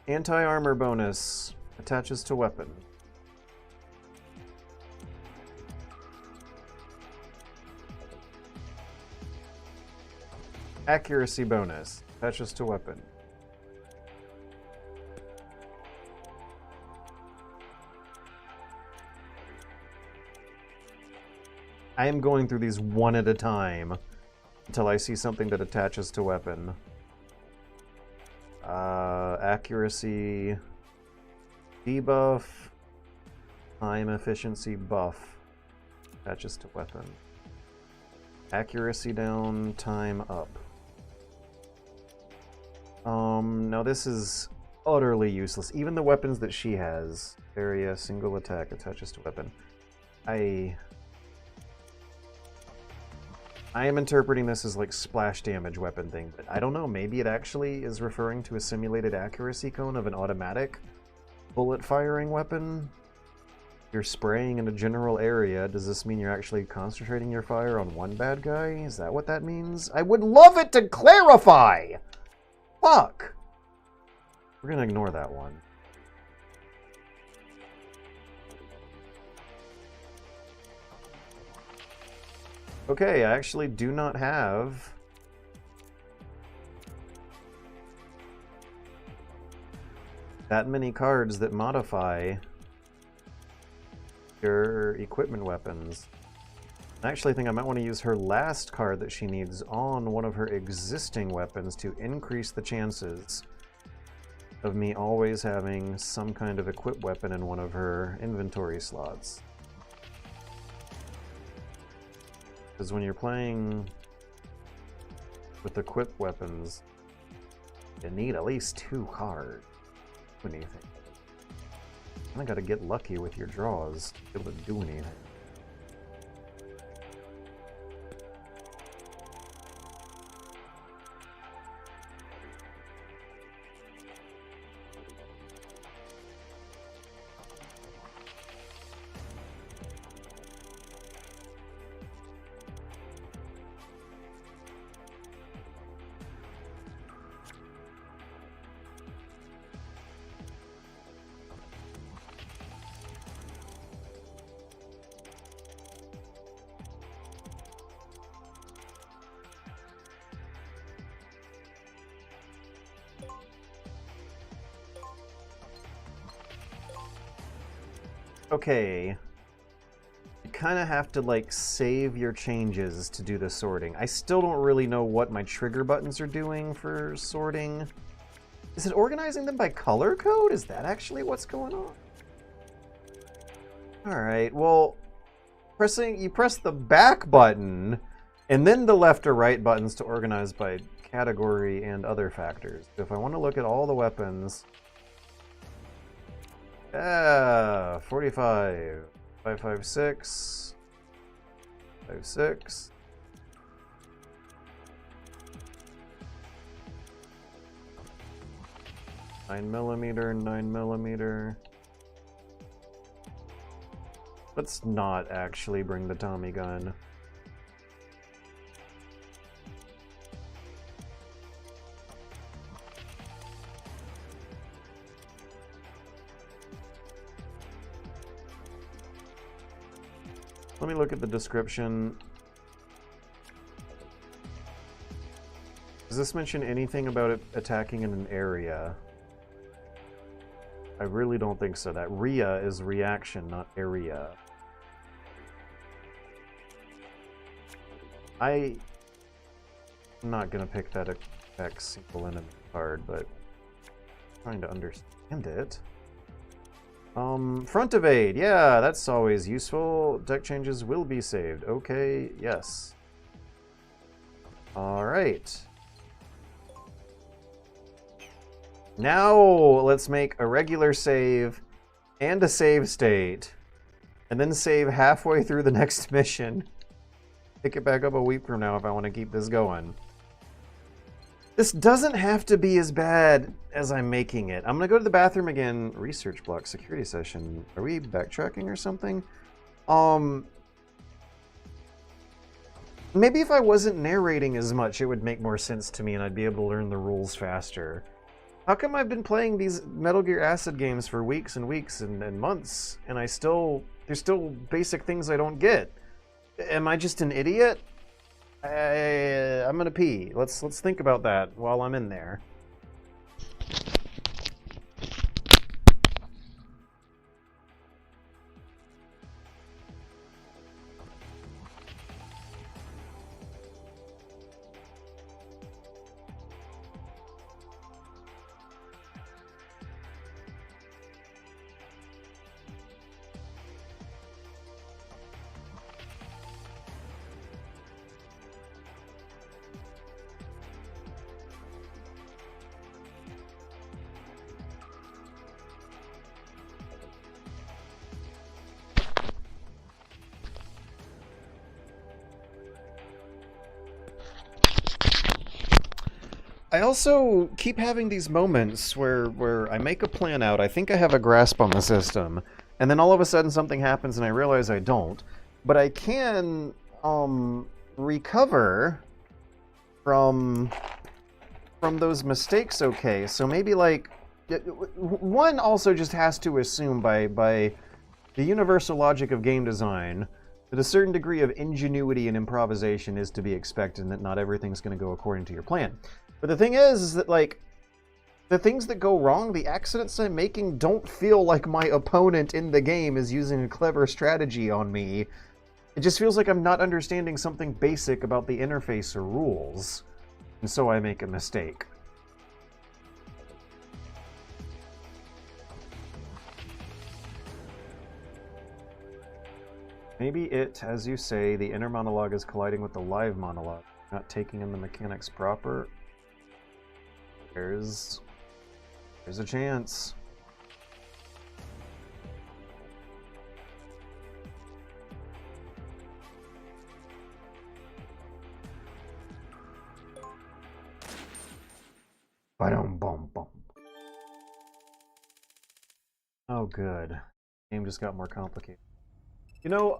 Anti-armor bonus. Attaches to weapon. Accuracy bonus. Attaches to weapon. I am going through these one at a time until I see something that attaches to weapon. Accuracy debuff. Time efficiency buff. Attaches to weapon. Accuracy down, time up. Now this is utterly useless. Even the weapons that she has. Area, single attack, attaches to weapon. I am interpreting this as like splash damage weapon thing, but I don't know, maybe it actually is referring to a simulated accuracy cone of an automatic bullet firing weapon. You're spraying in a general area. Does this mean you're actually concentrating your fire on one bad guy? Is that what that means? I would love it to clarify! Fuck! We're gonna ignore that one. Okay, I actually do not have that many cards that modify your equipment weapons. I actually think I might want to use her last card that she needs on one of her existing weapons to increase the chances of me always having some kind of equip weapon in one of her inventory slots. Because when you're playing with equipped weapons, you need at least 2 cards. Do anything. I gotta get lucky with your draws to be able to do anything. Okay, you kind of have to like save your changes to do the sorting. I still don't really know what my trigger buttons are doing for sorting. Is it organizing them by color code? Is that actually what's going on? Alright, well, you press the back button and then the left or right buttons to organize by category and other factors. So if I want to look at all the weapons... 45, 556, 56. Nine millimeter. Let's not actually bring the Tommy gun. Let me look at the description. Does this mention anything about it attacking in an area? I really don't think so. That RIA is reaction, not area. I'm not gonna pick that effect single enemy card, but I'm trying to understand it. Front evade, yeah, that's always useful. Deck changes will be saved. Okay, yes. Alright. Now, let's make a regular save and a save state, and then save halfway through the next mission. Pick it back up a week from now if I want to keep this going. This doesn't have to be as bad as I'm making it. I'm going to go to the bathroom again. Research block, security session. Are we backtracking or something? Maybe if I wasn't narrating as much, it would make more sense to me and I'd be able to learn the rules faster. How come I've been playing these Metal Gear Acid games for weeks and weeks and months, and there's still basic things I don't get? Am I just an idiot? I'm gonna pee. Let's think about that while I'm in there. I also keep having these moments where I make a plan out, I think I have a grasp on the system, and then all of a sudden something happens and I realize I don't. But I can recover from those mistakes okay. So maybe like one also just has to assume by the universal logic of game design that a certain degree of ingenuity and improvisation is to be expected and that not everything's going to go according to your plan. But the thing is that, like, the things that go wrong, the accidents I'm making, don't feel like my opponent in the game is using a clever strategy on me. It just feels like I'm not understanding something basic about the interface or rules. And so I make a mistake. Maybe it, as you say, the inner monologue is colliding with the live monologue, not taking in the mechanics proper. There's a chance. Ba-dum-bum-bum. Oh, good. Game just got more complicated. You know,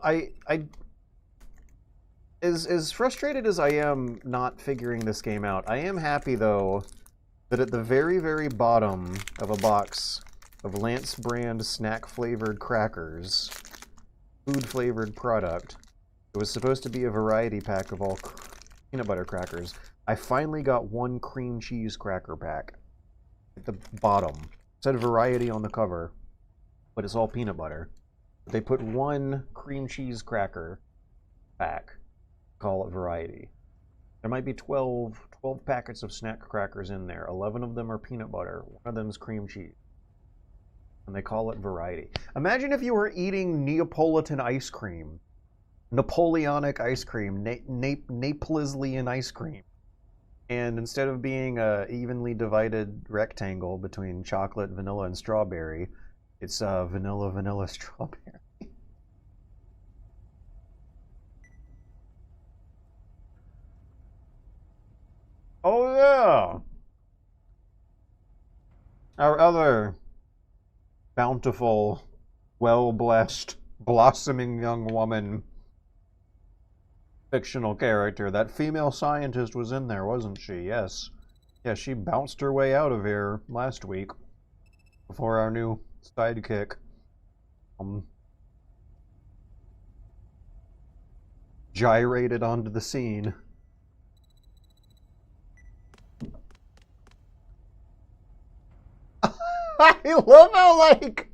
as frustrated as I am not figuring this game out, I am happy though that at the very, very bottom of a box of Lance brand snack-flavored crackers, food-flavored product, it was supposed to be a variety pack of all peanut butter crackers. I finally got one cream cheese cracker pack at the bottom. It said variety on the cover, but it's all peanut butter. But they put one cream cheese cracker pack, call it variety. There might be 12 packets of snack crackers in there. 11 of them are peanut butter. One of them is cream cheese. And they call it variety. Imagine if you were eating Neapolitan ice cream. Napoleonic ice cream. Napolitan ice cream. And instead of being a evenly divided rectangle between chocolate, vanilla, and strawberry, it's vanilla, strawberry. Oh yeah! Our other bountiful, well-blessed, blossoming young woman fictional character. That female scientist was in there, wasn't she? Yes. Yeah, she bounced her way out of here last week before our new sidekick. gyrated onto the scene. I love how, like,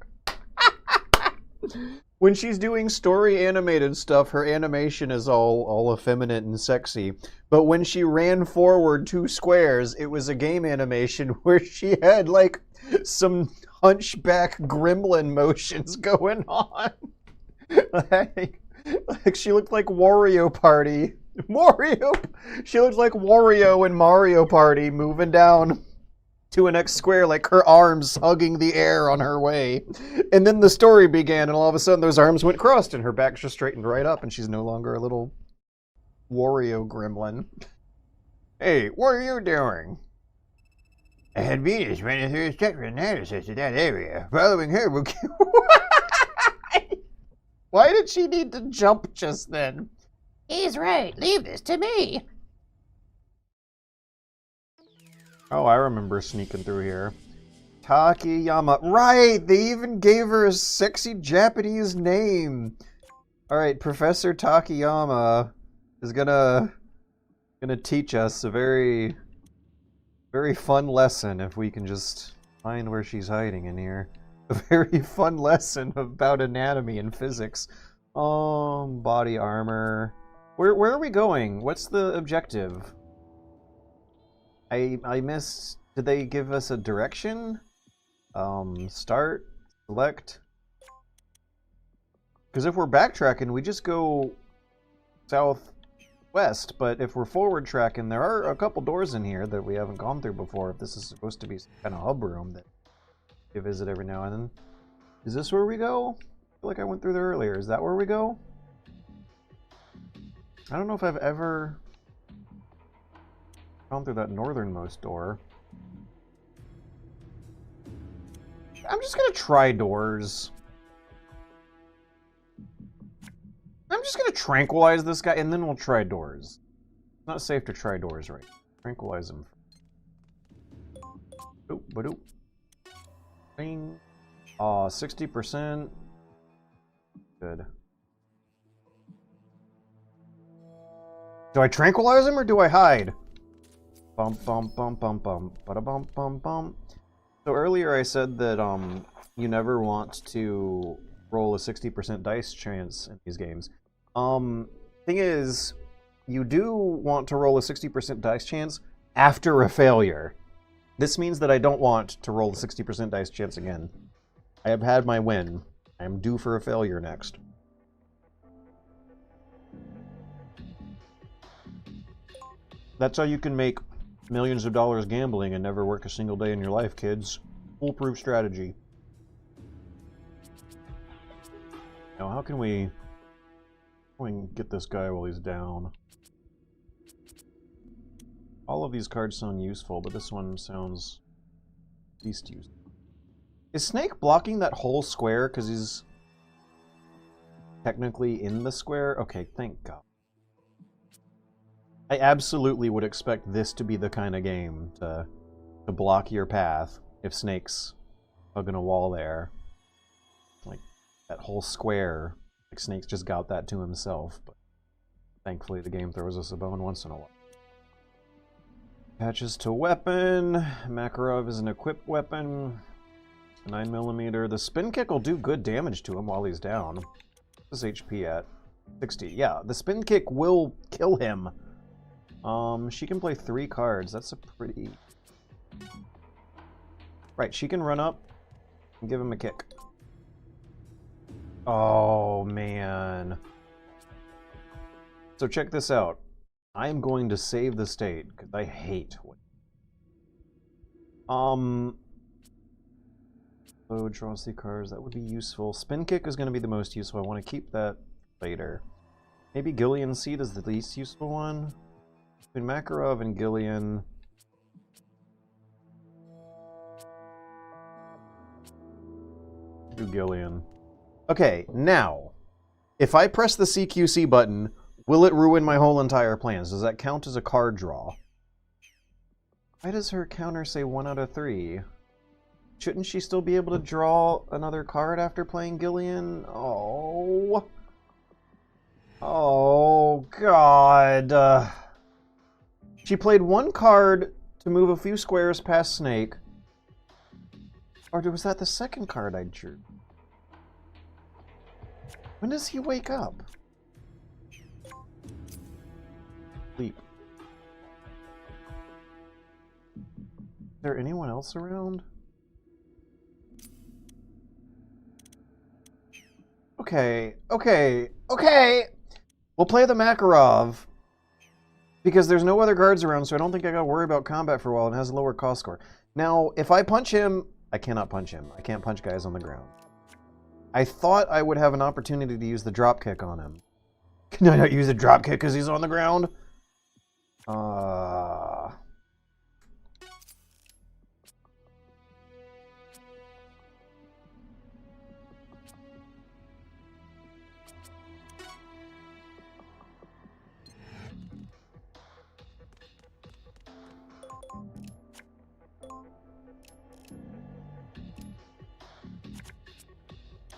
when she's doing story animated stuff, her animation is all effeminate and sexy. But when she ran forward 2 squares, it was a game animation where she had, like, some hunchback gremlin motions going on. like she looked like Wario Party. She looked like Wario in Mario Party moving down to a next square, like her arms hugging the air on her way. And then the story began, and all of a sudden those arms went crossed, and her back just straightened right up, and she's no longer a little Wario gremlin. Hey, what are you doing? I had Venus running through a structural analysis of that area. Following her will Why did she need to jump just then? He's right. Leave this to me. Oh, I remember sneaking through here. Takayama. Right! They even gave her a sexy Japanese name. Alright, Professor Takayama is gonna teach us a very fun lesson if we can just find where she's hiding in here. A very fun lesson about anatomy and physics. Body armor. Where are we going? What's the objective? I missed. Did they give us a direction? Start, select. Because if we're backtracking, we just go southwest. But if we're forward tracking, there are a couple doors in here that we haven't gone through before. If this is supposed to be some kind of hub room that you visit every now and then. Is this where we go? I feel like I went through there earlier. Is that where we go? I don't know if I've ever gone through that northernmost door. I'm just gonna try doors. I'm just gonna tranquilize this guy, and then we'll try doors. It's not safe to try doors right now. Tranquilize him. Oop, ba-doop. Bing. 60%. Good. Do I tranquilize him or do I hide? Bump, bump, bump, bump, bump. Bada bump, bump, bump. So earlier I said that you never want to roll a 60% dice chance in these games. Thing is, you do want to roll a 60% dice chance after a failure. This means that I don't want to roll a 60% dice chance again. I have had my win. I am due for a failure next. That's how you can make millions of dollars gambling and never work a single day in your life, kids. Foolproof strategy. Now, how can we get this guy while he's down? All of these cards sound useful, but this one sounds least useful. Is Snake blocking that whole square because he's technically in the square? Okay, thank God. I absolutely would expect this to be the kind of game to block your path if Snake's hugging a wall there. Like, that whole square, like Snake's just got that to himself, but thankfully the game throws us a bone once in a while. Patches to weapon. Makarov is an equipped weapon. 9mm. The spin kick will do good damage to him while he's down. What's his HP at? 60. Yeah, the spin kick will kill him. She can play 3 cards. That's a pretty... Right, she can run up and give him a kick. Oh, man. So check this out. I am going to save the state, because I hate... Oh, draw 3 cards. That would be useful. Spin kick is going to be the most useful. I want to keep that later. Maybe Gillian Seed is the least useful one. Between Makarov and Gillian... Do Gillian. Okay, now, if I press the CQC button, will it ruin my whole entire plans? Does that count as a card draw? Why does her counter say 1 out of 3? Shouldn't she still be able to draw another card after playing Gillian? Oh. Oh. Oh, God. She played one card to move a few squares past Snake. Or was that the second card I drew? When does he wake up? Sleep. Is there anyone else around? Okay. We'll play the Makarov. Because there's no other guards around, so I don't think I gotta worry about combat for a while, and it has a lower cost score. Now, if I punch him... I cannot punch him. I can't punch guys on the ground. I thought I would have an opportunity to use the dropkick on him. Can I not use the dropkick because he's on the ground?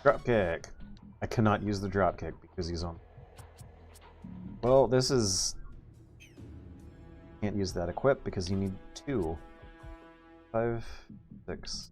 Dropkick. I cannot use the dropkick because he's on. Well, this is... Can't use that equip because you need 2. 5, 6.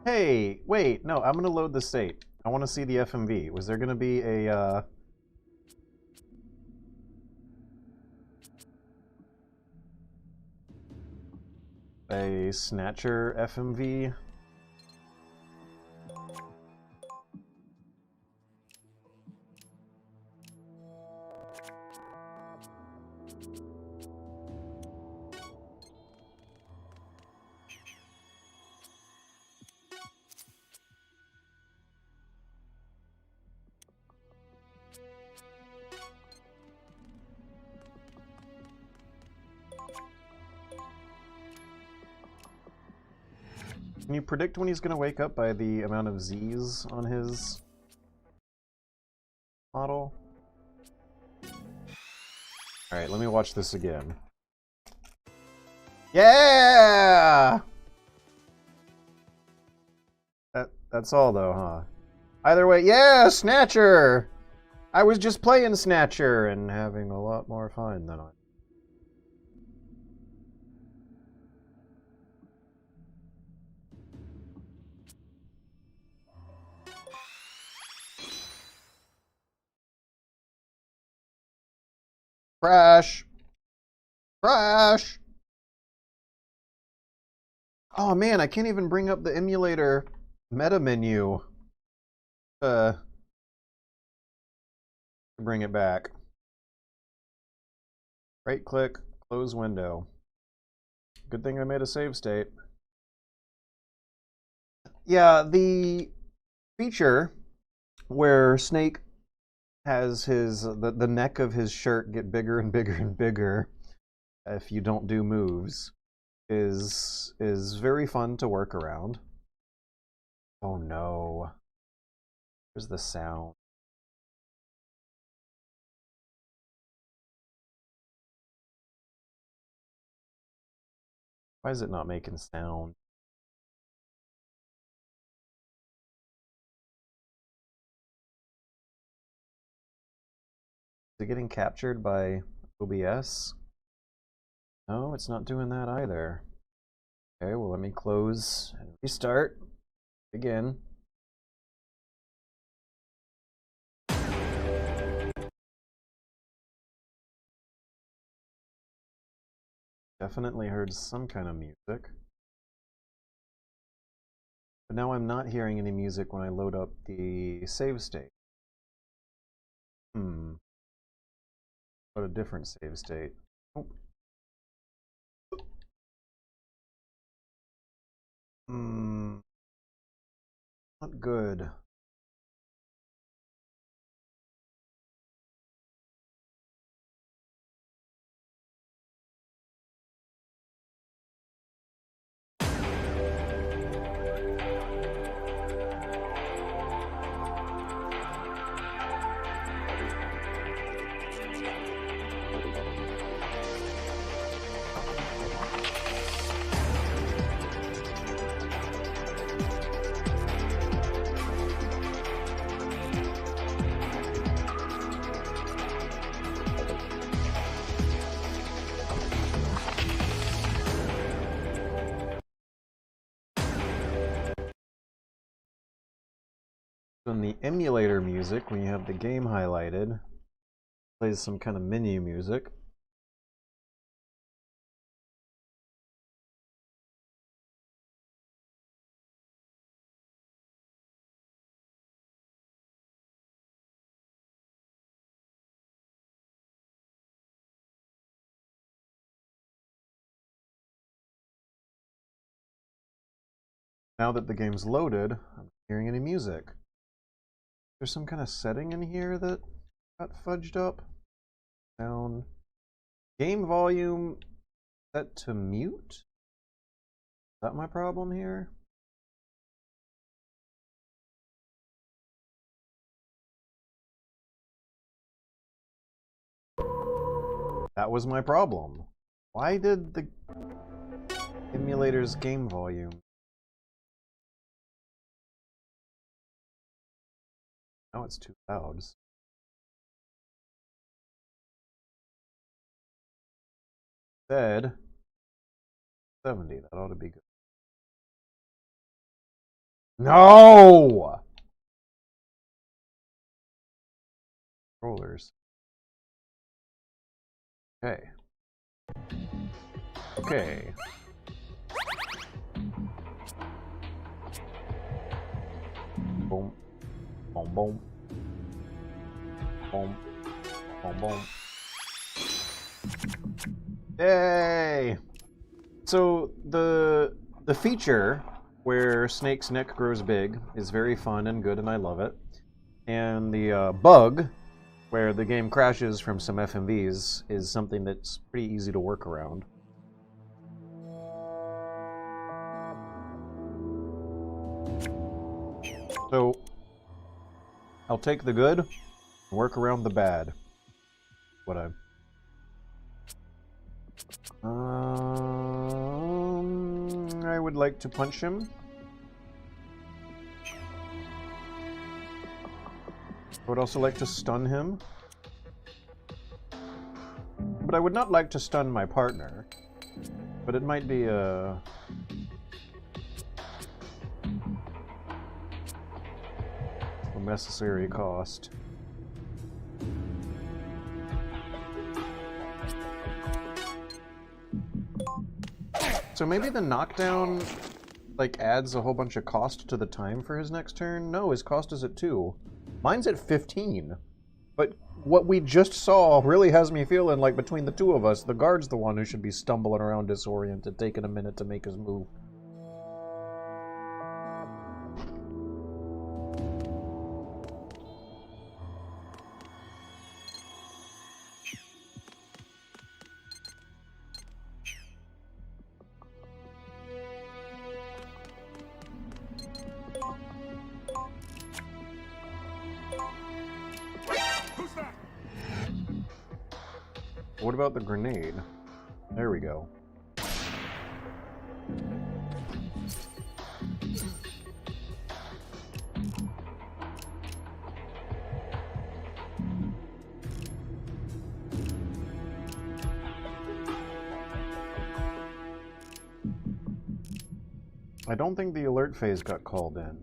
Hey, wait, no, I'm gonna load the state. I want to see the FMV. Was there gonna be a, Snatcher FMV? Can you predict when he's going to wake up by the amount of Z's on his model? Alright, let me watch this again. Yeah! That's all though, huh? Either way, yeah, Snatcher! I was just playing Snatcher and having a lot more fun than I... Crash! Crash! Oh man, I can't even bring up the emulator meta menu to bring it back. Right click, close window. Good thing I made a save state. Yeah, the feature where Snake has the neck of his shirt get bigger and bigger and bigger if you don't do moves is very fun to work around. Oh no. Where's the sound? Why is it not making sound? Is it getting captured by OBS? No, it's not doing that either. Okay, well let me close and restart. Again. Definitely heard some kind of music. But now I'm not hearing any music when I load up the save state. Load a different save state. Oh. Not good. In the emulator music, when you have the game highlighted, plays some kind of menu music. Now that the game's loaded, I'm not hearing any music. There's some kind of setting in here that got fudged up. Sound. Game volume set to mute? Is that my problem here? That was my problem. Why did the emulator's game volume? Now it's too loud. Said 70. That ought to be good. No! Controllers. Okay. Okay. Boom. Boom, boom. Boom. Boom, boom. Yay! So the feature where Snake's neck grows big is very fun and good, and I love it. And the bug where the game crashes from some FMVs is something that's pretty easy to work around. So I'll take the good and work around the bad. What I would like to punch him. I would also like to stun him. But I would not like to stun my partner. But it might be a necessary cost. So maybe the knockdown like adds a whole bunch of cost to the time for his next turn? No, his cost is at 2. Mine's at 15. But what we just saw really has me feeling like between the two of us, the guard's the one who should be stumbling around disoriented, taking a minute to make his move. What about the grenade? There we go. I don't think the alert phase got called in.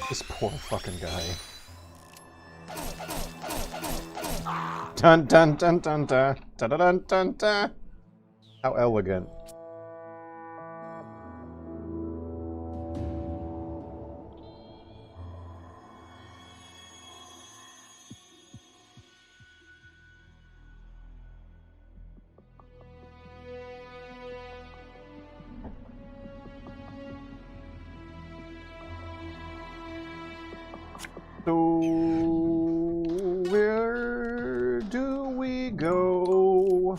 This poor fucking guy. Dun dun dun dun dun dun dun dun dun. How elegant. So where do we go?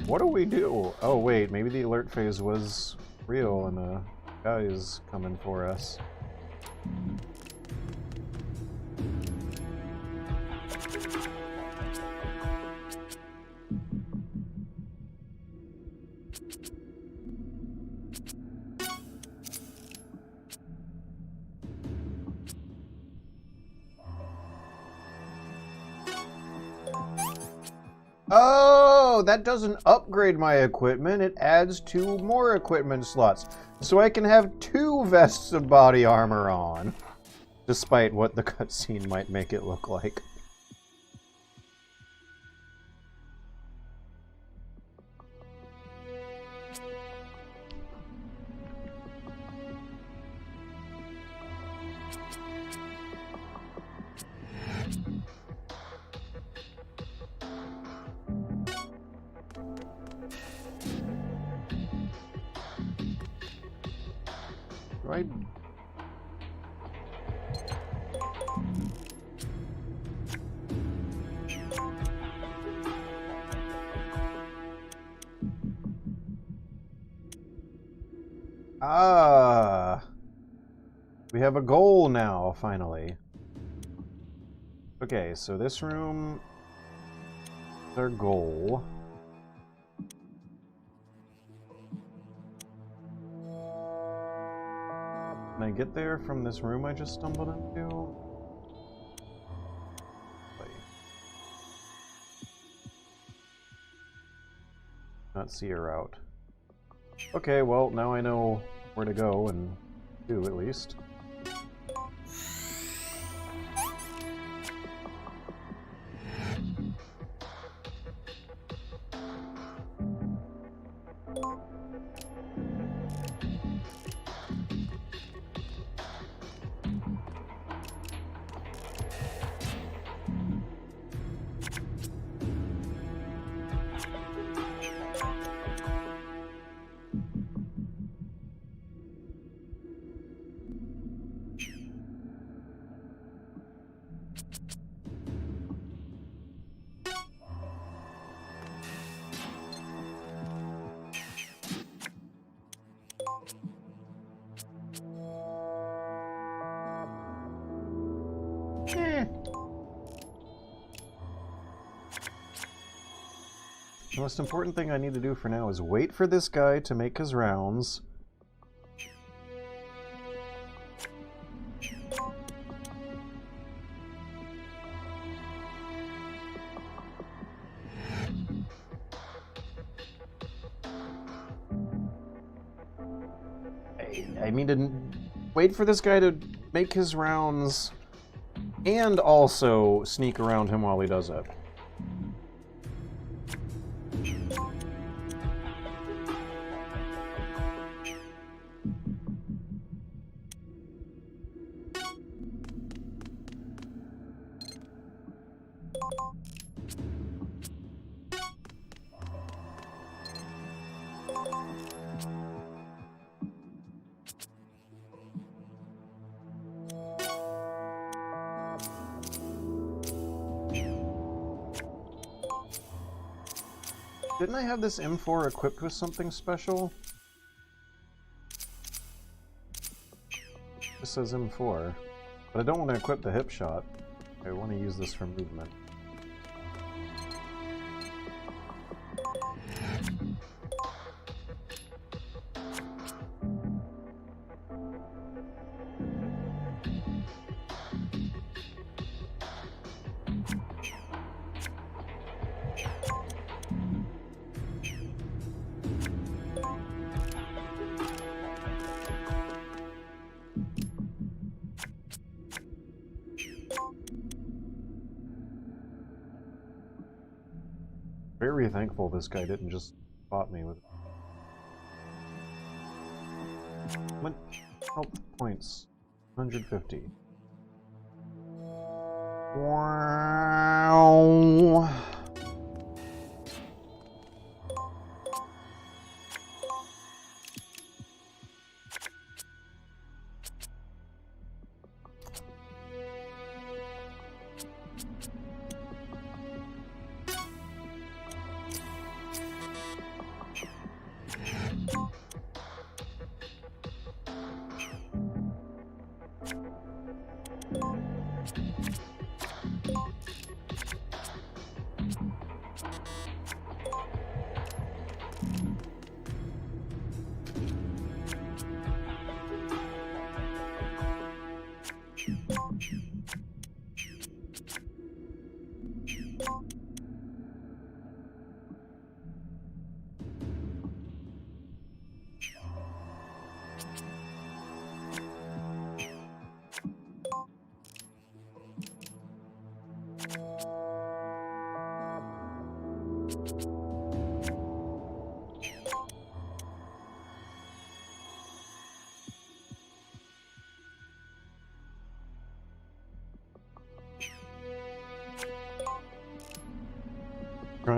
What do we do? Oh wait, maybe the alert phase was real and a guy is coming for us. Oh, that doesn't upgrade my equipment. It adds 2 more equipment slots. So I can have 2 vests of body armor on. Despite what the cutscene might make it look like. Right. Ah, we have a goal now, finally. Okay, so this room is our goal. Can I get there from this room I just stumbled into? Wait. Not see a route. Okay, well, now I know where to go and do, at least. The most important thing I need to do for now is wait for this guy to make his rounds. I need to wait for this guy to make his rounds and also sneak around him while he does it. Didn't I have this M4 equipped with something special? This says M4, but I don't want to equip the hip shot. I want to use this for movement. Very thankful this guy didn't just spot me with health points. 150. Wow.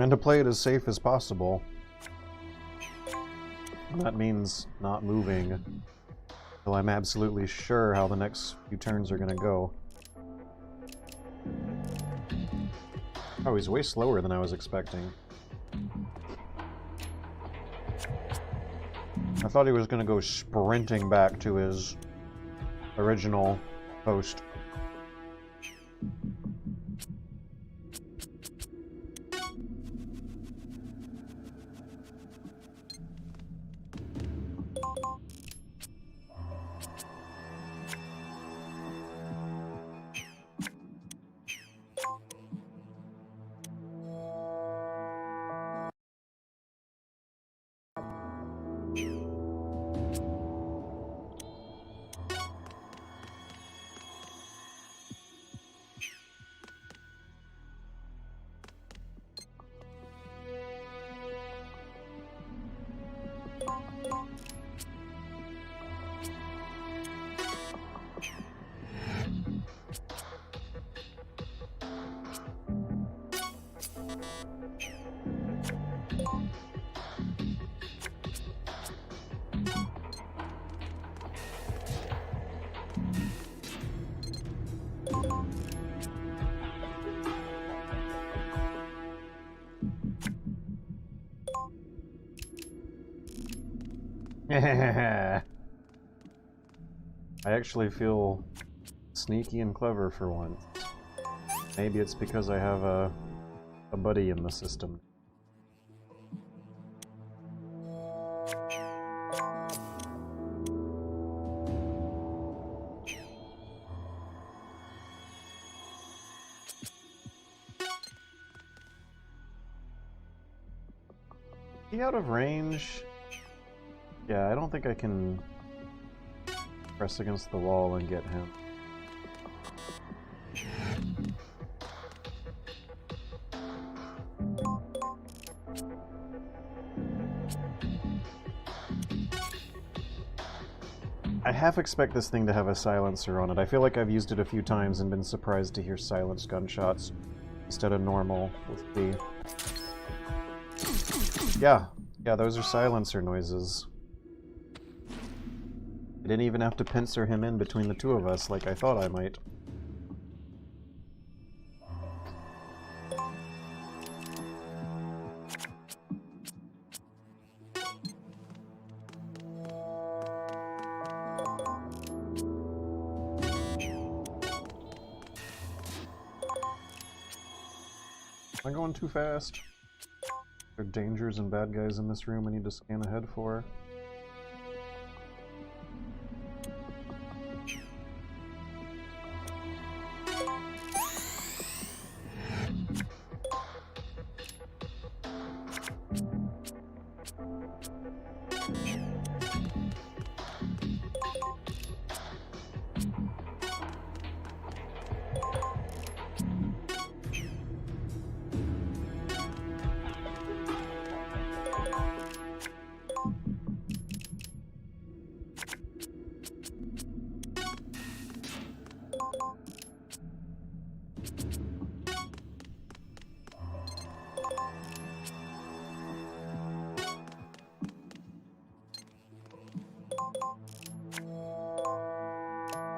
trying to play it as safe as possible. And that means not moving until I'm absolutely sure how the next few turns are gonna go. Oh, he's way slower than I was expecting. I thought he was gonna go sprinting back to his original post. I actually feel sneaky and clever for once. Maybe it's because I have a buddy in the system. Is he out of range? Yeah, I don't think I can press against the wall and get him. I half expect this thing to have a silencer on it. I feel like I've used it a few times and been surprised to hear silenced gunshots instead of normal with the... Yeah, those are silencer noises. I didn't even have to pincer him in between the two of us like I thought I might. Am I going too fast? Are there dangers and bad guys in this room I need to scan ahead for?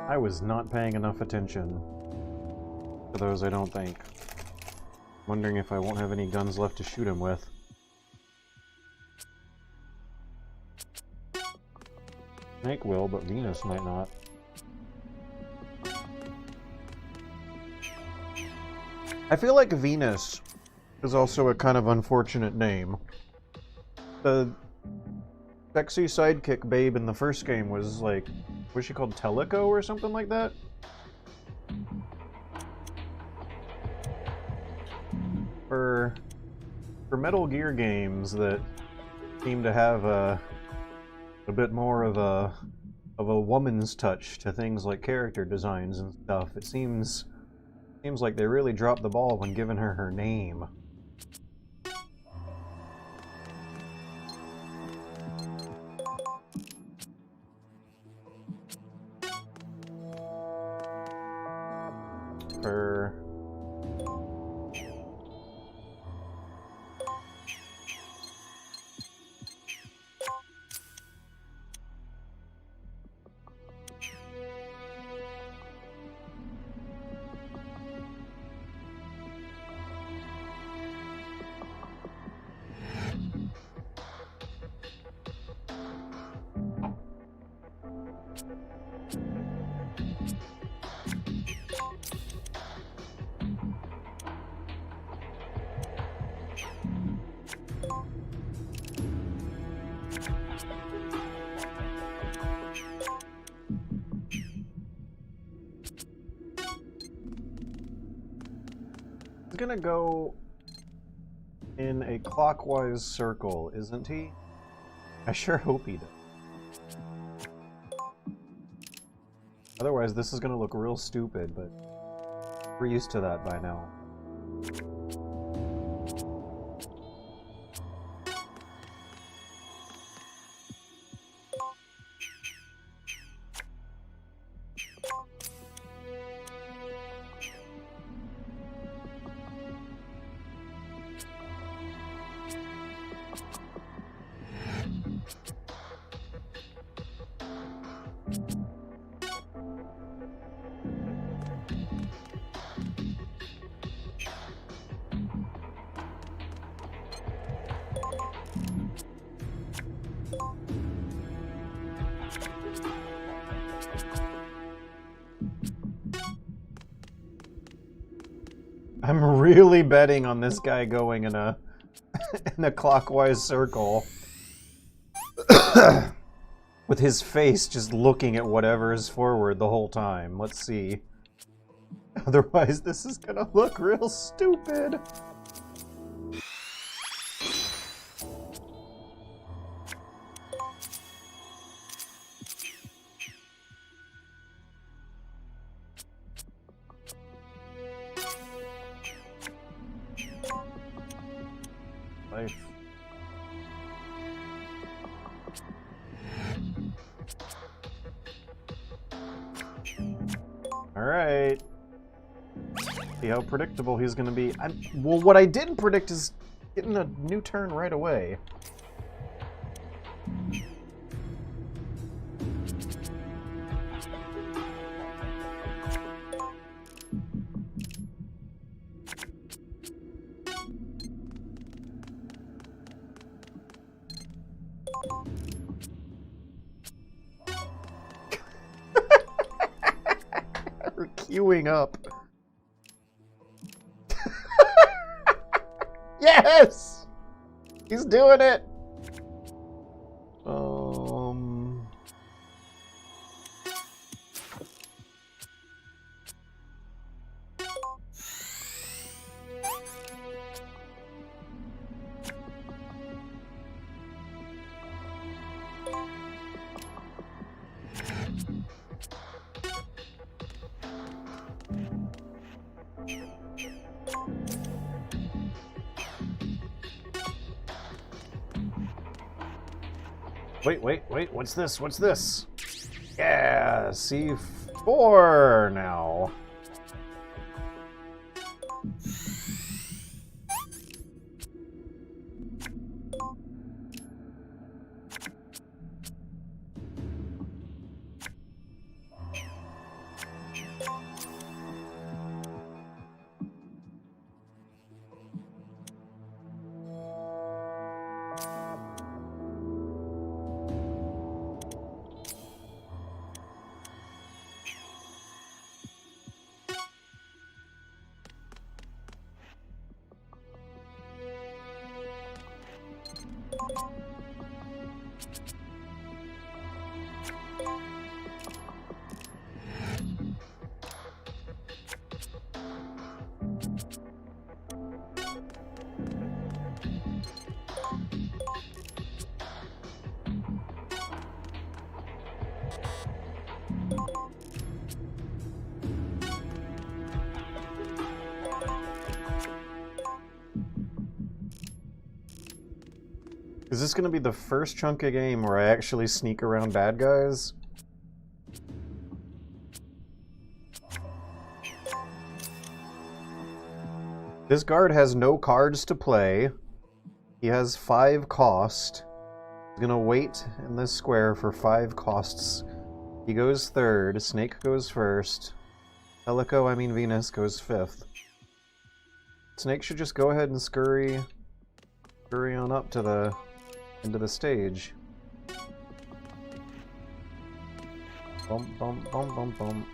I was not paying enough attention to those, I don't think. Wondering if I won't have any guns left to shoot him with. Snake will, but Venus might not. I feel like Venus is also a kind of unfortunate name. The sexy sidekick babe in the first game was like, was she called Teleco or something like that? For Metal Gear games that seem to have a bit more of a woman's touch to things like character designs and stuff, it seems like they really dropped the ball when giving her her name. He's gonna go in a clockwise circle, isn't he? I sure hope he does. Otherwise, this is gonna look real stupid, but we're used to that by now. I'm really betting on this guy going in a in a clockwise circle with his face just looking at whatever is forward the whole time. Let's see. Otherwise, this is gonna look real stupid. Life. All right. See how predictable he's going to be. Well, what I didn't predict is getting a new turn right away. We're queuing up. Yes! He's doing it! Wait, what's this? What's this? Yeah, C4 now. Is this going to be the first chunk of game where I actually sneak around bad guys? This guard has no cards to play. He has 5 cost. He's going to wait in this square for 5 costs. He goes 3rd. Snake goes 1st. Helico, I mean Venus, goes 5th. Snake should just go ahead and scurry on up to the end of the stage. Bum, bum, bum, bum, bum.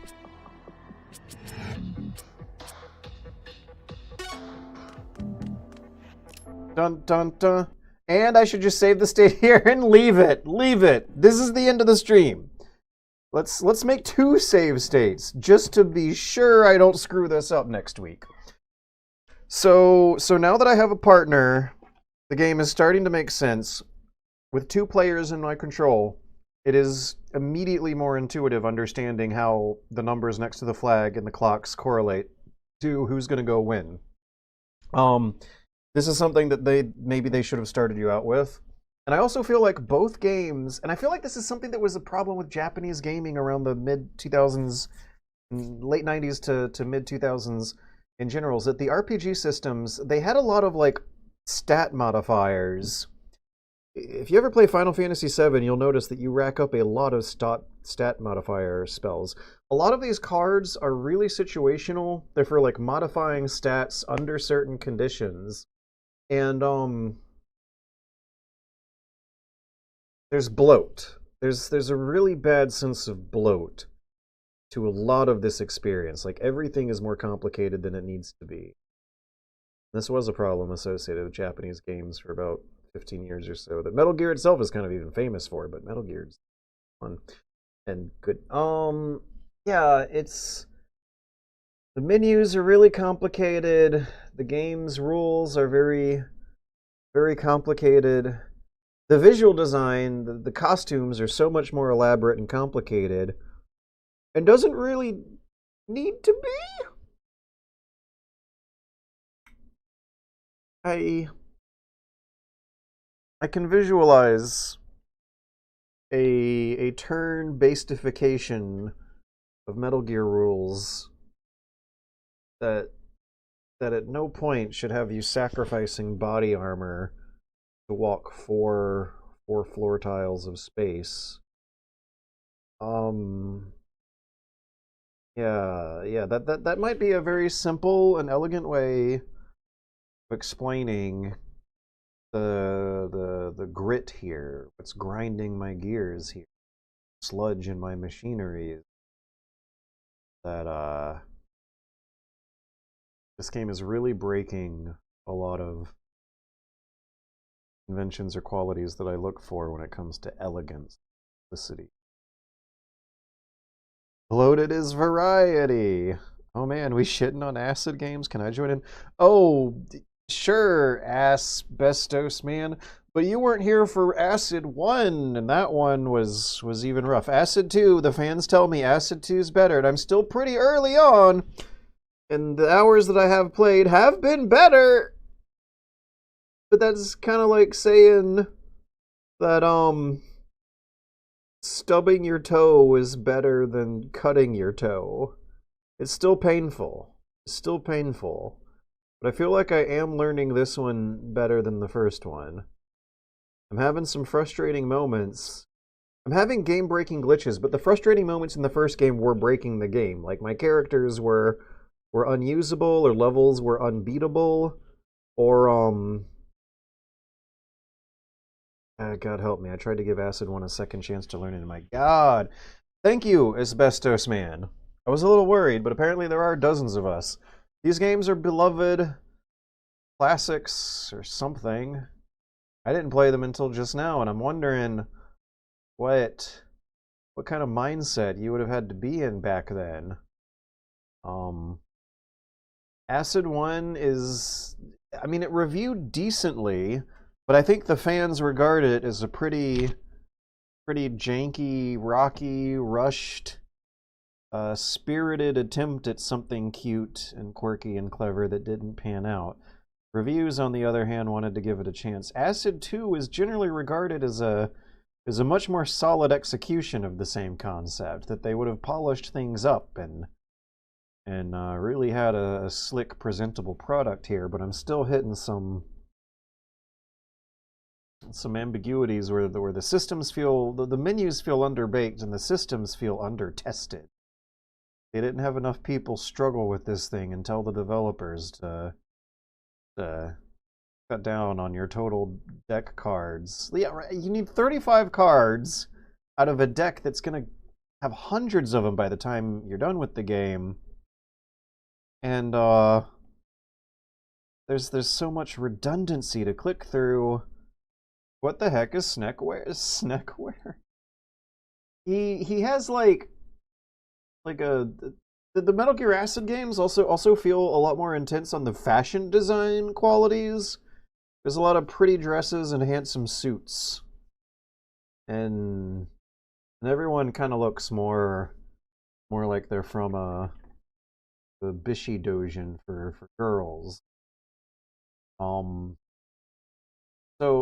Dun, dun, dun. And I should just save the state here and leave it. Leave it. This is the end of the stream. Let's make 2 save states, just to be sure I don't screw this up next week. So now that I have a partner, the game is starting to make sense. With 2 players in my control, it is immediately more intuitive understanding how the numbers next to the flag and the clocks correlate to who's going to go win. This is something that they should have started you out with. And I also feel like both games, and I feel like this is something that was a problem with Japanese gaming around the mid 2000s, late 90s to mid 2000s in general, is that the RPG systems, they had a lot of like stat modifiers. If you ever play Final Fantasy VII, you'll notice that you rack up a lot of stat modifier spells. A lot of these cards are really situational. They're for like modifying stats under certain conditions. And there's bloat. There's a really bad sense of bloat to a lot of this experience. Like everything is more complicated than it needs to be. This was a problem associated with Japanese games for about 15 years or so that Metal Gear itself is kind of even famous for, but Metal Gear's fun and good. Yeah, it's the menus are really complicated. The game's rules are very, very complicated. The visual design, the costumes are so much more elaborate and complicated, and doesn't really need to be. I can visualize a turn-basedification of Metal Gear rules that at no point should have you sacrificing body armor to walk four floor tiles of space. Yeah, that might be a very simple and elegant way of explaining the grit here, what's grinding my gears here, sludge in my machinery. That this game is really breaking a lot of conventions or qualities that I look for when it comes to elegance, simplicity. Bloated is variety. Oh man, we shitting on acid games? Can I join in? Oh, sure, asbestos man. But you weren't here for Acid 1, and that one was even rough. Acid 2, the fans tell me Acid 2 is better, and I'm still pretty early on, and the hours that I have played have been better. But that's kind of like saying that, stubbing your toe is better than cutting your toe. It's still painful. It's still painful. But I feel like I am learning this one better than the first one. I'm having some frustrating moments. I'm having game-breaking glitches, but the frustrating moments in the first game were breaking the game. Like, my characters were unusable, or levels were unbeatable, or, God help me, I tried to give Acid 1 a second chance to learn it, and my God! Thank you, Asbestos Man! I was a little worried, but apparently there are dozens of us. These games are beloved classics or something. I didn't play them until just now, and I'm wondering what kind of mindset you would have had to be in back then. Acid 1 is... I mean, it reviewed decently, but I think the fans regard it as a pretty janky, rocky, rushed, spirited attempt at something cute and quirky and clever that didn't pan out. Reviews, on the other hand, wanted to give it a chance. Acid 2 is generally regarded as a much more solid execution of the same concept, that they would have polished things up and really had a slick, presentable product here, but I'm still hitting some ambiguities where the systems feel, the menus feel underbaked and the systems feel under-tested. They didn't have enough people struggle with this thing and tell the developers to cut down on your total deck cards. Yeah, you need 35 cards out of a deck that's going to have hundreds of them by the time you're done with the game. And there's so much redundancy to click through. What the heck is Sneckware? He has like a the Metal Gear Acid games also feel a lot more intense on the fashion design qualities. There's a lot of pretty dresses and handsome suits, and everyone kind of looks more like they're from the Bishi Dojin for girls.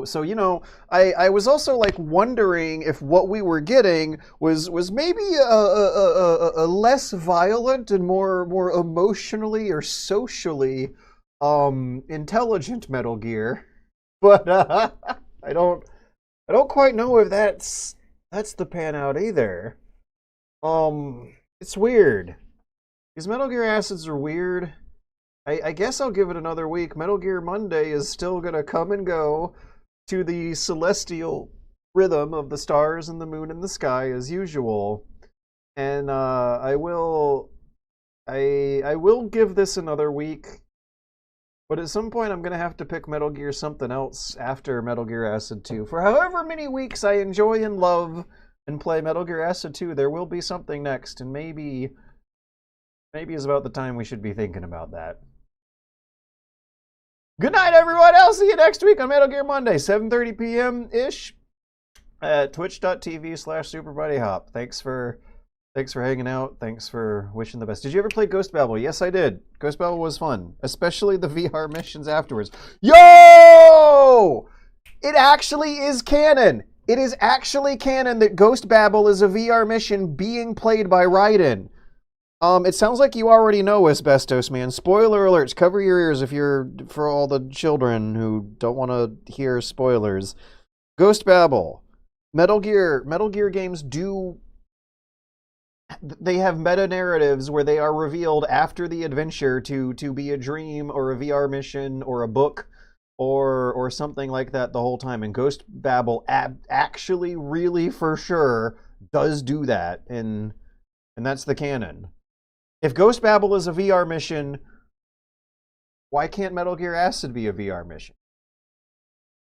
So you know, I was also like wondering if what we were getting was maybe a less violent and more emotionally or socially intelligent Metal Gear, but I don't quite know if that's the pan out either. It's weird. These Metal Gear Acids are weird. I guess I'll give it another week. Metal Gear Monday is still gonna come and go to the celestial rhythm of the stars and the moon and the sky as usual. And I will give this another week. But at some point I'm gonna have to pick Metal Gear something else after Metal Gear Acid 2. For however many weeks I enjoy and love and play Metal Gear Acid 2, there will be something next, and maybe is about the time we should be thinking about that. Good night, everyone. I'll see you next week on Metal Gear Monday, 7:30 p.m.-ish at twitch.tv/SuperBuddyHop. Thanks for hanging out. Thanks for wishing the best. Did you ever play Ghost Babel? Yes, I did. Ghost Babel was fun, especially the VR missions afterwards. Yo! It actually is canon. It is actually canon that Ghost Babel is a VR mission being played by Raiden. It sounds like you already know, Asbestos Man. Spoiler alerts. Cover your ears if you're, for all the children who don't want to hear spoilers. Ghost Babel. Metal Gear games they have meta-narratives where they are revealed after the adventure to be a dream or a VR mission or a book or something like that the whole time. And Ghost Babel actually, really, for sure, does do that. And that's the canon. If Ghost Babel is a VR mission, why can't Metal Gear Acid be a VR mission?